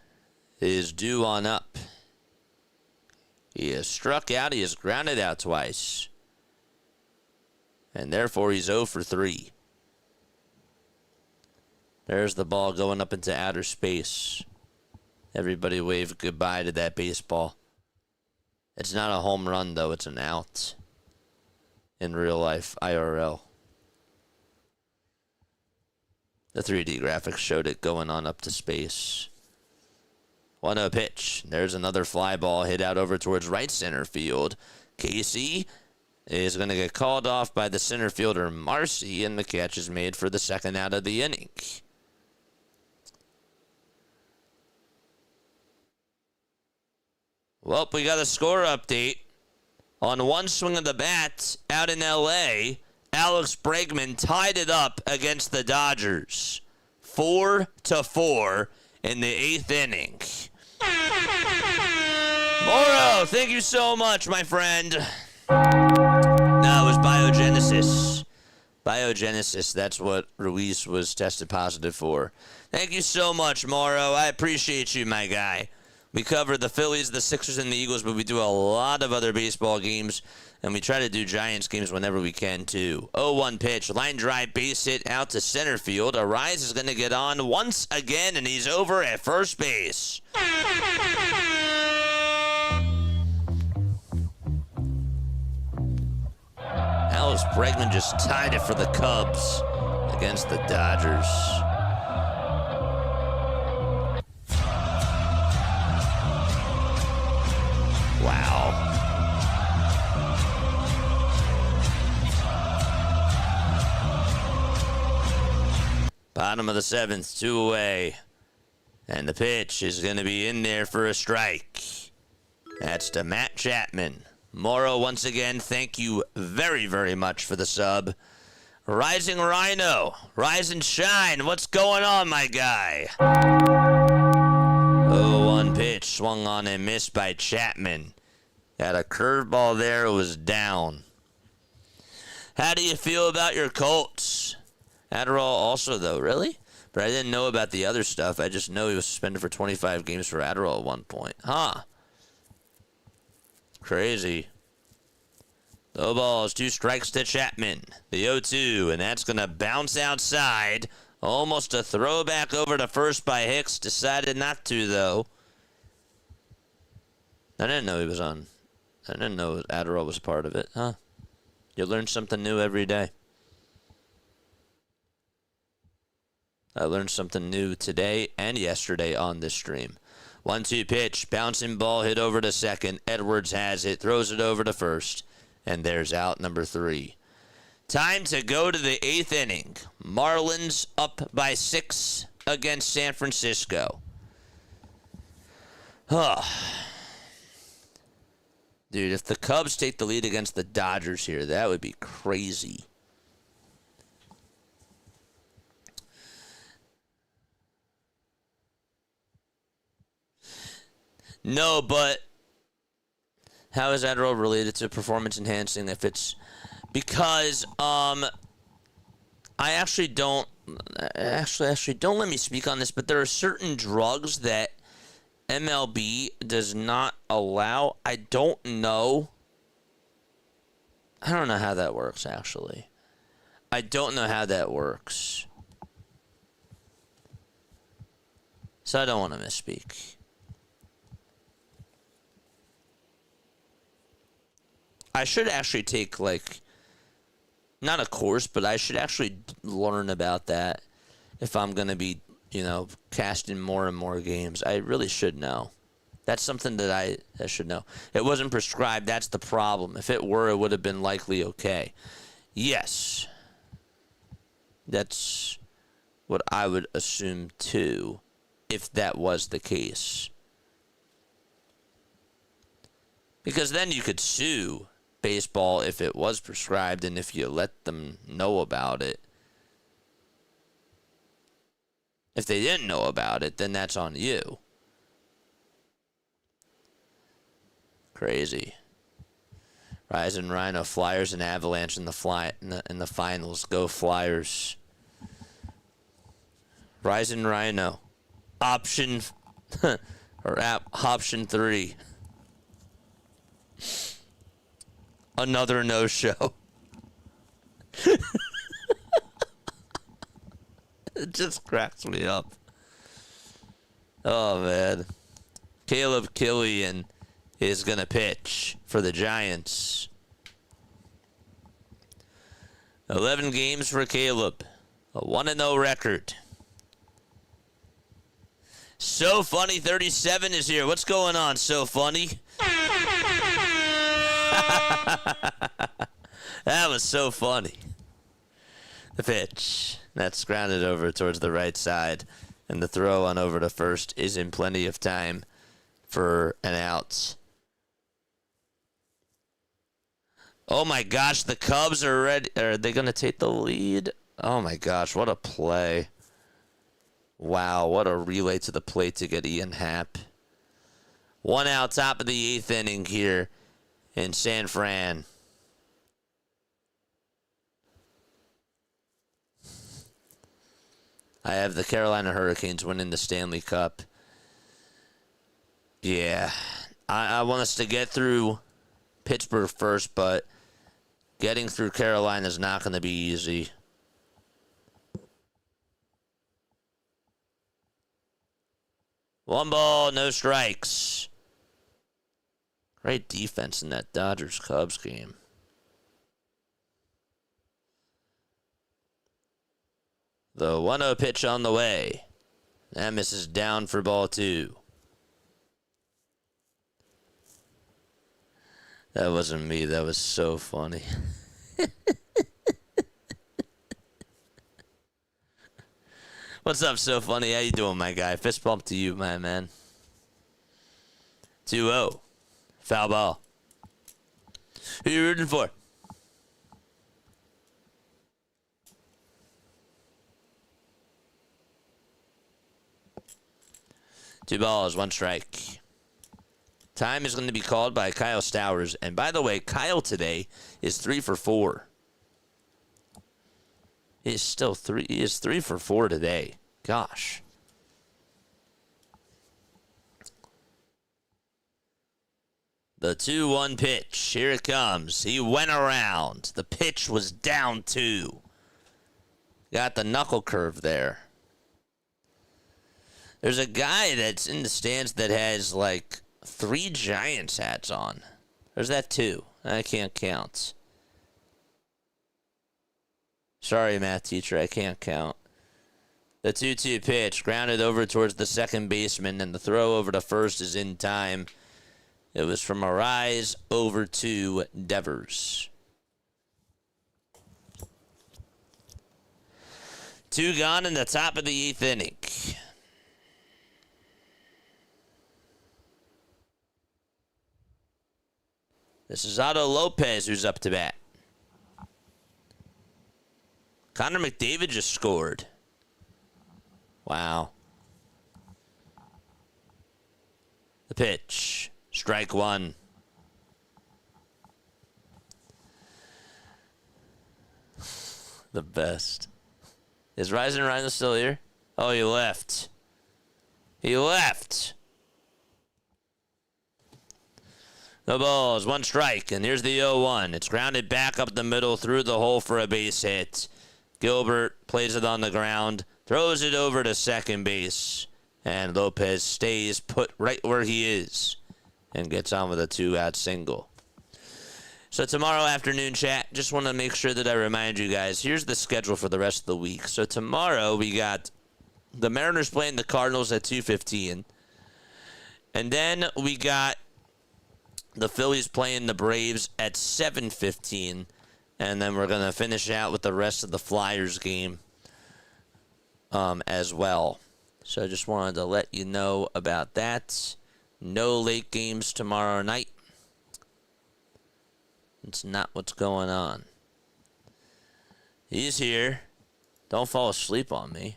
Speaker 2: is due on up. He has struck out. He has grounded out twice. And therefore, he's 0 for 3. There's the ball going up into outer space. Everybody wave goodbye to that baseball. It's not a home run, though. It's an out. In real life, IRL. The 3D graphics showed it going on up to space. 1-0 pitch. There's another fly ball hit out over towards right center field. Casey is going to get called off by the center fielder Marcy, and the catch is made for the second out of the inning. Well, we got a score update. On one swing of the bat out in L.A., Alex Bregman tied it up against the Dodgers. 4-4 in the 8th inning. Morrow, thank you so much, my friend. No, it was biogenesis. Biogenesis, that's what Ruiz was tested positive for. Thank you so much, Morrow. I appreciate you, my guy. We cover the Phillies, the Sixers, and the Eagles, but we do a lot of other baseball games, and we try to do Giants games whenever we can, too. 0-1 pitch, line drive, base hit out to center field. Arise is going to get on once again, and he's over at first base. Alex Bregman just tied it for the Cubs against the Dodgers. Wow. Bottom of the 7th, 2 away. And the pitch is going to be in there for a strike. That's to Matt Chapman. Morrow, once again, thank you very, very much for the sub. Rising Rhino, rise and shine. What's going on, my guy? 0-1 pitch, swung on and missed by Chapman. Got a curveball there, it was down. How do you feel about your Colts? Adderall also, though, really? But I didn't know about the other stuff. I just know he was suspended for 25 games for Adderall at one point. Huh. Crazy. Low balls, 2 strikes to Chapman. The 0-2, and that's going to bounce outside. Almost a throwback over to first by Hicks. Decided not to, though. I didn't know he was on. I didn't know Adderall was part of it. Huh. You learn something new every day. I learned something new today and yesterday on this stream. 1-2 pitch, bouncing ball hit over to second. Edwards has it, throws it over to first, and there's out number 3. Time to go to the 8th inning. Marlins up by 6 against San Francisco. Huh. Dude, if the Cubs take the lead against the Dodgers here, that would be crazy. No, but how is Adderall related to performance enhancing? If it's because I actually don't let me speak on this, but there are certain drugs that MLB does not allow. I don't know how that works, actually. I don't know how that works. So I don't want to misspeak. I should actually take, not a course, but I should actually learn about that if I'm going to be, casting more and more games. I really should know. That's something that I should know. It wasn't prescribed. That's the problem. If it were, it would have been likely okay. Yes. That's what I would assume, too, if that was the case. Because then you could sue baseball if it was prescribed and if you let them know about it. If they didn't know about it, then that's on you. Crazy. Rising Rhino, Flyers and Avalanche in the finals. Go Flyers. Rising Rhino. option or option 3. Another no-show. It just cracks me up. Oh, man. Caleb Killian is going to pitch for the Giants. 11 games for Caleb. A 1-0 record. So Funny 37 is here. What's going on, So Funny? That was so funny. The pitch. That's grounded over towards the right side. And the throw on over to first is in plenty of time for an out. Oh my gosh, the Cubs are ready. Are they going to take the lead? Oh my gosh, what a play. Wow, what a relay to the plate to get Ian Happ. 1 out, top of the 8th inning here in San Fran. I have the Carolina Hurricanes winning the Stanley Cup. Yeah, I want us to get through Pittsburgh first, but getting through Carolina is not going to be easy. One ball, no strikes. Great defense in that Dodgers-Cubs game. The 1-0 pitch on the way. That misses down for ball 2. That wasn't me. That was so funny. What's up, So Funny? How you doing, my guy? Fist bump to you, my man. 2-0. Foul ball. Who you rooting for? Two balls, 1 strike. Time is going to be called by Kyle Stowers. And by the way, Kyle today is 3 for 4. He is 3 for 4 today. Gosh. The 2-1 pitch. Here it comes. He went around. The pitch was down 2. Got the knuckle curve there. There's a guy that's in the stands that has like 3 Giants hats on. There's that 2. I can't count. Sorry, math teacher, I can't count. The 2-2 pitch, grounded over towards the second baseman, and the throw over to first is in time. It was from Arise over to Devers. 2 gone in the top of the 8th inning. This is Otto Lopez who's up to bat. Connor McDavid just scored. Wow. The pitch. Strike 1. The best. Is Rising Rhino still here? Oh, he left. He left. No balls, 1 strike, and here's the 0-1. It's grounded back up the middle through the hole for a base hit. Gilbert plays it on the ground, throws it over to second base, and Lopez stays put right where he is and gets on with a 2-out single. So tomorrow afternoon, chat, just want to make sure that I remind you guys, here's the schedule for the rest of the week. So tomorrow we got the Mariners playing the Cardinals at 2:15. And then we got the Phillies playing the Braves at 7:15. And then we're going to finish out with the rest of the Flyers game as well. So I just wanted to let you know about that. No late games tomorrow night. It's not what's going on. He's here. Don't fall asleep on me.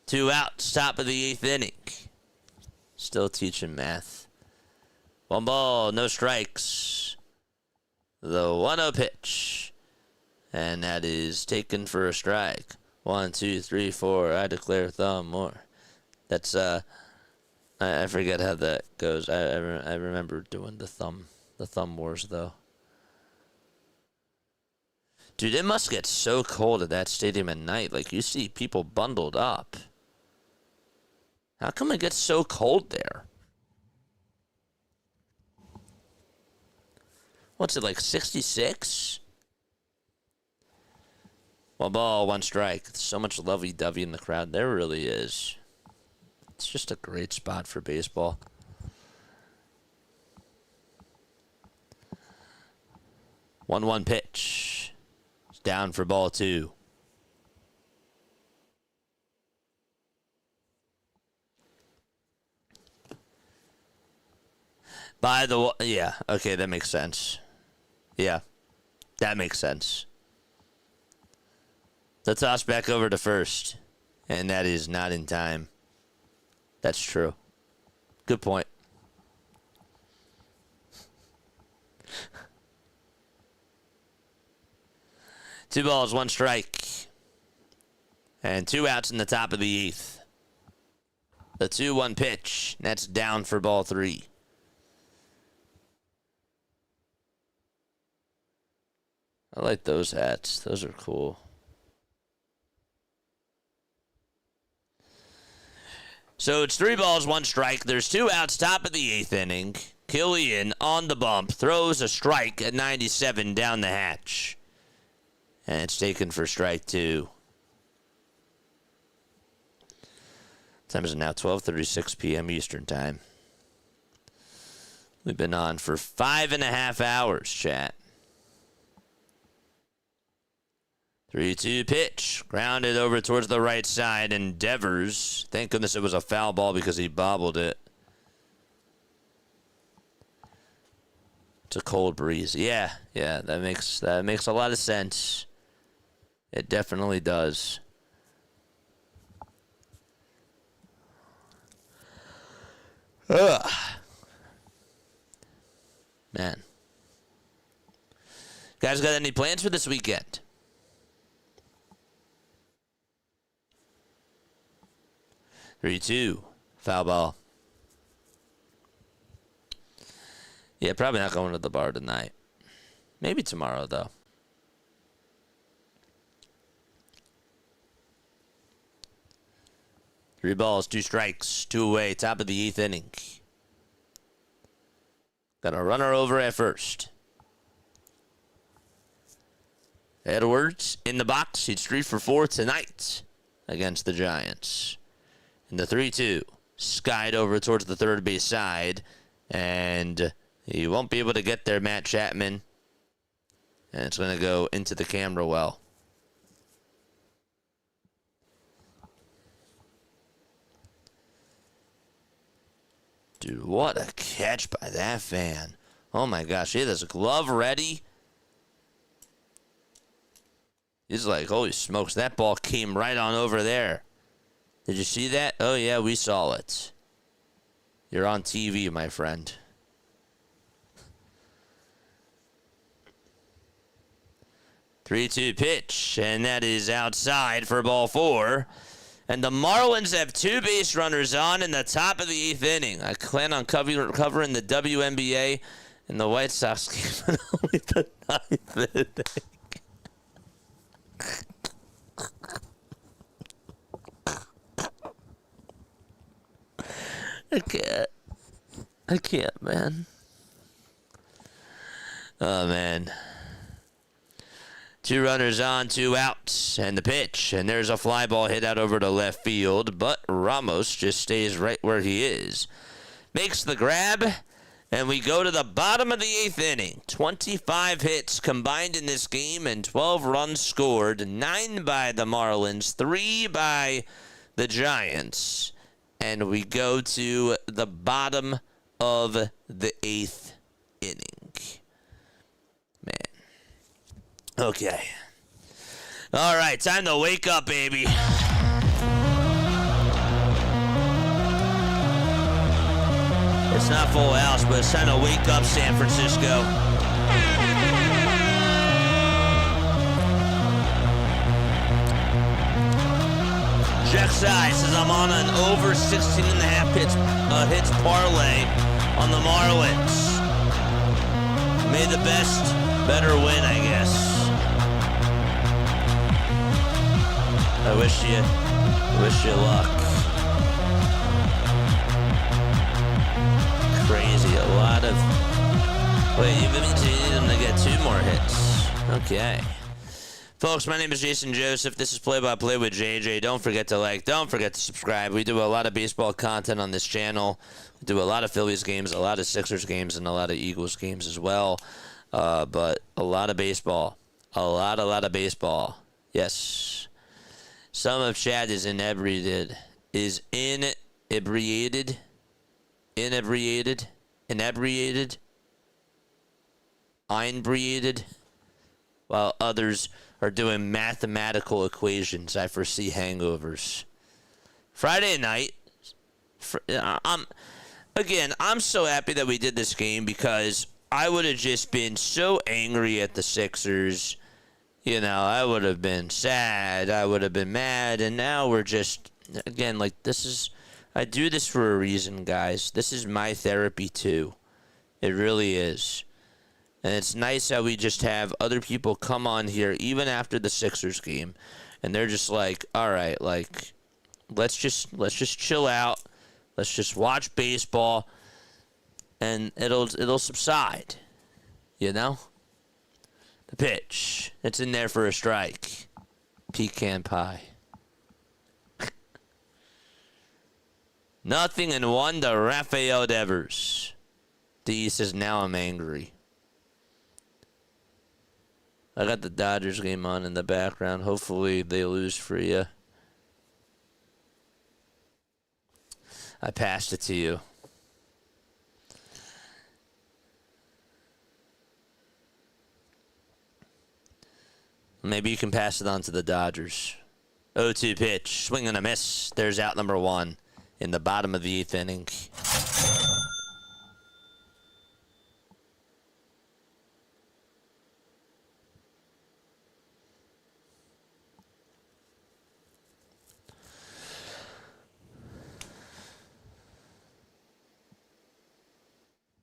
Speaker 2: 2 outs, top of the 8th inning. Still teaching math. 1 ball, no strikes. The 1-0 pitch. And that is taken for a strike. 1, 2, 3, 4. I declare thumb more. That's I forget how that goes. I remember doing the thumb wars though. Dude, it must get so cold at that stadium at night. Like, you see people bundled up. How come it gets so cold there? What's it, like 66? One ball, one strike. So much lovey-dovey in the crowd. There really is. It's just a great spot for baseball. 1-1 pitch. It's down for ball 2. By the way, yeah, okay, that makes sense. Yeah, that makes sense. The toss back over to first, and that is not in time. That's true. Good point. Two balls, one strike. And 2 outs in the top of the 8th. The 2-1 pitch. That's down for ball 3. I like those hats. Those are cool. So it's 3 balls, 1 strike. There's 2 outs, top of the 8th inning. Killian on the bump, throws a strike at 97 down the hatch. And it's taken for strike 2. Time is now 12:36 p.m. Eastern Time. We've been on for 5.5 hours, chat. 3-2 pitch. Grounded over towards the right side. Endeavors. Thank goodness it was a foul ball because he bobbled it. It's a cold breeze. Yeah, that makes a lot of sense. It definitely does. Ugh. Man. Guys, got any plans for this weekend? Three, 2. Foul ball. Yeah, probably not going to the bar tonight. Maybe tomorrow, though. Three balls, 2 strikes, 2 away, top of the 8th inning. Got a runner over at first. Edwards in the box. He's 3 for 4 tonight against the Giants. And the 3-2 skied over towards the third base side. And he won't be able to get there, Matt Chapman. And it's going to go into the camera well. Dude, what a catch by that fan. Oh my gosh, he had his glove ready. He's like, holy smokes, that ball came right on over there. Did you see that? Oh yeah, we saw it. You're on TV, my friend. Three-two pitch, and that is outside for ball 4. And the Marlins have 2 base runners on in the top of the 8th inning. I plan on covering the WNBA and the White Sox game in only the 9th inning. I can't, man. Oh, man. 2 runners on, 2 outs, and the pitch. And there's a fly ball hit out over to left field, but Ramos just stays right where he is. Makes the grab, and we go to the bottom of the 8th inning. 25 hits combined in this game and 12 runs scored. 9 by the Marlins, 3 by the Giants. And we go to the bottom of the 8th inning. Man. Okay. All right, time to wake up, baby. It's not full house, but it's time to wake up, San Francisco. backside. Says I'm on an over 16 and a half hits parlay on the Marlins. May the best better win, I guess. I wish you luck. Crazy, a lot of. Wait, you need them to get 2 more hits. Okay. Folks, my name is Jason Joseph. This is Play by Play with JJ. Don't forget to like, don't forget to subscribe. We do a lot of baseball content on this channel. We do a lot of Phillies games, a lot of Sixers games, and a lot of Eagles games as well. But a lot of baseball. A lot of baseball. Yes. Some of Chad is inebriated. Inebriated. While others are doing mathematical equations. I foresee hangovers. Friday night. I'm so happy that we did this game because I would have just been so angry at the Sixers. You know, I would have been sad. I would have been mad. And now we're just, again, like, I do this for a reason, guys. This is my therapy, too. It really is. And it's nice how we just have other people come on here, even after the Sixers game. And they're just like, all right, like, let's just chill out. Let's just watch baseball. And it'll subside. You know? The pitch. It's in there for a strike. Pecan pie. Nothing in 1 to Rafael Devers. D says, now I'm angry. I got the Dodgers game on in the background. Hopefully they lose for you. I passed it to you. Maybe you can pass it on to the Dodgers. 0-2 pitch. Swing and a miss. There's out number 1 in the bottom of the 8th inning.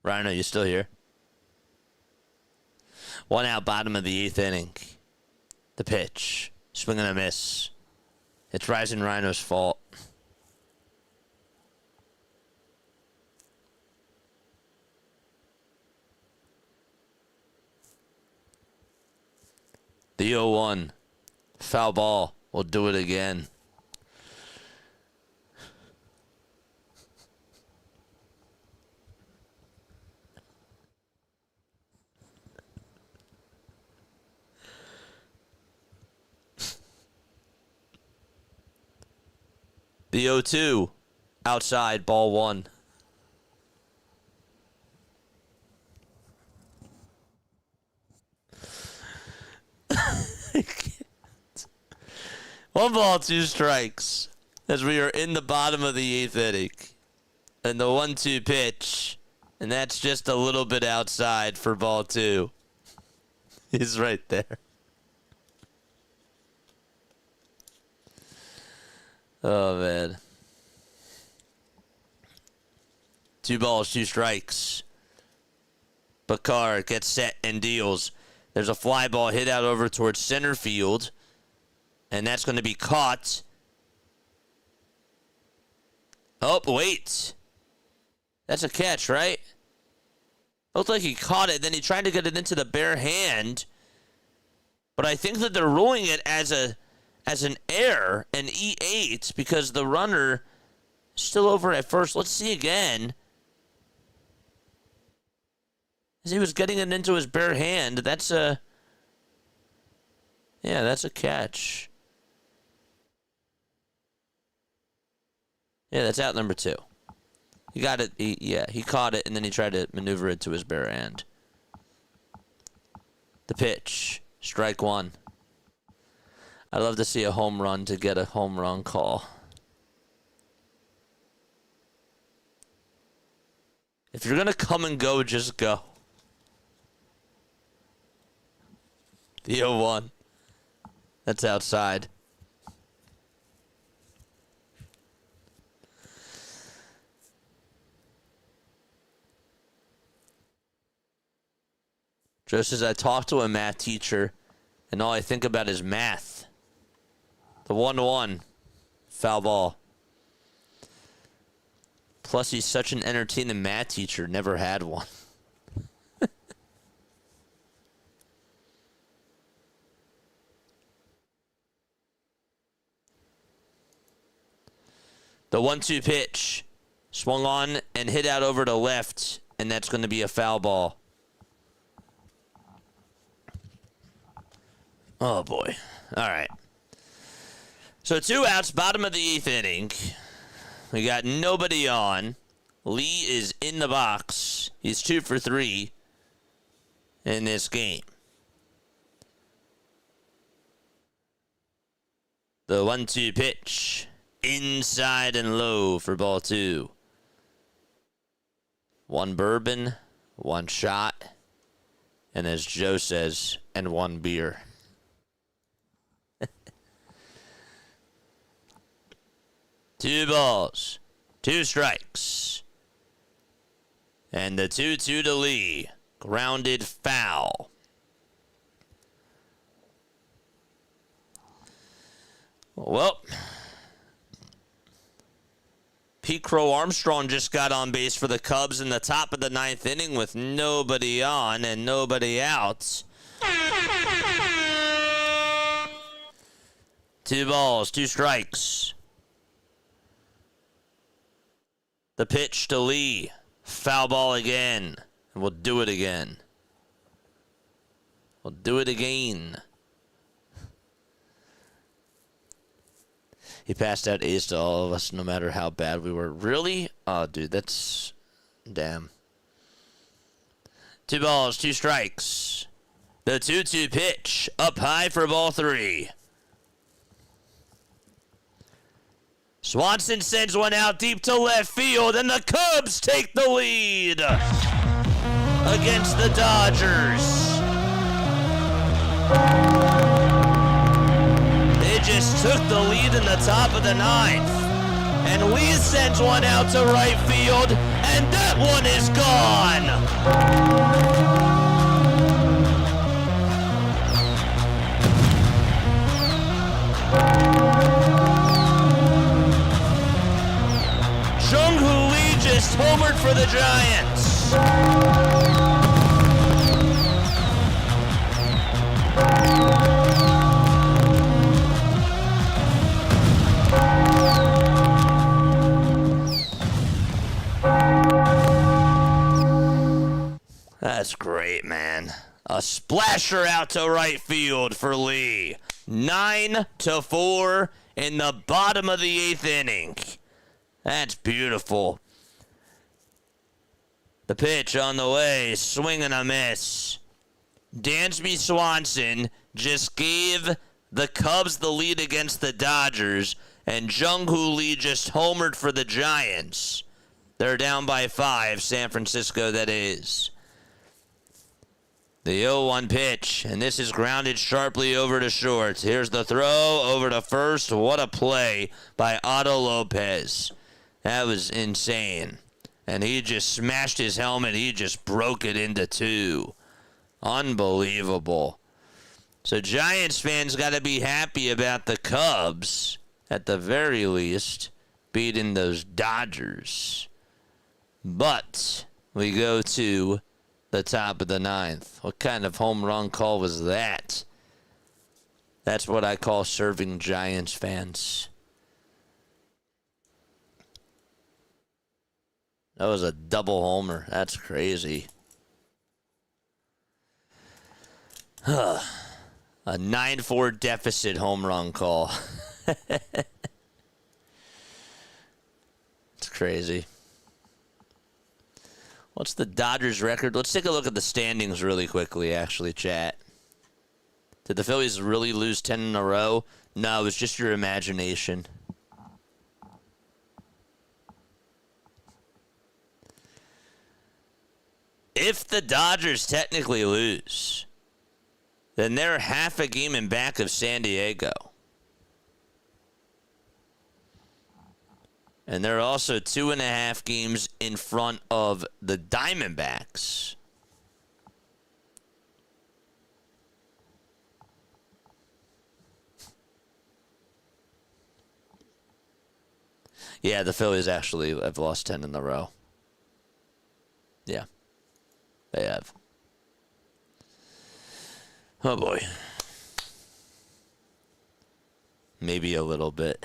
Speaker 2: Rhino, you still here? 1 out, bottom of the 8th inning. The pitch. Swing and a miss. It's Rising Rhino's fault. The 0-1. Foul ball. We'll do it again. The 0-2. Outside, ball 1. One ball, 2 strikes. As we are in the bottom of the 8th inning. And the 1-2 pitch. And that's just a little bit outside for ball 2. He's right there. Oh, man. 2 balls, 2 strikes. Bakar gets set and deals. There's a fly ball hit out over towards center field. And that's going to be caught. Oh, wait. That's a catch, right? Looked like he caught it. Then he tried to get it into the bare hand. But I think that they're ruling it as an error, an E8, because the runner is still over at first. Let's see again. As he was getting it into his bare hand, that's a catch. Yeah, that's out number 2. He got it. He caught it, and then he tried to maneuver it to his bare hand. The pitch, strike 1. I'd love to see a home run to get a home run call. If you're going to come and go, just go. The 0-1. That's outside. Just as I talk to a math teacher, and all I think about is math. The 1-1. Foul ball. Plus, he's such an entertaining math teacher. Never had one. The 1-2 pitch. Swung on and hit out over to left, and that's going to be a foul ball. Oh, boy. All right. So 2 outs, bottom of the 8th inning. We got nobody on. Lee is in the box. He's 2 for 3 in this game. The 1-2 pitch. Inside and low for ball 2. 1 bourbon, 1 shot, and as Joe says, and 1 beer. 2 balls, 2 strikes. And the 2-2 to Lee. Grounded foul. Well, Pete Crow Armstrong just got on base for the Cubs in the top of the 9th inning with nobody on and nobody out. 2 balls, 2 strikes. The pitch to Lee. Foul ball again. And we'll do it again. We'll do it again. He passed out A's to all of us no matter how bad we were. Really? Oh, dude, that's... Damn. 2 balls, 2 strikes. The 2-2 pitch. Up high for ball 3. Swanson sends one out deep to left field, and the Cubs take the lead against the Dodgers. They just took the lead in the top of the 9th, and Lee sends one out to right field, and that one is gone. Jung-Hoo Lee just homered for the Giants. That's great, man. A splasher out to right field for Lee. 9-4 in the bottom of the 8th inning. That's beautiful. The pitch on the way, swing and a miss. Dansby Swanson just gave the Cubs the lead against the Dodgers, and Jung-Hoo Lee just homered for the Giants. They're down by 5, San Francisco that is. The 0-1 pitch, and this is grounded sharply over to short. Here's the throw over to first. What a play by Otto Lopez. That was insane. And he just smashed his helmet. He just broke it into 2. Unbelievable. So Giants fans got to be happy about the Cubs, at the very least, beating those Dodgers. But we go to the top of the 9th. What kind of home run call was that? That's what I call serving Giants fans. That was a double homer. That's crazy. A 9-4 deficit home run call. It's crazy. What's the Dodgers record? Let's take a look at the standings really quickly, actually, chat. Did the Phillies really lose 10 in a row? No, it was just your imagination. If the Dodgers technically lose, then they're half a game in back of San Diego. And they're also 2.5 games in front of the Diamondbacks. Yeah, the Phillies actually have lost 10 in a row. Yeah, they have. Oh, boy. Maybe a little bit.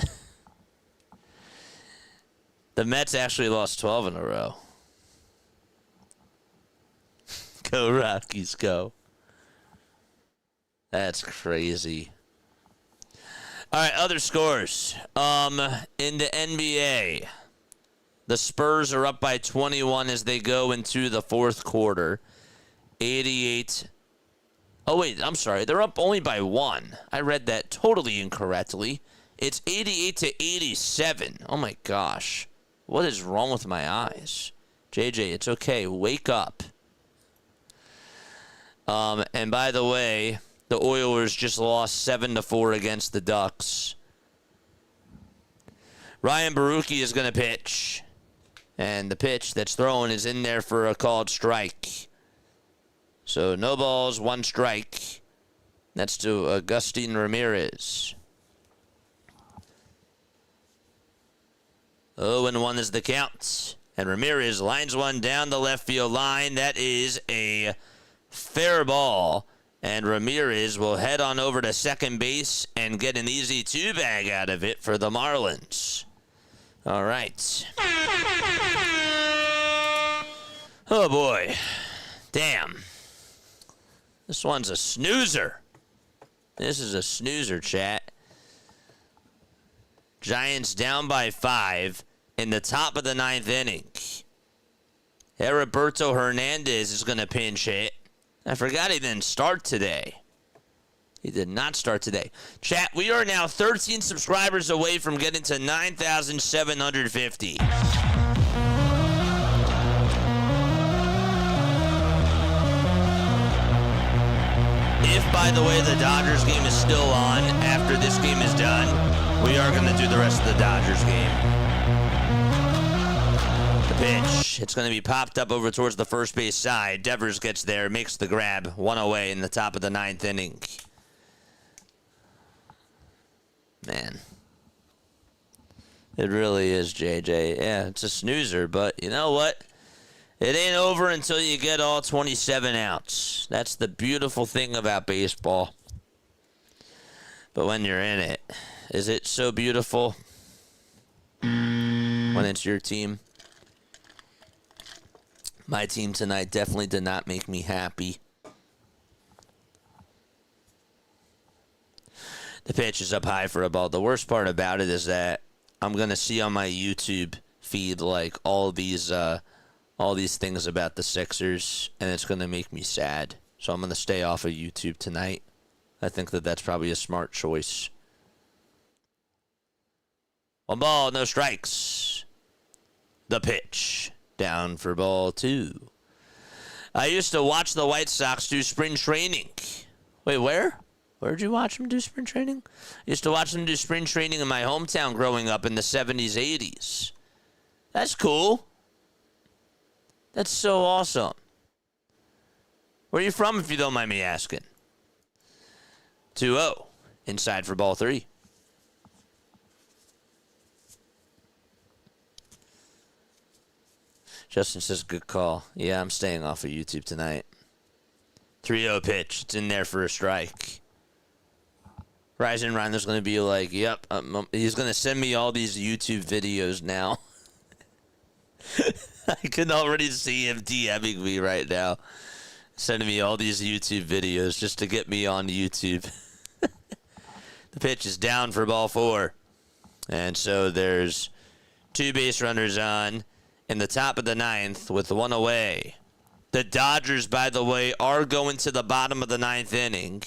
Speaker 2: The Mets actually lost 12 in a row. Go Rockies, go. That's crazy. All right, other scores. In the NBA, the Spurs are up by 21 as they go into the fourth quarter. 88. Oh, wait, I'm sorry. They're up only by 1. I read that totally incorrectly. It's 88 to 87. Oh, my gosh. What is wrong with my eyes? JJ, it's okay. Wake up. And by the way, the Oilers just lost 7-4 against the Ducks. Ryan Baruchi is going to pitch. And the pitch that's thrown is in there for a called strike. So no balls, 1 strike. That's to Agustin Ramirez. 0-1 is the count. And Ramirez lines one down the left field line. That is a fair ball. And Ramirez will head on over to second base and get an easy 2-bag out of it for the Marlins. All right. Oh, boy. Damn. This one's a snoozer. This is a snoozer, chat. Giants down by 5 in the top of the 9th inning. Heriberto Hernandez is going to pinch hit. I forgot he didn't start today. He did not start today. Chat, we are now 13 subscribers away from getting to 9,750. If, by the way, the Dodgers game is still on after this game is done, we are going to do the rest of the Dodgers game. The pitch. It's going to be popped up over towards the first base side. Devers gets there, makes the grab. 1 away in the top of the 9th inning. Man. It really is, JJ. Yeah, it's a snoozer, but you know what? It ain't over until you get all 27 outs. That's the beautiful thing about baseball. But when you're in it, is it so beautiful? When it's your team? My team tonight definitely did not make me happy. The pitch is up high for a ball. The worst part about it is that I'm going to see on my YouTube feed like all these things about the Sixers, and it's going to make me sad. So I'm going to stay off of YouTube tonight. I think that that's probably a smart choice. 1 ball, no strikes. The pitch. Down for ball 2. I used to watch the White Sox do spring training. Wait, where? Where did you watch them do spring training? I used to watch them do spring training in my hometown growing up in the 70s, 80s. That's cool. That's so awesome. Where are you from, if you don't mind me asking? 2-0. Inside for ball 3. Justin says, good call. Yeah, I'm staying off of YouTube tonight. 3-0 pitch. It's in there for a strike. Ryzen Reiner's going to be like, yep. He's going to send me all these YouTube videos now. I can already see him DMing me right now. Sending me all these YouTube videos just to get me on YouTube. The pitch is down for ball 4. And so there's 2 base runners on in the top of the 9th with 1 away. The Dodgers, by the way, are going to the bottom of the 9th inning.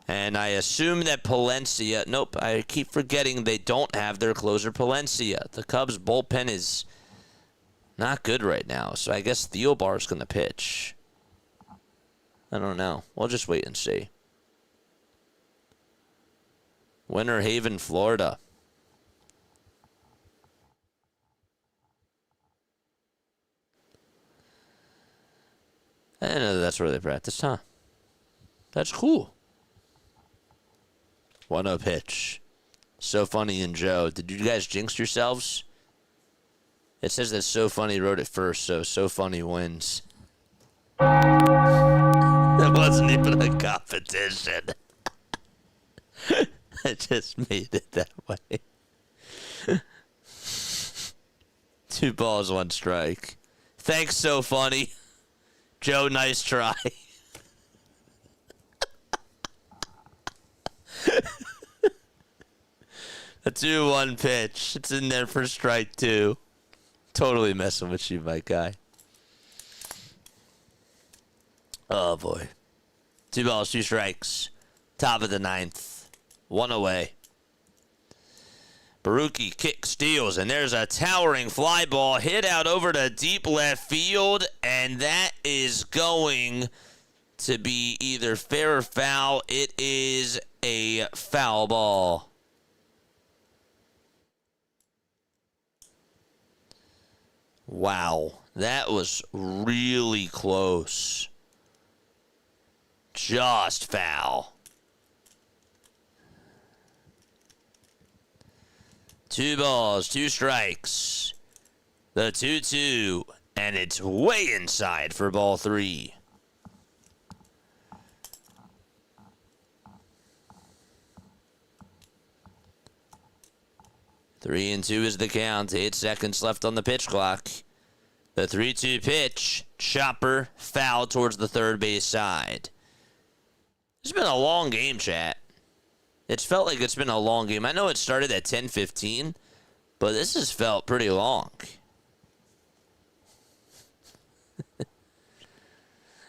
Speaker 2: And I assume that Palencia... Nope, I keep forgetting they don't have their closer, Palencia. The Cubs' bullpen is not good right now. So I guess Theobar's going to pitch. I don't know. We'll just wait and see. Winter Haven, Florida. I didn't know that's where they practiced, huh? That's cool. 1-0 pitch. So funny and Joe. Did you guys jinx yourselves? It says that So Funny wrote it first, so Funny wins. It wasn't even a competition. I just made it that way. 2 balls, 1 strike. Thanks, So Funny. Joe, nice try. A 2-1 pitch. It's in there for strike 2. Totally messing with you, my guy. Oh, boy. 2 balls, 2 strikes. Top of the 9th. 1 away. Baruki kicks, steals, and there's a towering fly ball hit out over to deep left field, and that is going to be either fair or foul. It is a foul ball. Wow, that was really close. Just foul. 2 balls, 2 strikes. The 2-2, and it's way inside for ball 3. Three and 2 is the count. 8 seconds left on the pitch clock. The 3-2 pitch. Chopper, foul towards the third base side. It's been a long game, chat. It's felt like it's been a long game. I know it started at 10:15, but this has felt pretty long.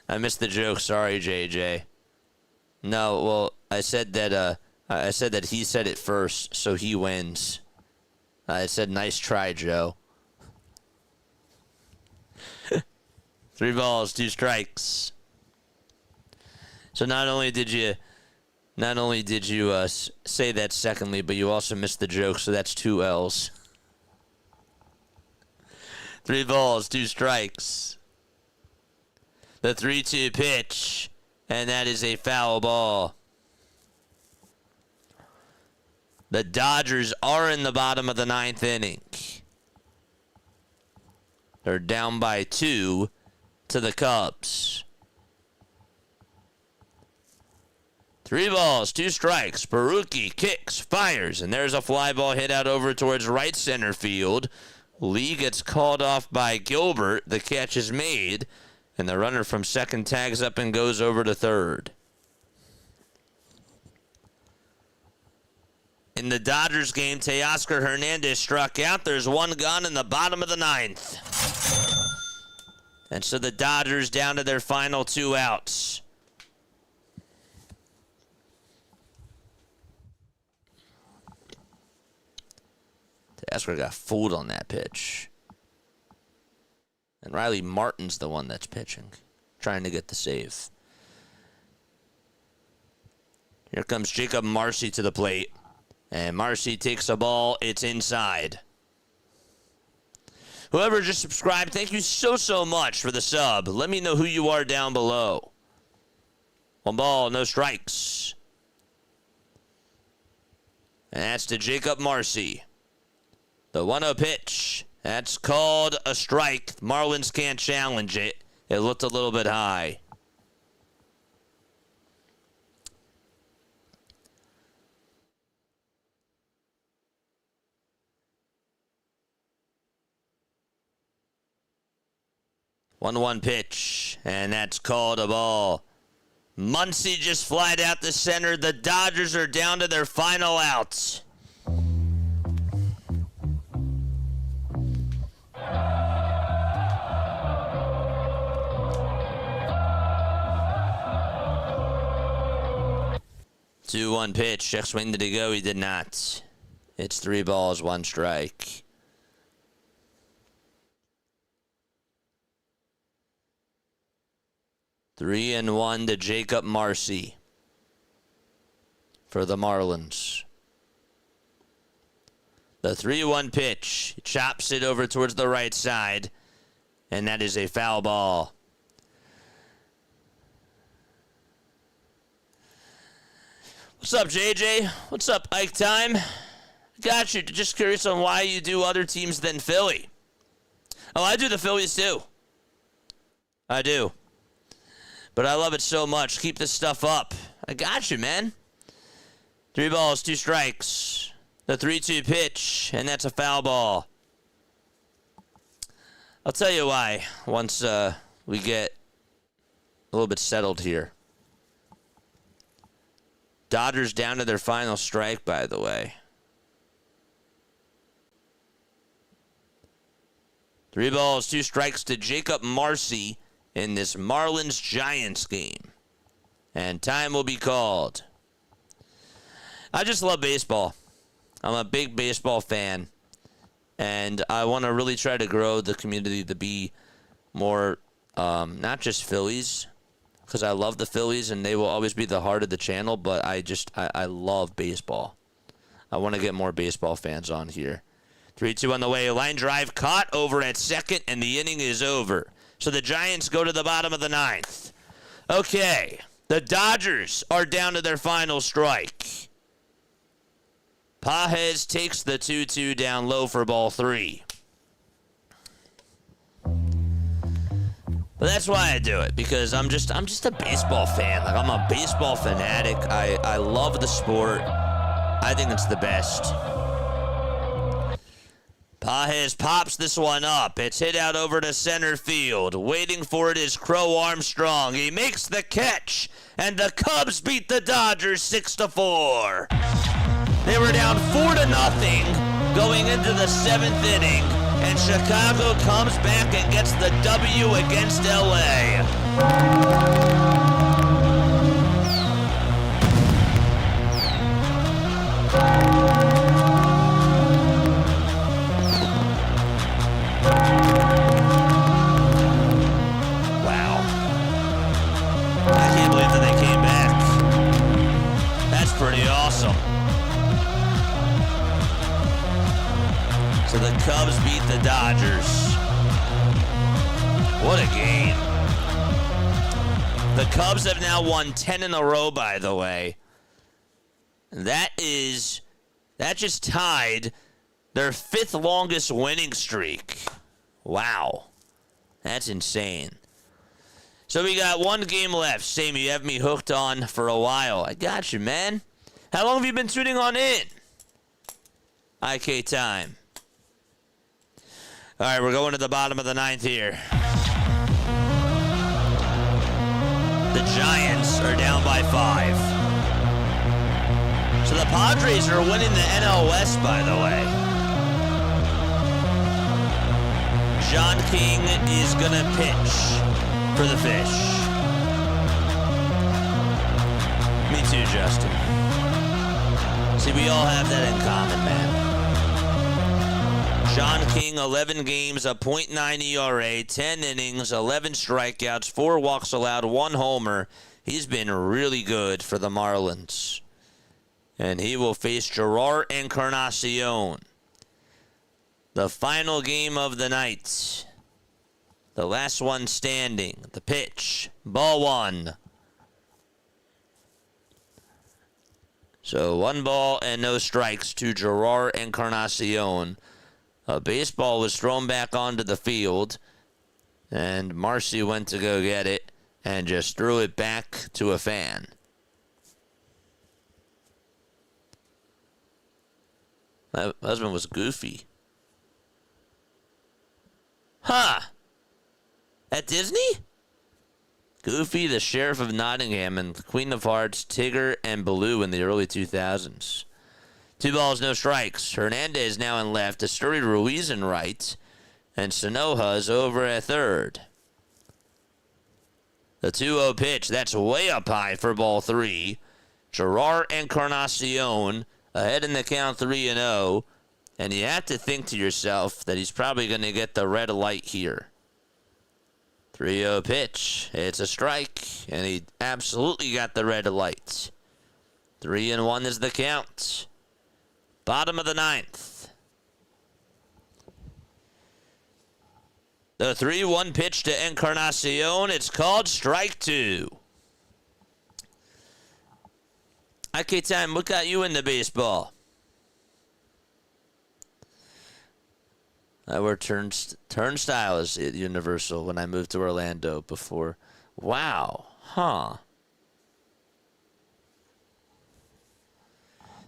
Speaker 2: I missed the joke. Sorry, JJ. No, well, I said that he said it first, so he wins. I said, nice try, Joe. 3 balls, 2 strikes. So not only did you say that secondly, but you also missed the joke, so that's 2 L's. 3 balls, 2 strikes. The 3-2 pitch, and that is a foul ball. The Dodgers are in the bottom of the 9th inning. They're down by 2 to the Cubs. 3 balls, 2 strikes. Baruki kicks, fires, and there's a fly ball hit out over towards right center field. Lee gets called off by Gilbert. The catch is made, and the runner from second tags up and goes over to third. In the Dodgers game, Teoscar Hernandez struck out. There's 1 gone in the bottom of the 9th. And so the Dodgers down to their final 2 outs. Teoscar got fooled on that pitch. And Riley Martin's the one that's pitching, trying to get the save. Here comes Jacob Marcy to the plate. And Marcy takes a ball. It's inside. Whoever just subscribed, thank you so much for the sub. Let me know who you are down below. 1 ball, no strikes. And that's to Jacob Marcy. The 1-0 pitch. That's called a strike. Marlins can't challenge it. It looked a little bit high. One pitch, and that's called a ball. Muncy just flied out the center. The Dodgers are down to their final outs. Two one pitch. Check swing, did he go? He did not. It's 3 balls, 1 strike. 3-1 to Jacob Marcy for the Marlins. The 3-1 pitch. He chops it over towards the right side, and that is a foul ball. What's up, JJ? What's up, Ike Time? Got you. Just curious on why you do other teams than Philly. Oh, I do the Phillies too. I do. But I love it so much. Keep this stuff up. I got you, man. 3 balls, 2 strikes. The 3-2 pitch, and that's a foul ball. I'll tell you why once we get a little bit settled here. Dodgers down to their final strike, by the way. 3 balls, 2 strikes to Jacob Marcy in this Marlins-Giants game. And time will be called. I just love baseball. I'm a big baseball fan. And I want to really try to grow the community to be more, not just Phillies, because I love the Phillies and they will always be the heart of the channel, but I love baseball. I want to get more baseball fans on here. 3-2 on the way. Line drive caught over at second, and the inning is over. So the Giants go to the bottom of the 9th. Okay, the Dodgers are down to their final strike. Pages takes the 2-2 down low for ball 3. But that's why I do it, because I'm just a baseball fan. Like, I'm a baseball fanatic. I love the sport. I think it's the best. Pages pops this one up. It's hit out over to center field. Waiting for it is Crow Armstrong. He makes the catch, and the Cubs beat the Dodgers 6-4. They were down 4-0 going into the 7th inning, and Chicago comes back and gets the W against LA. Wow. I can't believe that they came back. That's pretty awesome. So the Cubs beat the Dodgers. What a game. The Cubs have now won 10 in a row, by the way. That just tied their 5th longest winning streak. Wow. That's insane. So we got 1 game left. Same, you have me hooked on for a while. I got you, man. How long have you been tuning on in? IK time. All right, we're going to the bottom of the 9th here. The Giants are down by 5. So the Padres are winning the NL West, by the way. John King is going to pitch for the Fish. Me too, Justin. See, we all have that in common, man. John King, 11 games, a .9 ERA, 10 innings, 11 strikeouts, 4 walks allowed, 1 homer. He's been really good for the Marlins. And he will face Gerard Encarnacion. The final game of the night. The last one standing. The pitch. Ball 1. So 1 ball and no strikes to Gerard Encarnacion. A baseball was thrown back onto the field, and Marcy went to go get it and just threw it back to a fan. My husband was goofy. Huh. At Disney? Goofy, the Sheriff of Nottingham, and Queen of Hearts, Tigger, and Baloo in the early 2000s. 2 balls, no strikes. Hernandez now in left. Asturi Ruiz in right. And Sanoja's over at third. The 2-0 pitch. That's way up high for ball 3. Gerard Encarnacion ahead in the count 3-0. And you have to think to yourself that he's probably going to get the red light here. 3-0 pitch. It's a strike. And he absolutely got the red light. 3-1 is the count. Bottom of the 9th. The 3-1 pitch to Encarnacion. It's called strike 2. IK time, what got you into baseball? I wore turnstiles at Universal when I moved to Orlando before. Wow. Huh.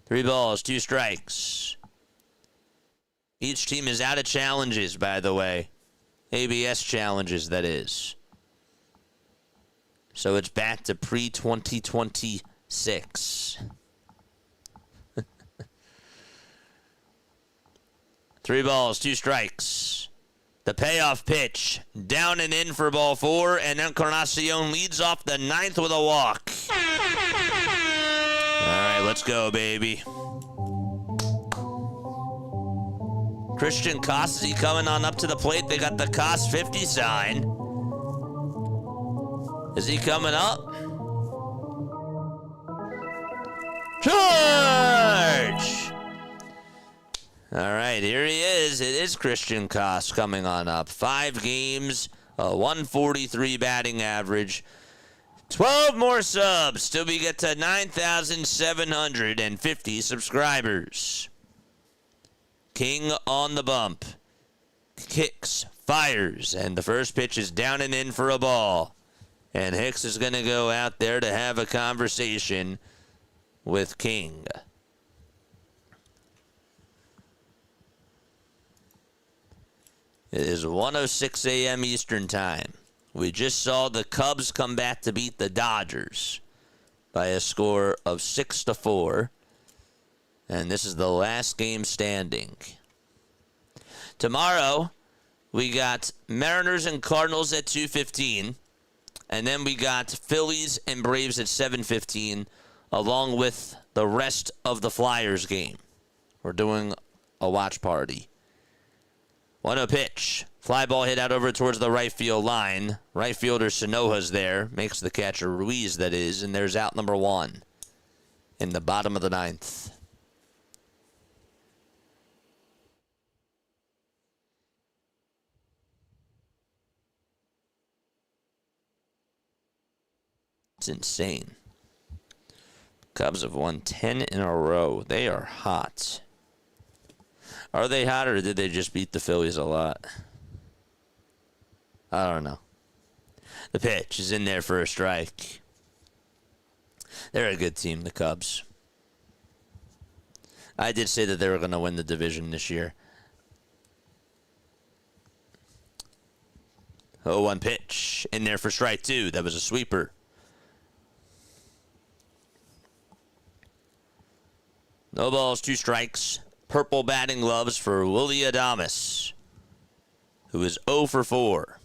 Speaker 2: 3 balls, 2 strikes. Each team is out of challenges, by the way. ABS challenges, that is. So it's back to pre-2026. 3 balls, 2 strikes. The payoff pitch. Down and in for ball 4, and Encarnacion leads off the 9th with a walk. All right, let's go, baby. Christian Koss, is he coming on up to the plate? They got the Koss 50 sign. Is he coming up? Charge! All right, here he is. It is Christian Koss coming on up. 5 games, a 143 batting average. 12 more subs till we get to 9,750 subscribers. King on the bump. Kicks, fires, and the first pitch is down and in for a ball. And Hicks is going to go out there to have a conversation with King. It is 1:06 a.m. Eastern Time. We just saw the Cubs come back to beat the Dodgers by a score of 6-4. And this is the last game standing. Tomorrow, we got Mariners and Cardinals at 2:15. And then we got Phillies and Braves at 7:15, along with the rest of the Flyers game. We're doing a watch party. 1-0 pitch. Fly ball hit out over towards the right field line. Right fielder Sanoja's there. Makes the catcher Ruiz, that is. And there's out number 1 in the bottom of the 9th. It's insane. Cubs have won 10 in a row. They are hot. Are they hot, or did they just beat the Phillies a lot? I don't know. The pitch is in there for a strike. They're a good team, the Cubs. I did say that they were going to win the division this year. 0-1 pitch. In there for strike 2. That was a sweeper. No balls, 2 strikes. Purple batting gloves for Willy Adames, who is 0 for 4.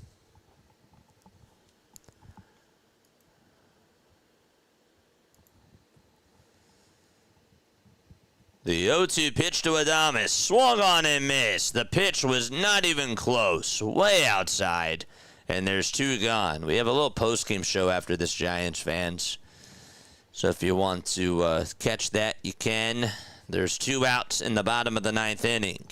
Speaker 2: The 0-2 pitch to Adames. Swung on and missed. The pitch was not even close. Way outside. And there's 2 gone. We have a little post-game show after this, Giants fans. So if you want to catch that, you can. There's 2 outs in the bottom of the 9th inning.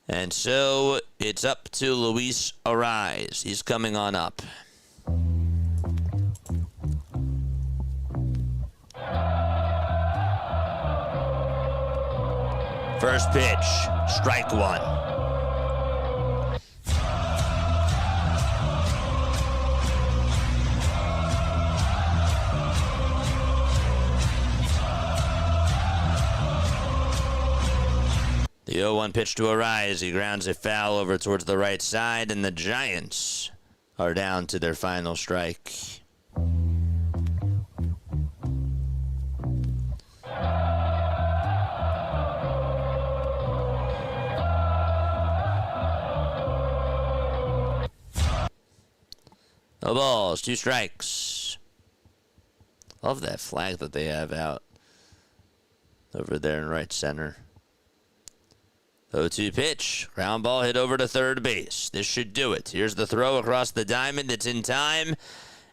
Speaker 2: And so it's up to Luis Ariz. He's coming on up. First pitch, strike 1. The 0-1 pitch to Ariz. He grounds a foul over towards the right side, and the Giants are down to their final strike. No balls, 2 strikes. Love that flag that they have out over there in right center. 0-2 pitch. Ground ball hit over to third base. This should do it. Here's the throw across the diamond. It's in time.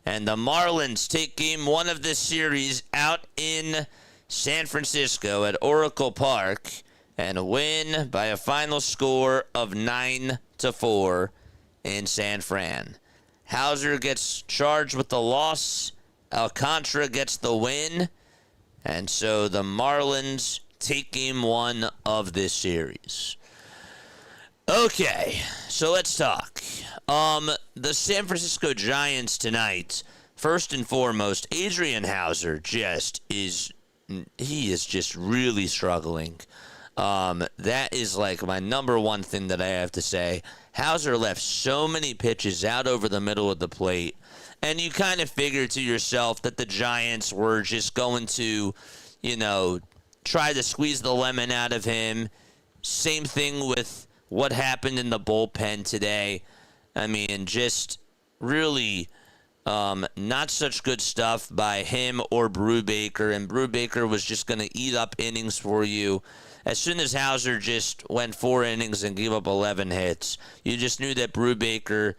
Speaker 2: And the Marlins take game 1 of this series out in San Francisco at Oracle Park and win by a final score of 9-4 in San Fran. Houser gets charged with the loss. Alcantara gets the win. And so the Marlins take game 1 of this series. Okay, so let's talk. The San Francisco Giants tonight, first and foremost, Adrian Houser he is just really struggling. That is like my number one thing that I have to say. Houser left so many pitches out over the middle of the plate, and you kind of figure to yourself that the Giants were just going to, try to squeeze the lemon out of him. Same thing with what happened in the bullpen today. I mean, just really not such good stuff by him or Brubaker, and Brubaker was just going to eat up innings for you. As soon as Houser just went 4 innings and gave up 11 hits, you just knew that Brubaker,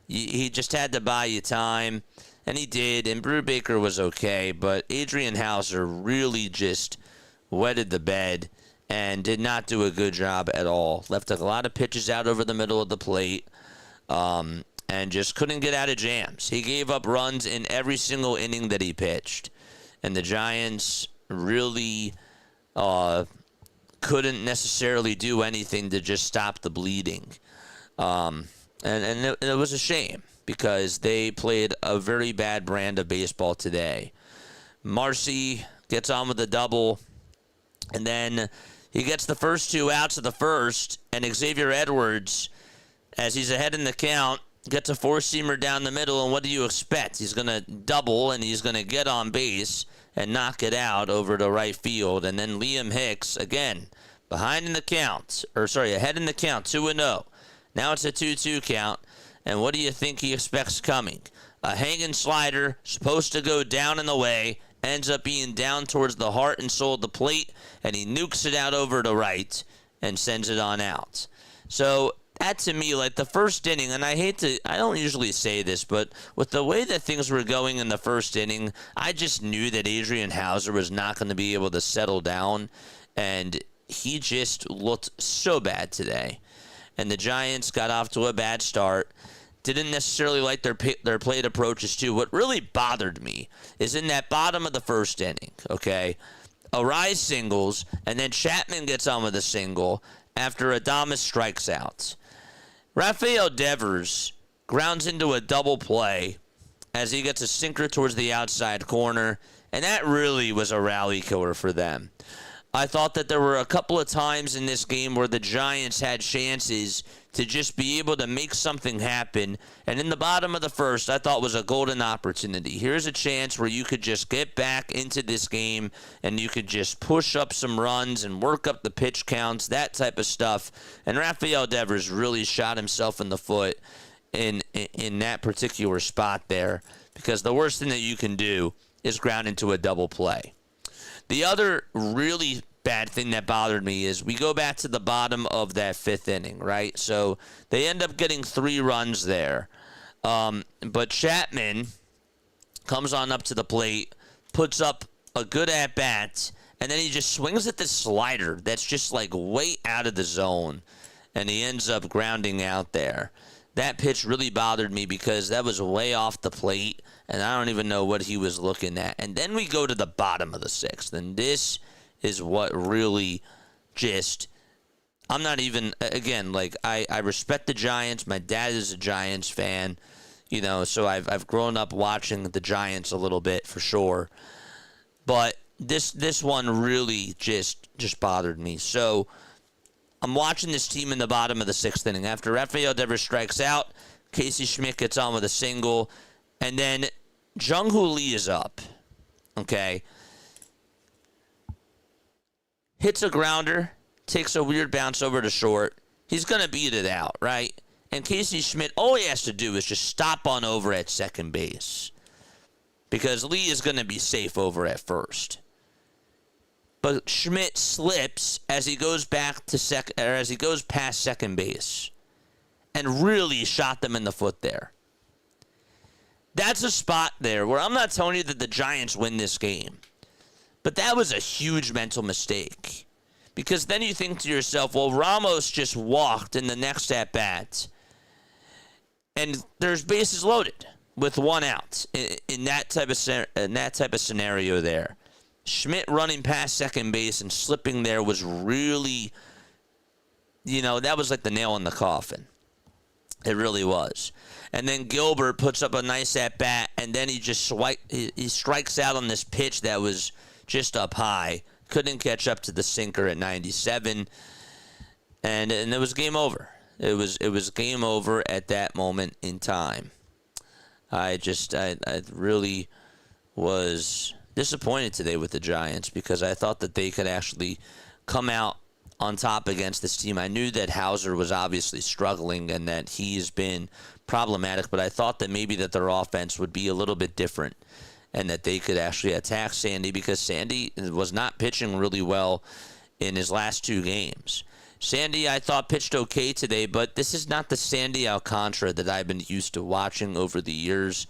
Speaker 2: he just had to buy you time, and he did, and Brubaker was okay, but Adrian Houser really just wetted the bed and did not do a good job at all. Left a lot of pitches out over the middle of the plate, and just couldn't get out of jams. He gave up runs in every single inning that he pitched, and the Giants really couldn't necessarily do anything to just stop the bleeding. And it was a shame because they played a very bad brand of baseball today. Marcy gets on with a double, and then he gets the first 2 outs of the first, and Xavier Edwards, as he's ahead in the count, gets a 4-seamer down the middle, and what do you expect? He's going to double, and he's going to get on base and knock it out over to right field. And then Liam Hicks, again, ahead in the count, 2-0. Now it's a 2-2 count, and what do you think he expects coming? A hanging slider, supposed to go down and away, ends up being down towards the heart and soul of the plate, and he nukes it out over to right and sends it on out. So that to me, like the first inning, and I don't usually say this, but with the way that things were going in the first inning, I just knew that Adrian Houser was not going to be able to settle down, and he just looked so bad today. And the Giants got off to a bad start. Didn't necessarily like their plate approaches too. What really bothered me is in that bottom of the first inning, okay? Arise singles, and then Chapman gets on with a single after Adames strikes out. Rafael Devers grounds into a double play as he gets a sinker towards the outside corner, and that really was a rally killer for them. I thought that there were a couple of times in this game where the Giants had chances to just be able to make something happen, and in the bottom of the first, I thought was a golden opportunity. Here's a chance where you could just get back into this game, and you could just push up some runs and work up the pitch counts, that type of stuff, and Rafael Devers really shot himself in the foot in that particular spot there, because the worst thing that you can do is ground into a double play. The other really bad thing that bothered me is we go back to the bottom of that 5th inning, right? So they end up getting 3 runs there. But Chapman comes on up to the plate, puts up a good at-bat, and then he just swings at the slider that's just like way out of the zone, and he ends up grounding out there. That pitch really bothered me because that was way off the plate, and I don't even know what he was looking at. And then we go to the bottom of the 6th, and this is what really just, I'm not even, again, like, I respect the Giants. My dad is a Giants fan, so I've grown up watching the Giants a little bit for sure. But this one really just bothered me. So I'm watching this team in the bottom of the 6th inning. After Rafael Devers strikes out, Casey Schmidt gets on with a single, and then Jung-Hoo Lee is up, okay? Hits a grounder, takes a weird bounce over to short. He's going to beat it out, right? And Casey Schmidt, all he has to do is just stop on over at second base because Lee is going to be safe over at first. But Schmidt slips as he goes back to as he goes past second base and really shot them in the foot there. That's a spot there where I'm not telling you that the Giants win this game, but that was a huge mental mistake because then you think to yourself, well, Ramos just walked in the next at-bat, and there's bases loaded with 1 out in that type of scenario there. Schmidt running past second base and slipping there was really that was like the nail in the coffin. It really was. And then Gilbert puts up a nice at-bat, and then he just he strikes out on this pitch that was just up high. Couldn't catch up to the sinker at 97, and it was game over. It was game over at that moment in time. I really was disappointed today with the Giants because I thought that they could actually come out on top against this team. I knew that Houser was obviously struggling and that he's been problematic, but I thought that maybe that their offense would be a little bit different and that they could actually attack Sandy because Sandy was not pitching really well in his last two games. Sandy, I thought, pitched okay today, but this is not the Sandy Alcantara that I've been used to watching over the years.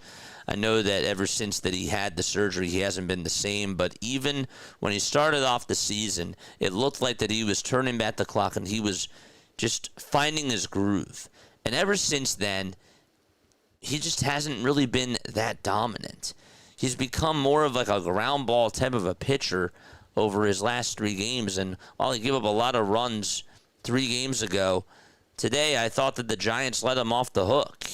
Speaker 2: I know that ever since that he had the surgery, he hasn't been the same, but even when he started off the season, it looked like that he was turning back the clock and he was just finding his groove. And ever since then, he just hasn't really been that dominant. He's become more of like a ground ball type of a pitcher over his last three games, and while he gave up a lot of runs 3 games ago, today I thought that the Giants let him off the hook.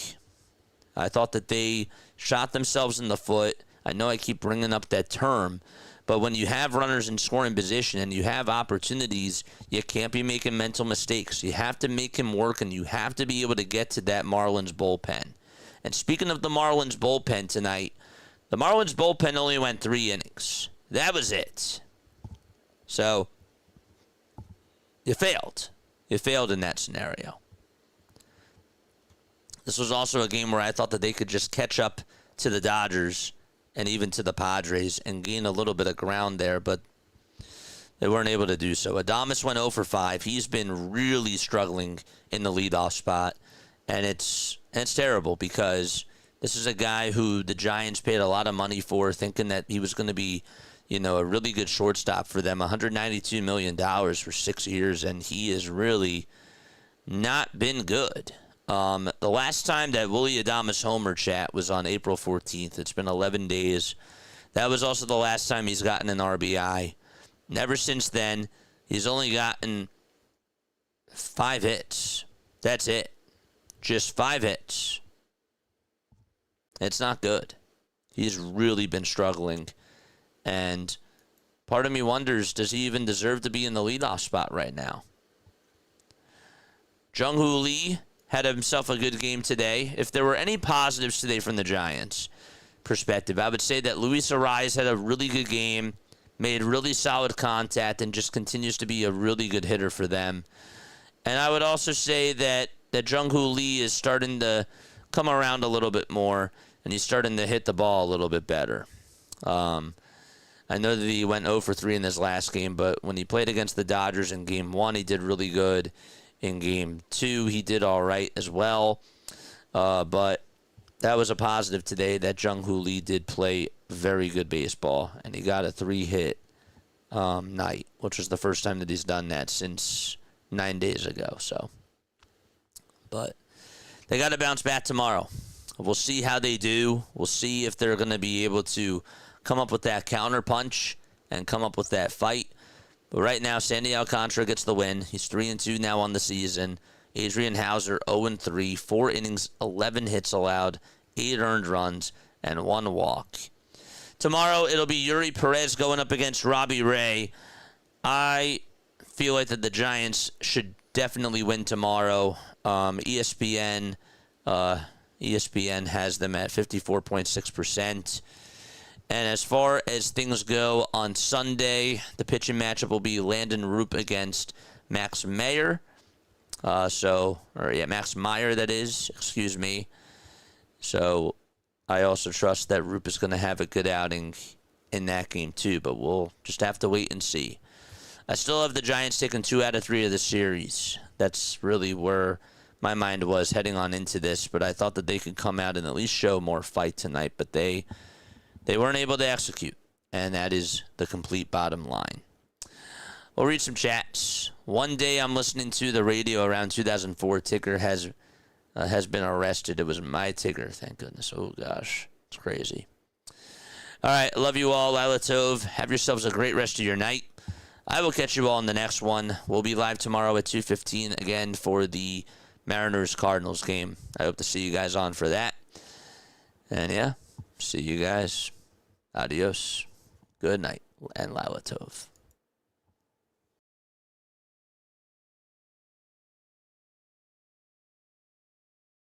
Speaker 2: I thought that they shot themselves in the foot. I know I keep bringing up that term, but when you have runners in scoring position and you have opportunities, you can't be making mental mistakes. You have to make him work, and you have to be able to get to that Marlins bullpen. And speaking of the Marlins bullpen tonight, the Marlins bullpen only went 3 innings. That was it. So, you failed. You failed in that scenario. This was also a game where I thought that they could just catch up to the Dodgers and even to the Padres and gain a little bit of ground there, but they weren't able to do so. Adames went 0 for 5. He's been really struggling in the leadoff spot, and it's terrible because this is a guy who the Giants paid a lot of money for, thinking that he was going to be, a really good shortstop for them. $192 million for 6 years, and he has really not been good. The last time that Willie Adames Homer chat was on April 14th. It's been 11 days. That was also the last time he's gotten an RBI. And ever since then, he's only gotten 5 hits. That's it. Just 5 hits. It's not good. He's really been struggling. And part of me wonders, does he even deserve to be in the leadoff spot right now? Jung-Hoo Lee had himself a good game today. If there were any positives today from the Giants' perspective, I would say that Luis Ariz had a really good game, made really solid contact, and just continues to be a really good hitter for them. And I would also say that Jung-Hoo Lee is starting to come around a little bit more, and he's starting to hit the ball a little bit better. I know that he went 0 for 3 in his last game, but when he played against the Dodgers in Game 1, he did really good. In Game 2, he did all right as well. But that was a positive today that Jung-Hoo Lee did play very good baseball, and he got a 3-hit night, which was the first time that he's done that since 9 days ago. But they got to bounce back tomorrow. We'll see how they do. We'll see if they're going to be able to come up with that counter punch and come up with that fight. But right now, Sandy Alcantara gets the win. He's 3-2 now on the season. Adrian Houser 0-3, 4 innings, 11 hits allowed, 8 earned runs, and 1 walk. Tomorrow, it'll be Yuri Perez going up against Robbie Ray. I feel like that the Giants should definitely win tomorrow. ESPN has them at 54.6%. And as far as things go on Sunday, the pitching matchup will be Landon Roop against Max Meyer. Max Meyer, that is. Excuse me. So I also trust that Roop is going to have a good outing in that game too, but we'll just have to wait and see. I still have the Giants taking 2 out of 3 of the series. That's really where my mind was heading on into this, but I thought that they could come out and at least show more fight tonight, but they weren't able to execute, and that is the complete bottom line. We'll read some chats. One day I'm listening to the radio around 2004. Ticker has been arrested. It was my ticker, thank goodness. Oh, gosh. It's crazy. All right, love you all. Lila Tov. Have yourselves a great rest of your night. I will catch you all in the next one. We'll be live tomorrow at 2:15 again for the Mariners-Cardinals game. I hope to see you guys on for that. And yeah, see you guys. Adios. Good night and Laila Tov.